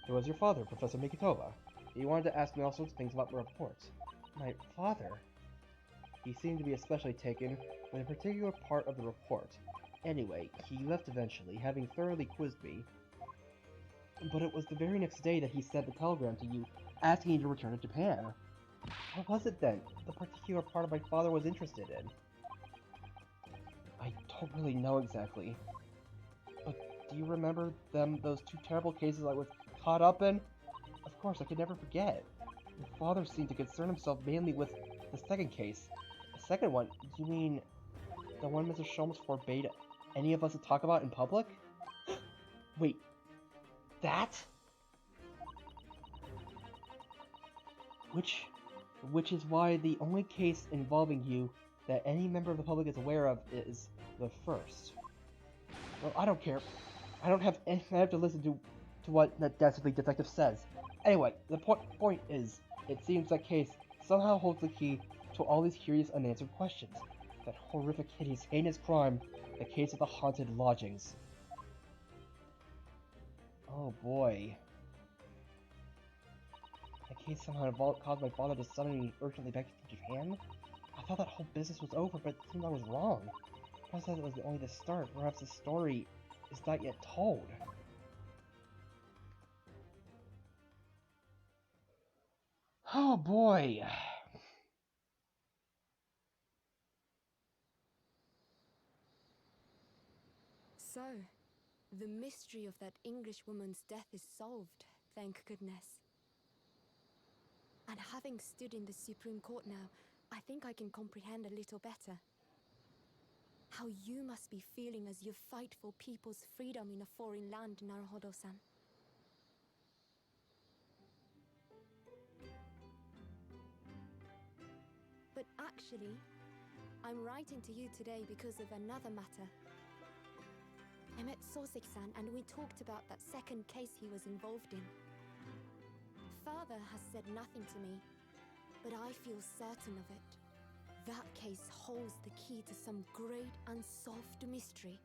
It was your father, Professor Mikitoba. He wanted to ask me all sorts of things about my reports. My father? He seemed to be especially taken with a particular part of the report. Anyway, he left eventually, having thoroughly quizzed me. But it was the very next day that he sent the telegram to you, asking you to return to Japan. What was it then? The particular part of my father was interested in? I don't really know exactly. But do you remember those two terrible cases I was caught up in? Of course, I could never forget. Your father seemed to concern himself mainly with the second case. The second one? You mean the one Mr. Sholmes forbade any of us to talk about in public? Wait, that? Which is why the only case involving you that any member of the public is aware of is the first. Well, I don't care. I have to listen to what that dastardly detective says. Anyway, the point is, it seems that case somehow holds the key to all these curious unanswered questions. That horrific, hideous, heinous crime, the case of the haunted lodgings. Oh boy. The case somehow caused my father to summon me urgently back to Japan? I thought that whole business was over, but it seems I was wrong. Perhaps that was only the start. Perhaps the story is not yet told. Oh boy. So, the mystery of that English woman's death is solved, thank goodness. And having stood in the Supreme Court now, I think I can comprehend a little better. How you must be feeling as you fight for people's freedom in a foreign land, Naruhodo-san. But actually, I'm writing to you today because of another matter. I met Soseki-san and we talked about that second case he was involved in. Father has said nothing to me, but I feel certain of it. That case holds the key to some great unsolved mystery.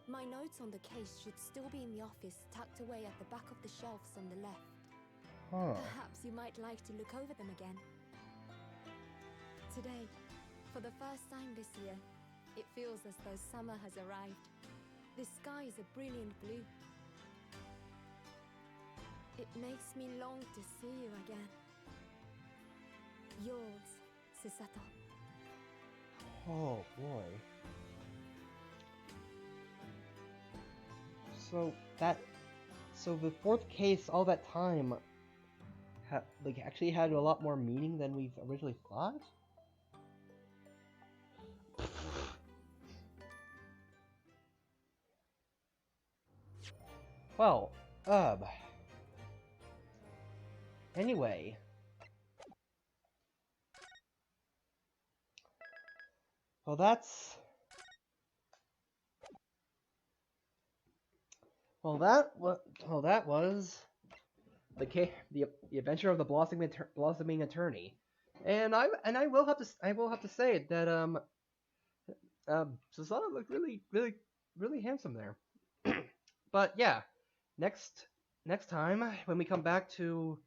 My notes on the case should still be in the office, tucked away at the back of the shelves on the left. Perhaps you might like to look over them again. Today, for the first time this year, it feels as though summer has arrived. The sky is a brilliant blue. It makes me long to see you again. Yours, Susato. Oh boy. So the fourth case all that time actually had a lot more meaning than we've originally thought? Well, anyway. Well, that was the adventure of the blossoming attorney, and I will have to say that Susanna looked really handsome there. But yeah, next time when we come back to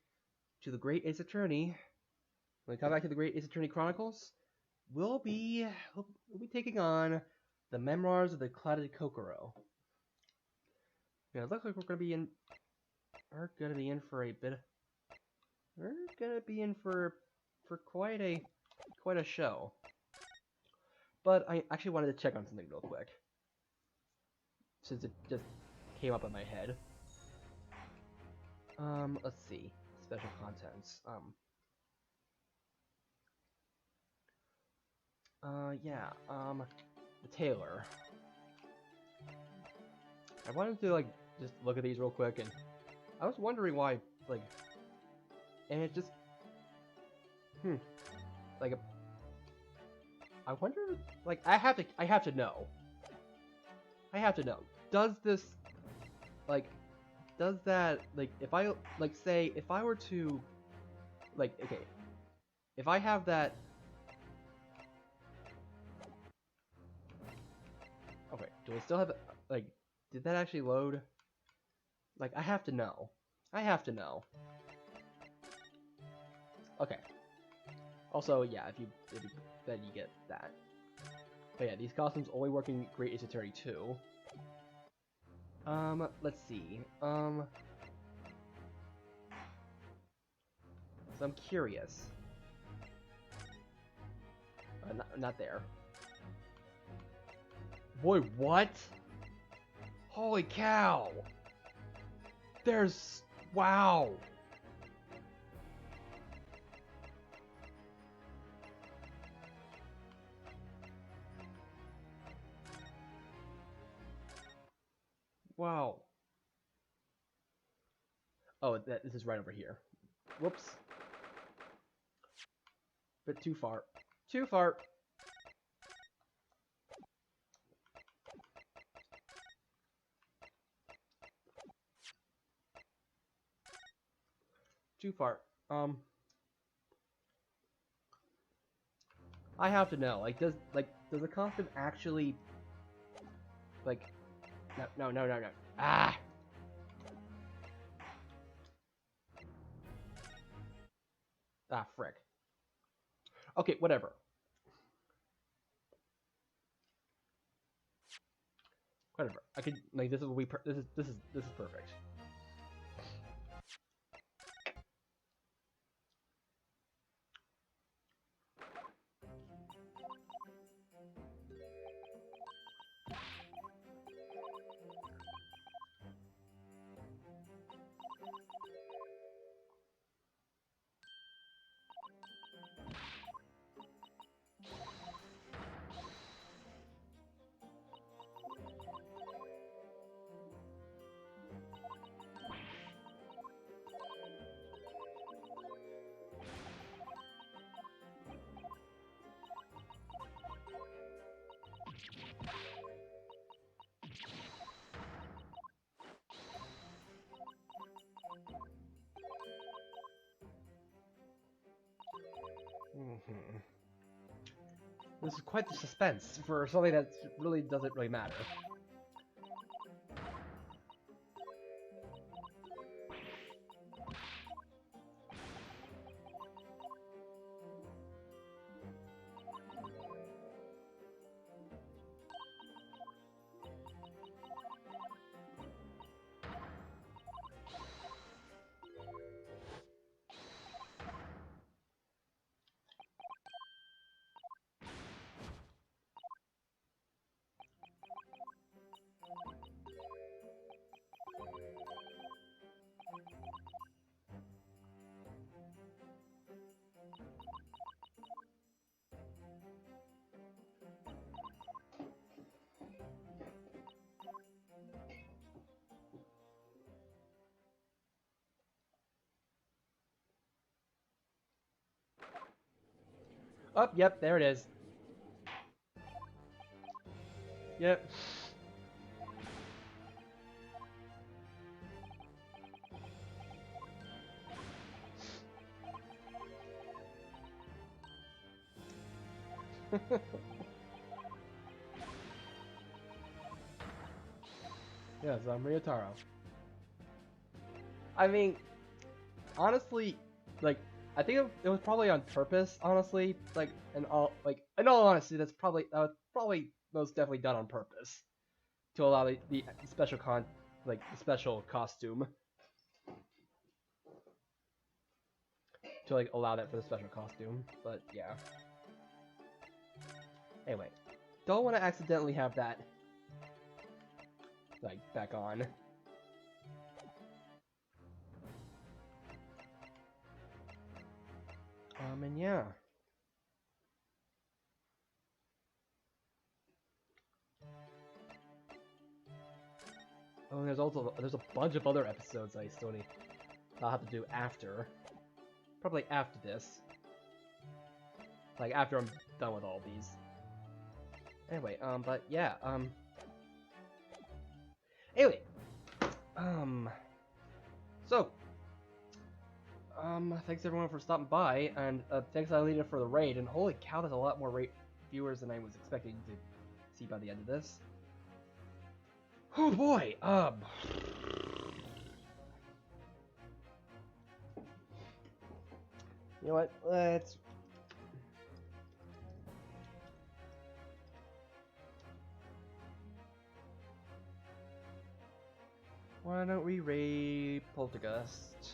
the Great Ace Attorney, Chronicles, we'll be taking on the Memoirs of the Clouded Kokoro. Yeah, it looks like we're gonna be in for a bit. We're gonna be in for quite a show. But I actually wanted to check on something real quick, since it just came up in my head. Let's see. Special contents. The tailor. I wanted to, just look at these real quick, and I was wondering why, and it just, I wonder, I have to know. Does this, does that, if I, say, if I were to, okay, if I have that... Okay, do I still have... Like, did that actually load? Like, I have to know. I have to know. Okay. Also, yeah, if you then you get that. But yeah, these costumes only work in Great Ace Attorney 2. Let's see. So I'm curious. Not there. Boy, what? Holy cow! There's... Wow! Wow. Oh, this is right over here. Whoops. Bit too far. Too far! Too far. I have to know. Like, does the costume actually... Like... No. Ah! Ah, frick. Okay, whatever. Whatever. I could, like, this is this is perfect. This is quite the suspense for something that really doesn't really matter. Oh, yep, there it is. Yep. Yes, I'm Ryotaro. I mean, honestly, like, I think it was probably on purpose. Honestly, in all honesty, that was probably most definitely done on purpose to allow the special the special costume to like allow that for the special costume. But yeah. Anyway, don't want to accidentally have that like back on. And yeah. Oh, and there's a bunch of other episodes I still need. I'll have to do after. Probably after this. Like after I'm done with all these. Anyway, but yeah, anyway, so, thanks everyone for stopping by, and thanks Alita for the raid, and holy cow, there's a lot more viewers than I was expecting to see by the end of this. Oh boy, you know what, why don't we raid Poltergust?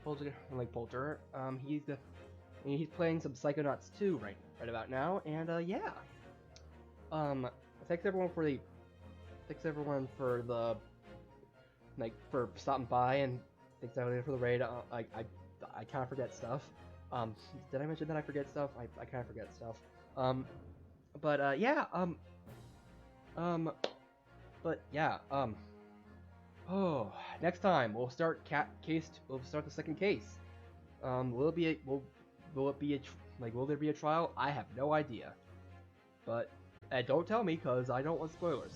Polter. He's playing some Psychonauts 2 right about now, and yeah. Thanks everyone for the for stopping by, and thanks everyone for the raid. I kind of forget stuff. Did I mention that I forget stuff? I kind of forget stuff. But yeah. But yeah. Oh, next time we'll start We'll start the second case. Will there be a trial? I have no idea. But don't tell me, cause I don't want spoilers.